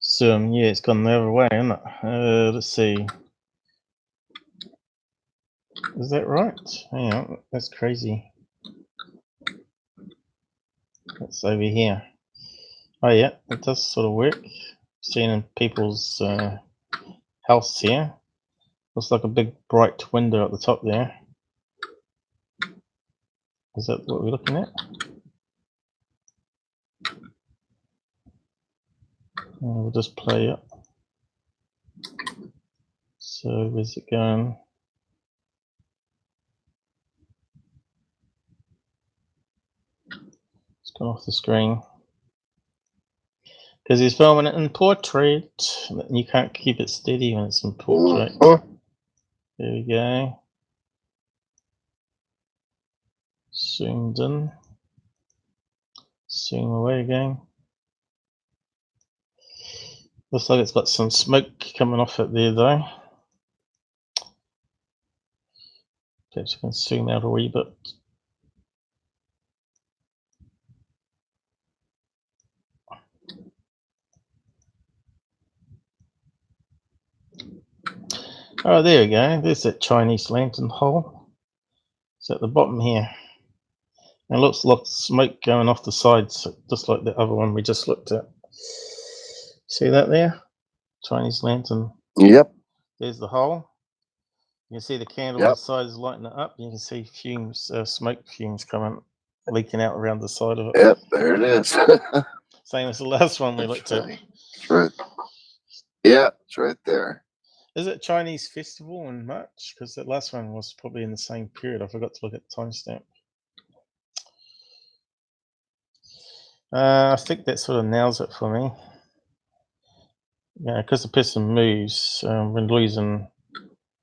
Zoom, yeah, it's gone the other way, isn't it? Let's see. Is that right? Hang on, that's crazy. It's over here. Oh yeah, it does sort of work. Seen in people's house here. Looks like a big bright window at the top there. Is that what we're looking at? We'll just play it. So where's it going? It's gone off the screen. Because he's filming it in portrait. You can't keep it steady when it's in portrait. There we go. Zoomed in. Zoom away again. Looks like it's got some smoke coming off it there though. Perhaps you can zoom out a wee bit. Oh, there we go. There's that Chinese lantern hole. It's at the bottom here. And it looks like smoke going off the sides, just like the other one we just looked at. See that there? Chinese lantern. Yep. There's the hole. You can see the candle on the side is lighting it up. You can see fumes, smoke fumes coming, leaking out around the side of it. Yep, there it is. Same as the last one we looked at. That's right. Yeah, it's right there. Is it Chinese festival in March? Because that last one was probably in the same period. I forgot to look at the timestamp. I think that sort of nails it for me. Yeah, because the person moves, we're losing,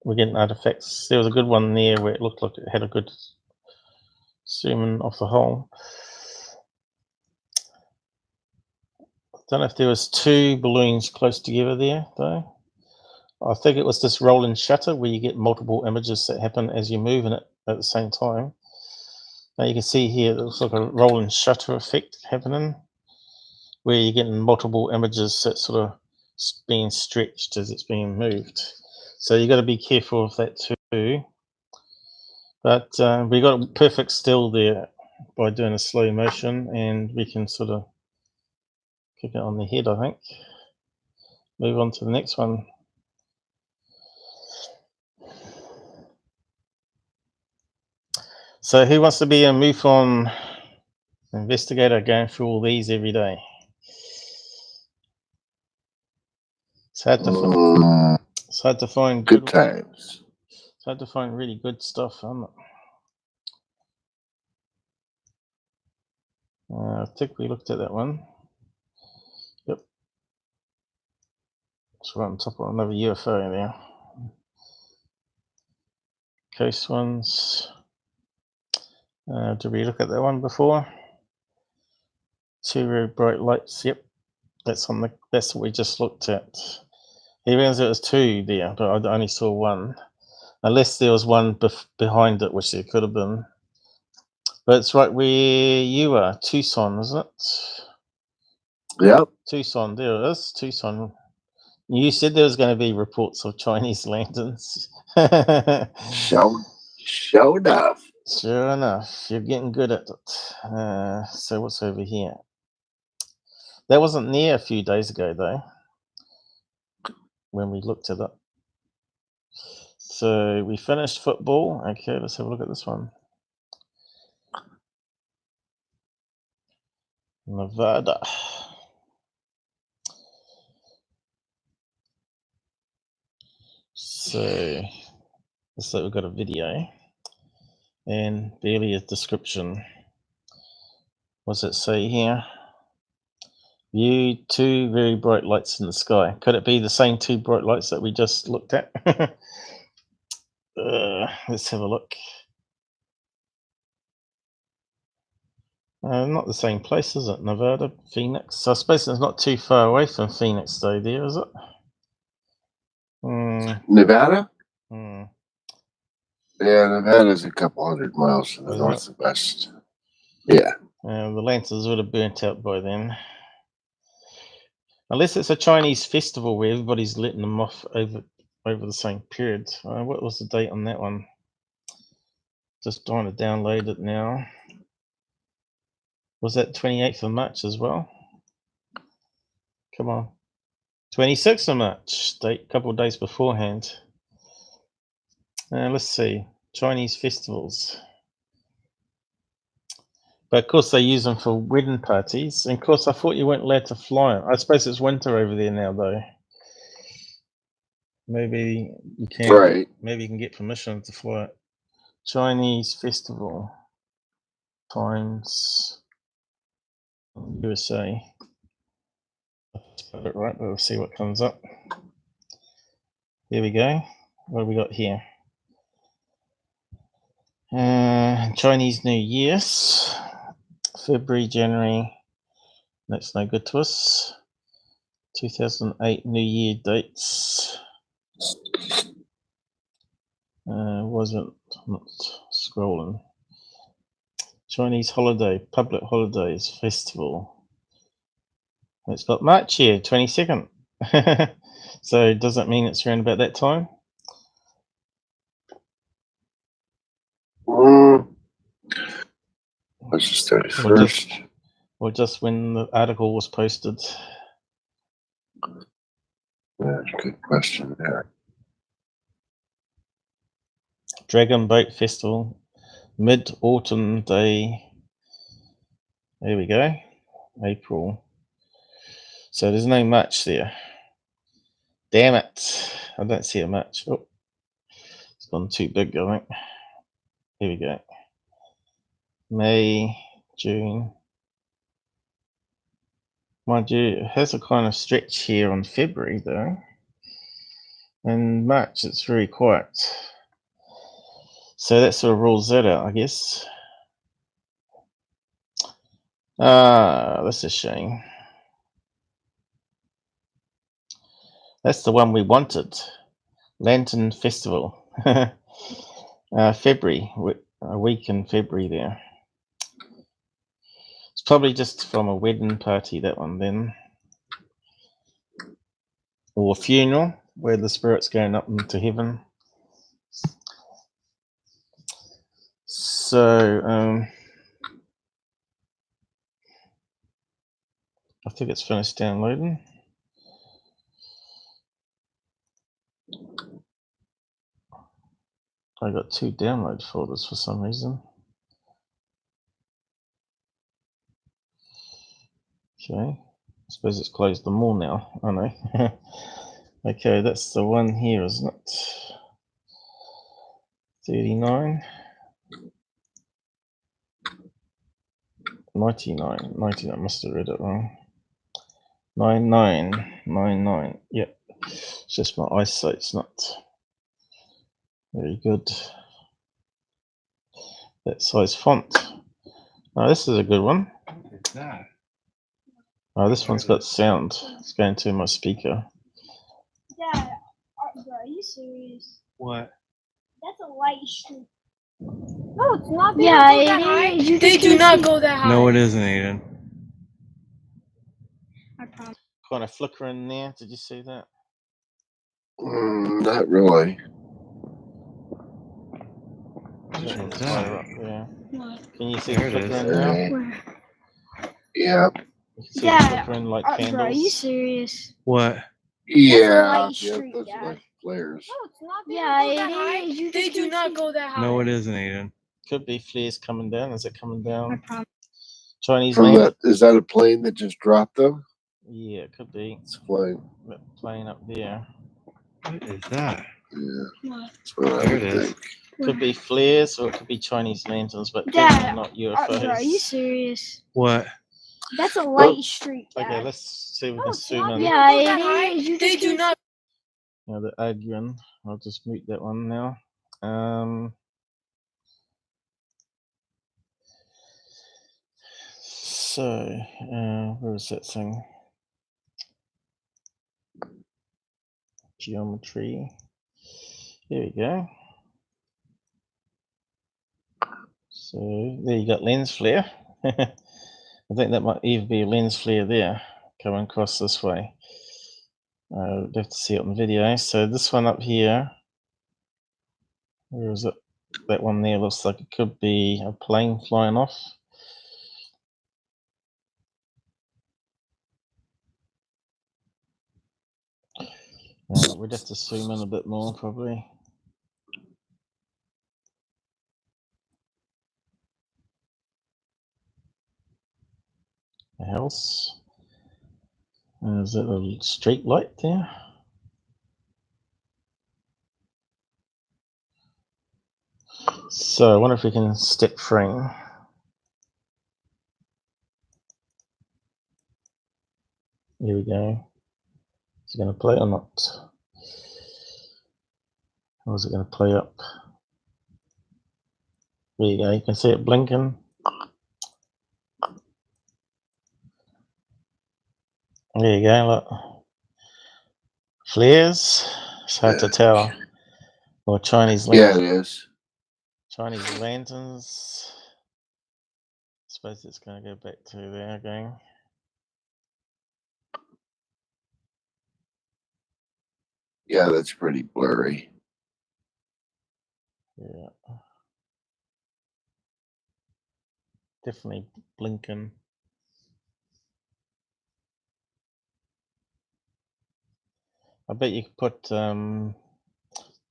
we're getting artifacts. There was a good one there where it looked like it had a good zoom off the hole. Don't know if there was two balloons close together there though. I think it was this rolling shutter where you get multiple images that happen as you're moving it at the same time. Now you can see here it looks like a rolling shutter effect happening, where you're getting multiple images that sort of being stretched as it's being moved. So you got to be careful of that too. But we got a perfect still there by doing a slow motion, and we can sort of kick it on the head, I think. Move on to the next one. So who wants to be a MUFON investigator going through all these every day? It's hard to find Good times. It's hard to find really good stuff, isn't it? I think we looked at that one. Yep. It's right on top of another UFO there. Coast ones. Did we look at that one before? Two very bright lights. Yep. That's what we just looked at. He reckons it was two there, but I only saw one. Unless there was one behind it, which there could have been. But it's right where you are, Tucson, isn't it? Yep. Tucson, there it is, Tucson. You said there was going to be reports of Chinese lanterns. Show enough. Sure enough, you're getting good at it. So what's over here? That wasn't near a few days ago, though, when we looked at it. So we finished football. Okay, let's have a look at this one. Nevada. So looks like we've got a video and barely a description. What's it say here? View two very bright lights in the sky. Could it be the same two bright lights that we just looked at? Let's have a look. Not the same place, is it? Nevada, Phoenix. So I suppose it's not too far away from Phoenix, though, there, is it? Nevada? Yeah, Nevada's a couple hundred miles to the north and west. Yeah. The lanterns would have burnt out by then. Unless it's a Chinese festival where everybody's letting them off over the same period. What was the date on that one? Just trying to download it now. Was that 28th of March as well? Come on. 26th of March, date, couple of days beforehand. Let's see. Chinese festivals. But of course they use them for wedding parties. And of course I thought you weren't allowed to fly them. I suppose it's winter over there now though. Maybe you can. Right. Maybe you can get permission to fly it. Chinese festival times USA. I spelled it right, but we'll see what comes up. Here we go. What have we got here? Chinese New Year's. February, January. That's no good to us. 2008 New Year dates. Wasn't not scrolling. Chinese holiday, public holidays, festival. It's got March here, 22nd. So does that mean it's around about that time? March 31st. Or just when the article was posted? That's a good question there. Dragon Boat Festival, Mid-Autumn Day. There we go, April. So there's no March there. Damn it, I don't see a March. Oh, it's gone too big, I think. Here we go. May, June. Mind you, it has a kind of stretch here on February though. In March, it's very quiet. So that sort of rules that out, I guess. That's a shame. That's the one we wanted. Lantern Festival. February, a week in February there. It's probably just from a wedding party, that one then. Or a funeral, where the spirit's going up into heaven. So, I think it's finished downloading. I got 2 download folders for some reason. Okay, I suppose it's closed them all now. I know. Okay, that's the one here, isn't it? 39. 99. I must have read it wrong. 99. Yep. It's just my eyesight's not very good. That size font. Oh, this is a good one. What's that? Oh, this one's got sound. It's going to my speaker. Dad, are you serious? What? That's a light streak. No, it's not. Yeah, it is. They do not go that high. No, it isn't, Aiden. I promise. Kind of flickering there. Did you see that? Not really. What's Higher that? up there. What? Can you see There the it is. flickering now? Alright. Where? Yeah. You can see Dad, the flickering like Bro, are you candles. serious? What? Yeah. light Yeah, streak, those Dad. are like flares. No, it's not. Yeah, it is. They do not go that high. No, it isn't, Aiden. Could be flares coming down. Is it coming I down? promise. Chinese From land? that, is that a plane that just dropped them? Yeah, it could be. It's a plane. That plane up there. What is that? Yeah, What? that's what I There would it is. think. Could be flares or it could be Chinese lanterns, but Dad, definitely not UFOs. Bro, are you serious? What? That's a light streak, Dad. Okay, let's see if we No, can it's zoom not. in. Yeah, it is. They do not. Now they're arguing. I'll just mute that one now. So, where is that thing? Geometry. Here we go. So there you got lens flare. I think that might even be a lens flare there coming across this way. We'll have to see it on video. So this one up here, where is it? That one there looks like it could be a plane flying off. We'd have to zoom in a bit more probably. A house. Is that a street light there? So I wonder if we can step frame. Here we go. Is it going to play or not? Or is it going to play up? There you go. You can see it blinking. There you go. Look. Flares. It's hard to tell. Or Chinese Yeah, lanterns. it is. Chinese lanterns. I suppose it's going to go back to there again. Yeah, that's pretty blurry. Yeah. Definitely blinking. I bet you could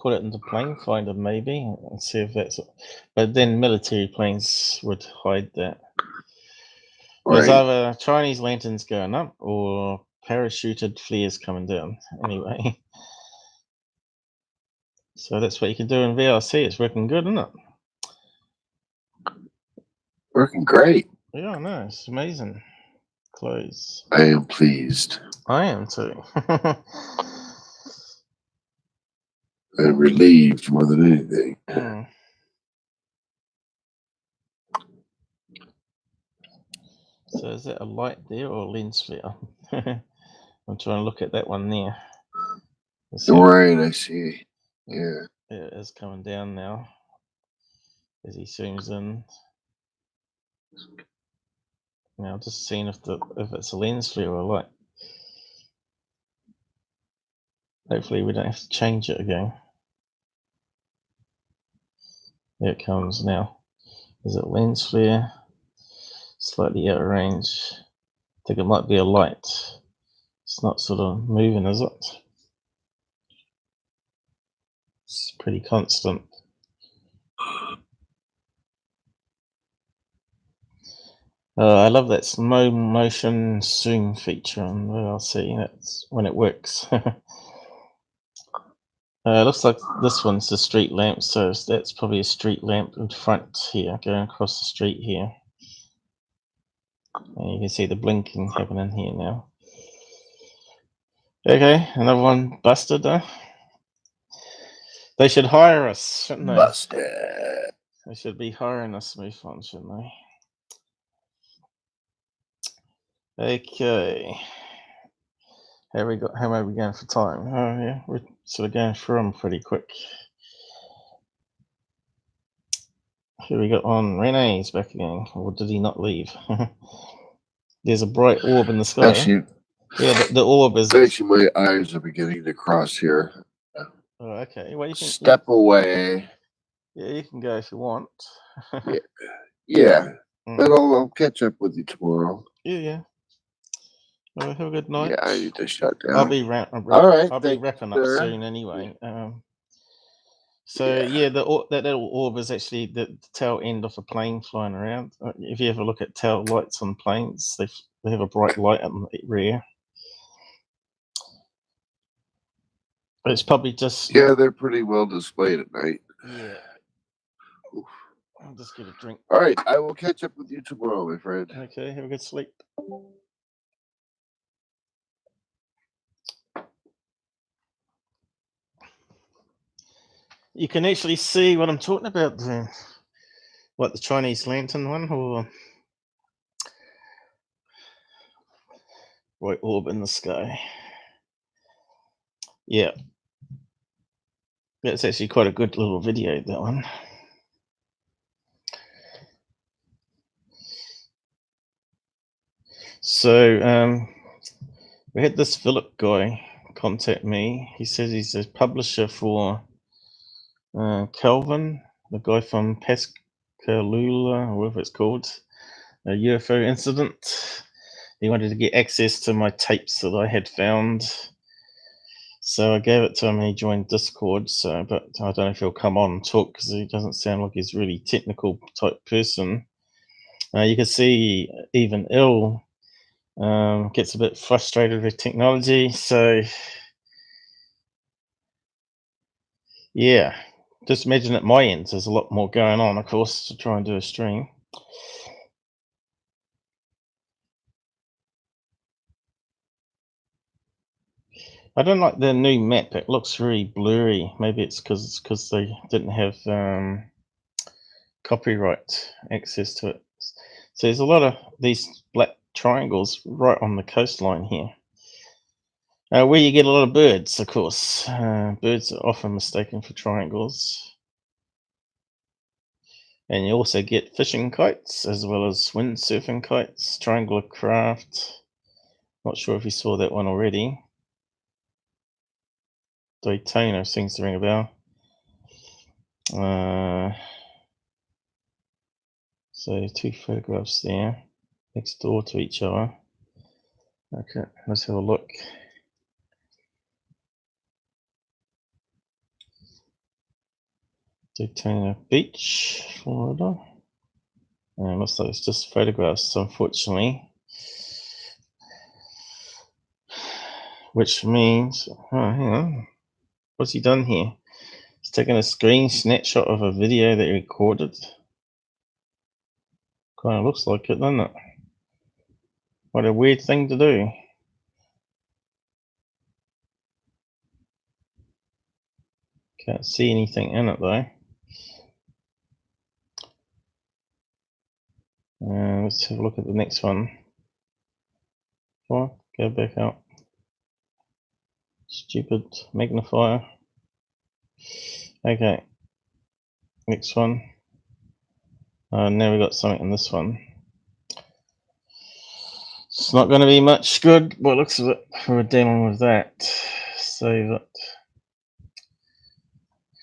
put it into plane finder maybe and see if that's. But then military planes would hide that. There's Right. either Chinese lanterns going up or parachuted flares coming down. Anyway, so that's what you can do in VRC. It's working good, isn't it? Working great. Yeah, I know. It's amazing. Close. I am pleased I am too. and relieved more than anything. Mm. So is that a light there or a lens flare? I'm trying to look at that one there. Right, I see. Yeah. It is coming down now as he zooms in. Now just seeing if it's a lens flare or a light. Hopefully we don't have to change it again. There it comes now. Is it lens flare? Slightly out of range. I think it might be a light. It's not sort of moving, is it? It's pretty constant. I love that slow motion zoom feature on the LC. That's when it works. Looks like this one's a street lamp, so that's probably a street lamp in front here, going across the street here. And you can see the blinking happening here now. Okay, another one busted. They should hire us, shouldn't they? Busted. They should be hiring us, MUFON, shouldn't they? Okay. How are we going for time? Oh yeah, we're sort of going through them pretty quick. Here we got on. Rene's back again, or did he not leave? There's a bright orb in the sky. Actually, yeah, the orb is. Actually, my eyes are beginning to cross here. Oh, okay. Well, you can step away. Yeah, you can go if you want. Yeah. But I'll catch up with you tomorrow. Yeah. Well, have a good night. Yeah, I need to shut down. I'll be wrapping up soon anyway. So yeah, that little orb is actually the tail end of a plane flying around. If you ever look at tail lights on planes, they have a bright light on the rear. But it's probably just they're pretty well displayed at night. Yeah. Oof. I'll just get a drink. All right, I will catch up with you tomorrow, my friend. Okay, have a good sleep. You can actually see what I'm talking about there. What, the Chinese lantern one, or bright orb in the sky? Yeah. That's actually quite a good little video, that one. So we had this Philip guy contact me. He says he's a publisher for Kelvin, the guy from Pascagoula, or whatever it's called, a UFO incident. He wanted to get access to my tapes that I had found. So I gave it to him and he joined Discord. But I don't know if he'll come on and talk because he doesn't sound like he's a really technical type person. You can see even Il gets a bit frustrated with technology. So yeah, just imagine at my end, there's a lot more going on, of course, to try and do a stream. I don't like the new map. It looks very blurry. Maybe it's because they didn't have copyright access to it. So there's a lot of these black triangles right on the coastline here. Where you get a lot of birds, of course. Birds are often mistaken for triangles. And you also get fishing kites as well as windsurfing kites, triangular craft. Not sure if you saw that one already. Daytona seems to ring a bell. So 2 photographs there, next door to each other. Okay, let's have a look. Daytona Beach, Florida. And looks like it's just photographs, unfortunately. Which means, hang on. What's he done here? He's taken a screen snapshot of a video that he recorded. Kind of looks like it, doesn't it? What a weird thing to do. Can't see anything in it though. Let's have a look at the next one. Come on, go back out. Stupid magnifier. Okay, next one. Now we got something in this one. It's not going to be much good by the looks of it. We're dealing with that. Save it.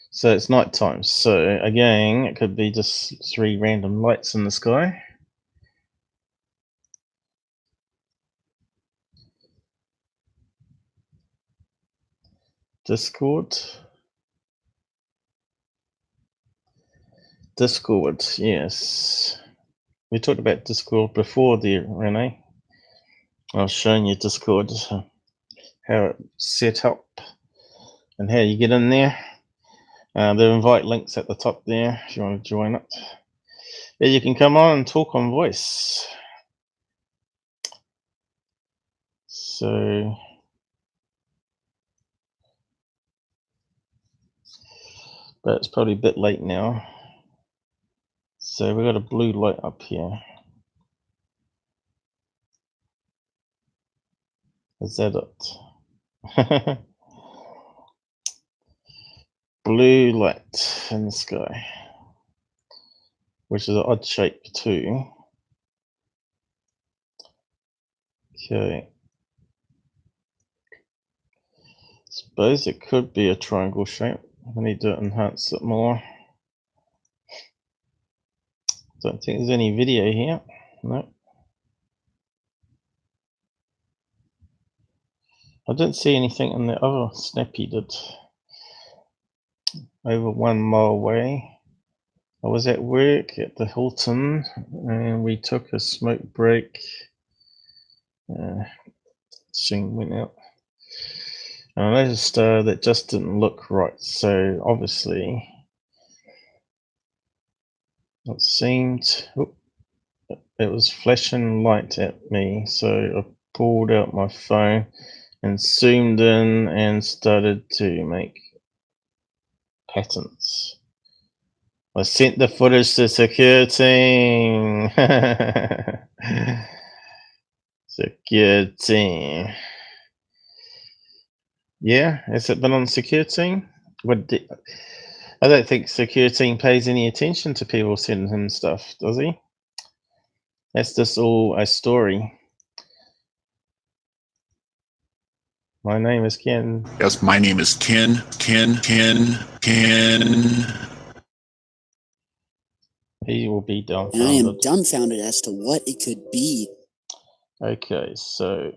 So it's night time. So again, it could be just 3 random lights in the sky. Discord. Discord, yes. We talked about Discord before there, Renee. I was showing you Discord, how it's set up and how you get in there. The invite links at the top there if you want to join it. Yeah, you can come on and talk on voice. So but it's probably a bit late now. So we've got a blue light up here. Is that it? Blue light in the sky, which is an odd shape too. Okay. Suppose it could be a triangle shape. I need to enhance it more. Don't think there's any video here. No. I didn't see anything in the other snap he did. Over 1 mile away. I was at work at the Hilton and we took a smoke break. Soon went out. And I noticed that just didn't look right. So obviously it seemed it was flashing light at me. So I pulled out my phone and zoomed in and started to make patterns. I sent the footage to security. Security. Yeah, has it been on security? I don't think security pays any attention to people sending him stuff, does he? That's just all a story. My name is Ken. Yes, my name is Ken. He will be And I am dumbfounded. dumbfounded as to what it could be. Okay, so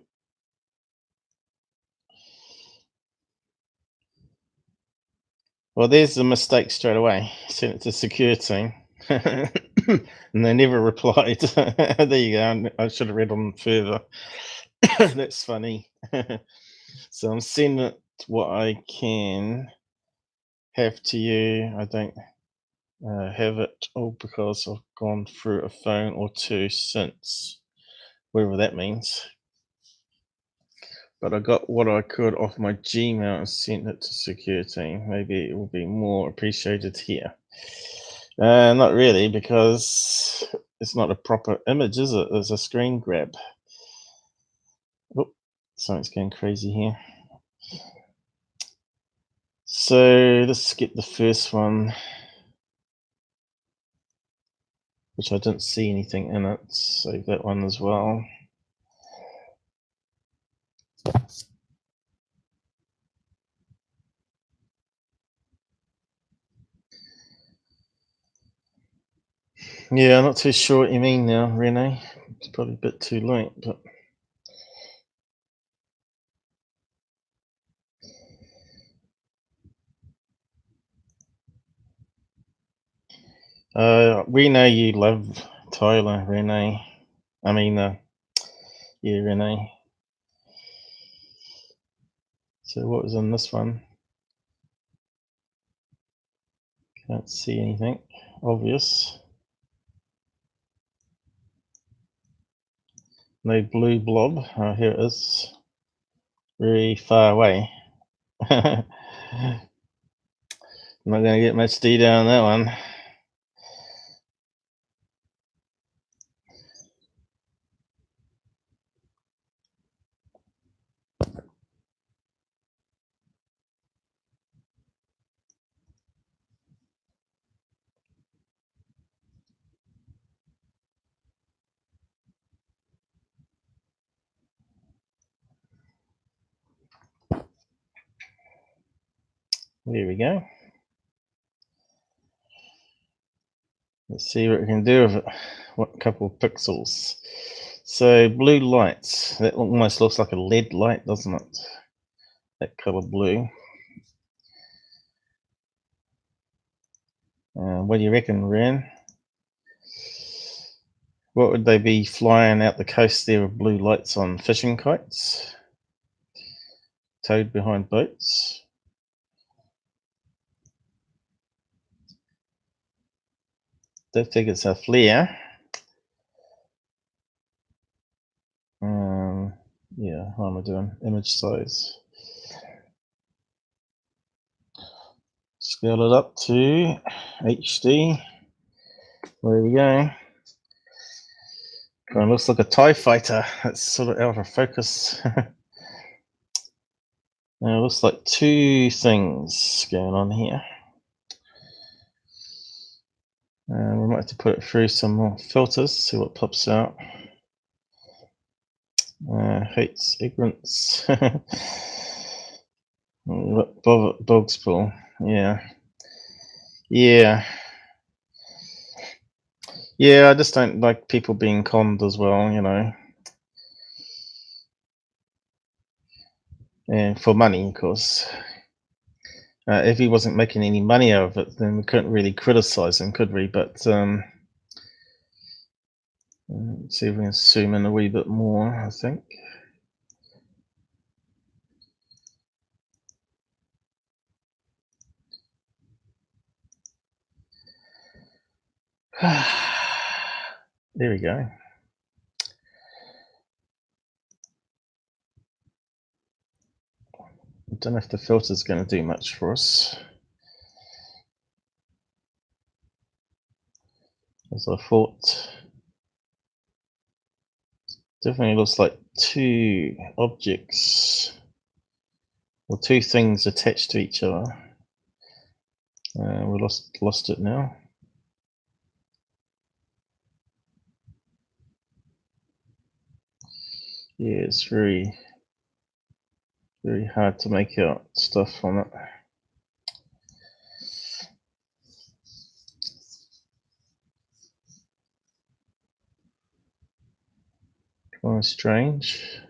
well, there's the mistake straight away. Sent it to security, and they never replied. There you go. I should have read on further. That's funny. So I'm sending it what I can have to you. I don't have it all because I've gone through a phone or two since, whatever that means. But I got what I could off my Gmail and sent it to security. Maybe it will be more appreciated here. Not really, because it's not a proper image, is it? It's a screen grab. Oh, something's going crazy here. So let's skip the first one, which I didn't see anything in it. Save that one as well. Yeah, I'm not too sure what you mean now, Renee. It's probably a bit too late, but we know you love Tyler, Renee. I mean, yeah, Renee. So what was in this one? Can't see anything obvious. No blue blob. Oh, here it is. Very far away. I'm not going to get much detail on that one. There we go. Let's see what we can do with it. What couple of pixels. So blue lights. That almost looks like a LED light, doesn't it? That color blue. What do you reckon, Ren? What would they be flying out the coast there with blue lights on? Fishing kites? Towed behind boats? Don't think it's a flare. Yeah, how am I doing? Image size. Scale it up to HD. There we go. Kind of looks like a TIE fighter. It's sort of out of focus. Now it looks like two things going on here. We might have to put it through some more filters, see what pops out. Hates ignorance. Bog's pull. Yeah. Yeah. Yeah, I just don't like people being conned as well, you know. And for money, of course. If he wasn't making any money out of it, then we couldn't really criticize him, could we? But let's see if we can zoom in a wee bit more, I think. There we go. I don't know if the filter's going to do much for us. As I thought. Definitely looks like two objects or two things attached to each other. We lost it now. Yeah, it's very hard to make out stuff on it. Kind of strange.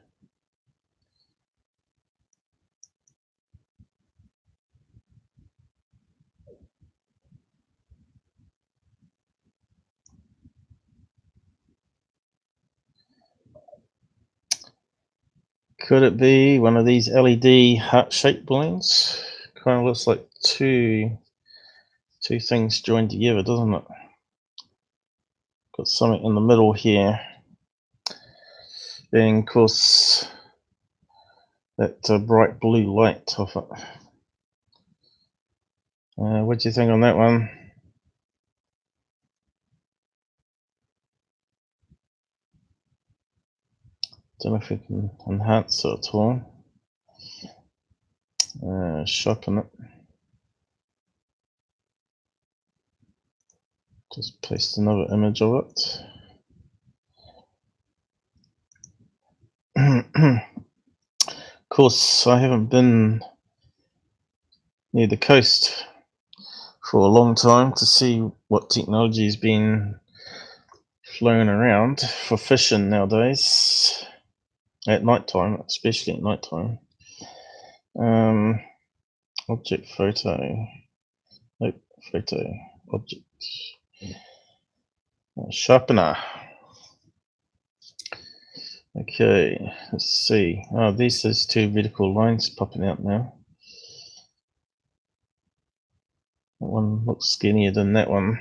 Could it be one of these LED heart-shaped balloons? Kind of looks like two things joined together, doesn't it? Got something in the middle here. And of course, that bright blue light off it. What do you think on that one? Don't know if we can enhance it at all. Sharpen it. Just paste another image of it. Of course, I haven't been near the coast for a long time to see what technology has been flown around for fishing nowadays. At night time, especially at night time. Object photo. Nope, photo. Object. Sharpener. Okay, let's see. Oh, there's two vertical lines popping out now. That one looks skinnier than that one.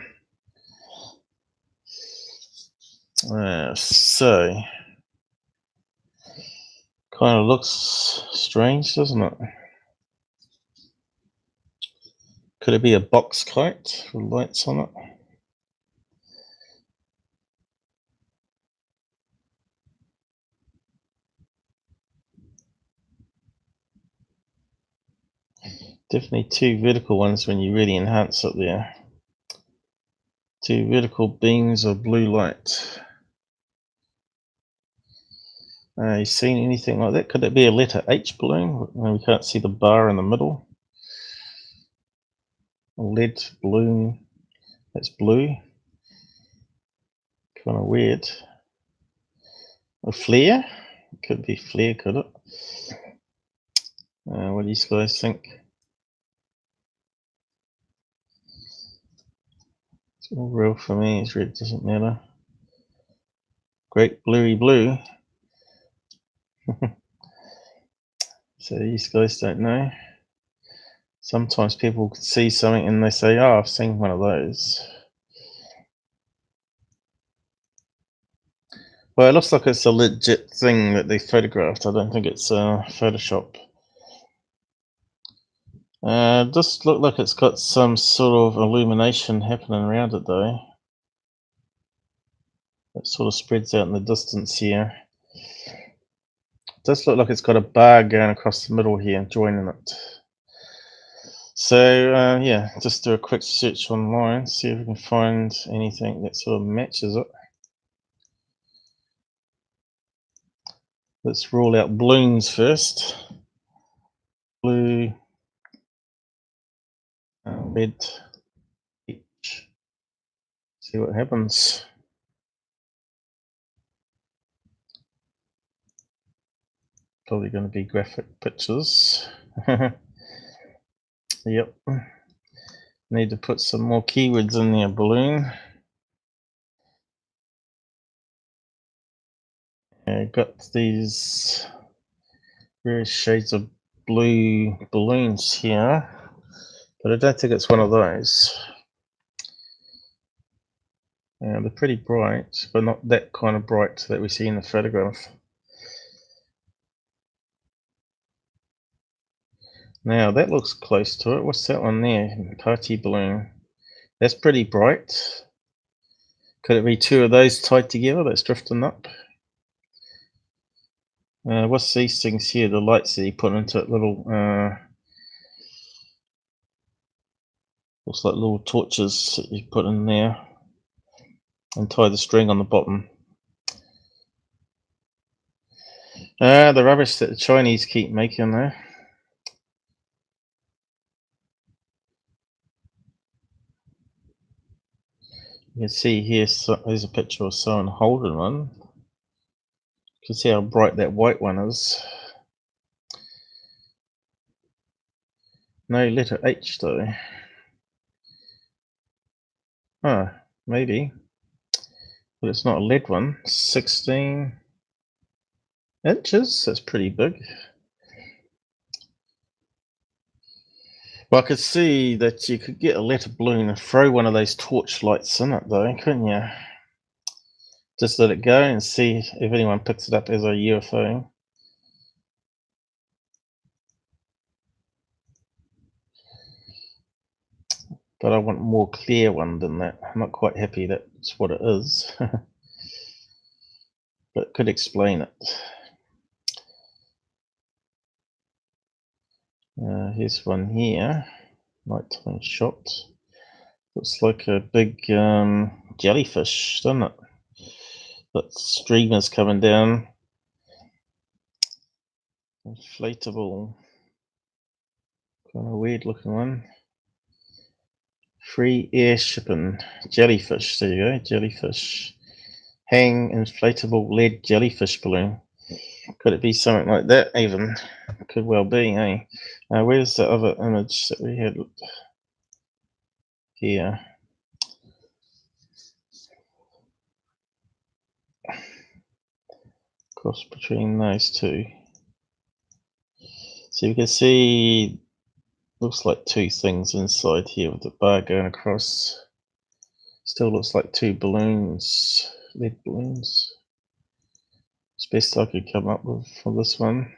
So Kind of looks strange, doesn't it? Could it be a box kite with lights on it? Definitely two vertical ones when you really enhance it there. Two vertical beams of blue light. You seen anything like that? Could it be a letter H balloon? We can't see the bar in the middle. A lead balloon that's blue. Kind of weird. A flare? Could be flare, could it? What do you guys think? It's all real for me. It's red, doesn't matter. Great bluey blue. So these guys don't know. Sometimes people see something and they say, "Oh, I've seen one of those." Well, it looks like it's a legit thing that they photographed. I don't think it's Photoshop. Just look like it's got some sort of illumination happening around it though. It sort of spreads out in the distance here. It does look like it's got a bar going across the middle here, joining it. So yeah, just do a quick search online, see if we can find anything that sort of matches it. Let's rule out balloons first. Blue, red, peach. See what happens. Probably going to be graphic pictures. Yep. Need to put some more keywords in there. Balloon. Got these various shades of blue balloons here, but I don't think it's one of those. They're pretty bright, but not that kind of bright that we see in the photograph. Now that looks close to it. What's that one there? Party balloon. That's pretty bright. Could it be two of those tied together that's drifting up? What's these things here? The lights that you put into it, little looks like little torches that you put in there and tie the string on the bottom. The rubbish that the Chinese keep making there. You can see here, there's a picture of someone holding one. You can see how bright that white one is. No letter H though. Oh, maybe. But it's not a lead one. 16 inches, that's pretty big. Well, I could see that you could get a letter balloon and throw one of those torch lights in it though, couldn't you? Just let it go and see if anyone picks it up as a UFO. But I want a more clear one than that. I'm not quite happy that's what it is. But it could explain it. Here's one here. Nighttime shot. Looks like a big jellyfish, doesn't it? Got streamers coming down. Inflatable. Kind of weird looking one. Free air shipping. Jellyfish. There you go. Jellyfish. Hang inflatable lead jellyfish balloon. Could it be something like that even? Could well be, eh? Where's the other image that we had here? Cross between those two. So you can see, looks like two things inside here with the bar going across. Still looks like two balloons, lead balloons. It's best I could come up with for this one.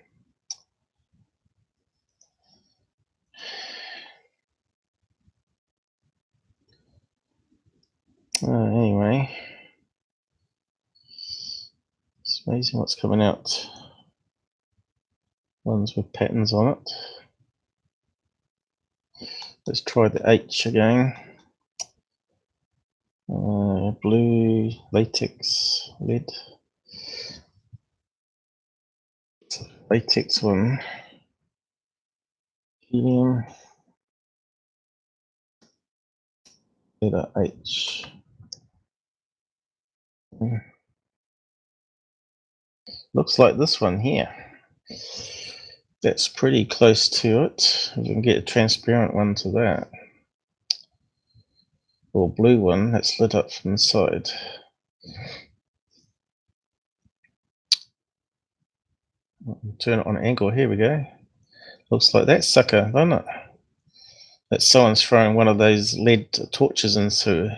Anyway, it's amazing what's coming out. Ones with patterns on it. Let's try the H again. Blue, latex, lead. Latex one. Helium. Letter H. Looks like this one here. That's pretty close to it. We can get a transparent one to that. Or blue one that's lit up from the side. Turn it on angle. Here we go. Looks like that sucker, doesn't it? That someone's throwing one of those lead torches into.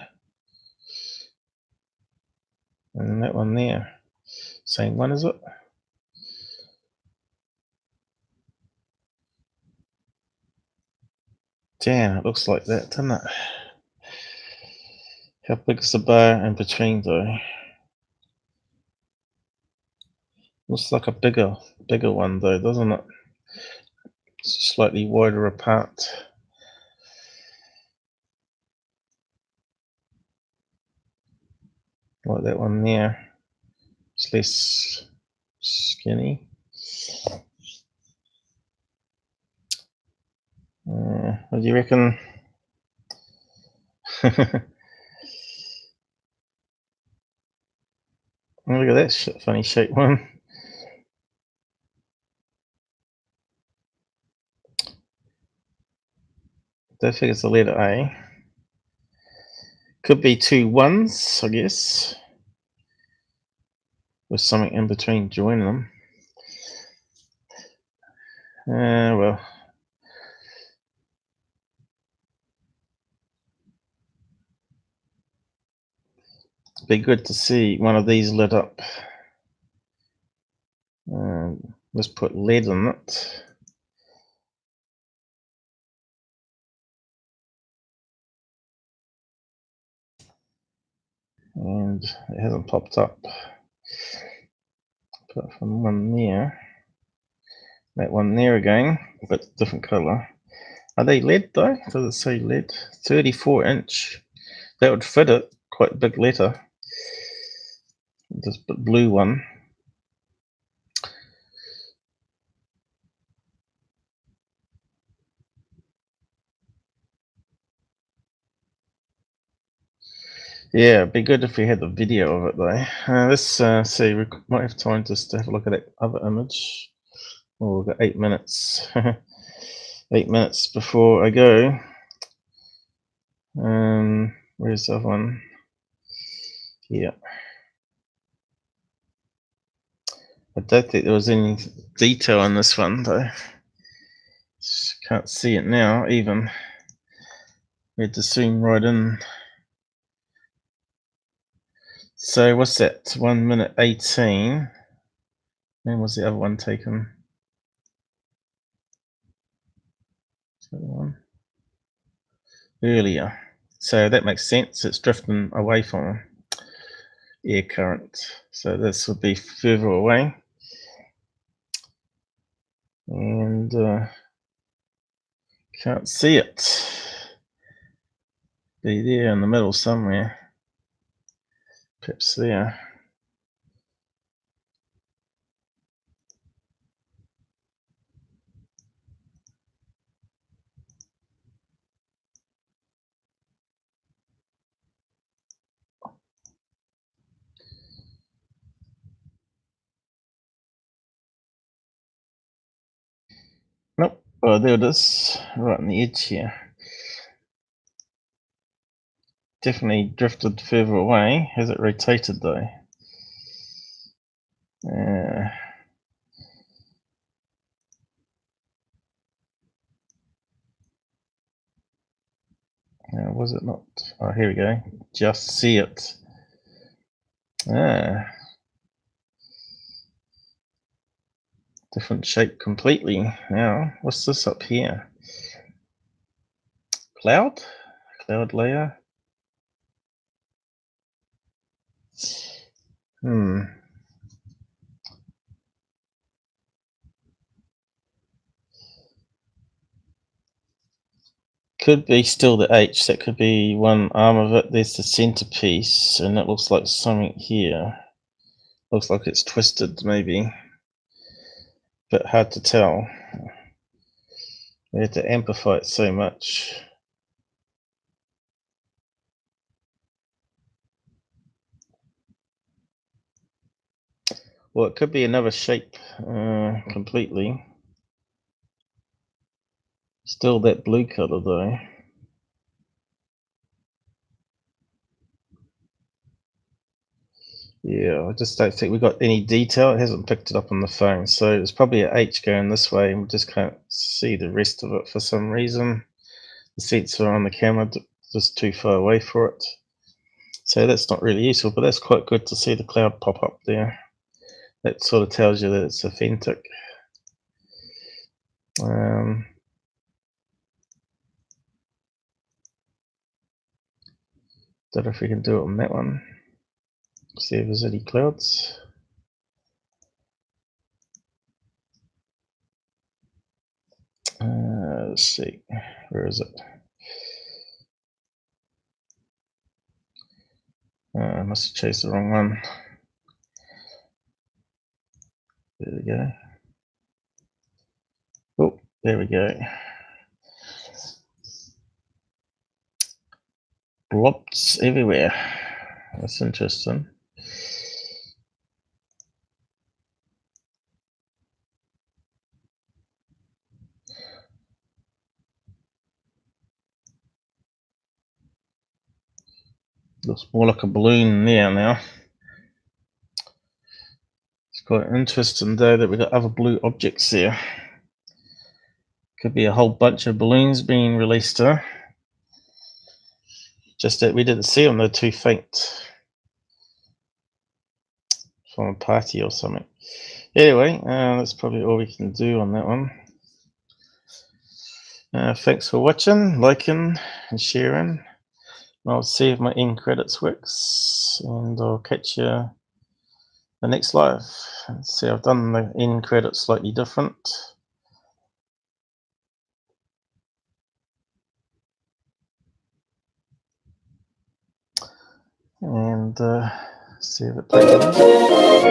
And that one there. Same one, is it? Damn, it looks like that, doesn't it? How big is the bar in between though? Looks like a bigger one though, doesn't it? It's slightly wider apart. Like that one there. It's less skinny. What do you reckon? Oh, look at that funny shaped one. Don't think it's the letter A. Could be 2 1s, I guess. With something in between joining them. Well. Be good to see one of these lit up. Let's put lead in it. And it hasn't popped up. Apart from one there. That one there again, but different colour. Are they lead though? Does it say lead? 34 inch. That would fit it. Quite big letter. This blue one. Yeah, it'd be good if we had the video of it though. Let's see, we might have time just to have a look at that other image. Oh, we've got 8 minutes. 8 minutes before I go. Where's the other one? Yeah. I don't think there was any detail on this one though. Just can't see it now even. We had to zoom right in. So what's that? 1 minute 18. When was the other one taken? Is that the one? Earlier. So that makes sense. It's drifting away from air current. So this would be further away. And can't see it. Be there in the middle somewhere. Perhaps there. Nope. Oh, there it is. Right on the edge here. Definitely drifted further away. Has it rotated though? Was it not? Oh, here we go. Just see it. Different shape completely. Now, what's this up here? Cloud layer. Could be still the H. That could be one arm of it. There's the centerpiece, and it looks like something here. Looks like it's twisted, maybe, but hard to tell. We had to amplify it so much. Well, it could be another shape completely. Still that blue color though. Yeah, I just don't think we got any detail. It hasn't picked it up on the phone, so it's probably an H going this way, and we just can't see the rest of it for some reason. The sensor on the camera just too far away for it, so that's not really useful. But that's quite good to see the cloud pop up there. That sort of tells you that it's authentic. Don't know if we can do it on that one. See if there's any clouds. Let's see, where is it? I must have chased the wrong one. There we go. Oh, there we go. Blobs everywhere. That's interesting. Looks more like a balloon there now. It's quite interesting though that we've got other blue objects there. Could be a whole bunch of balloons being released there. Just that we didn't see them, they're too faint. From a party or something. Anyway, that's probably all we can do on that one. Thanks for watching, liking and sharing. I'll see if my end credits works, and I'll catch you the next live. See, I've done the end credits slightly different. And see if it plays.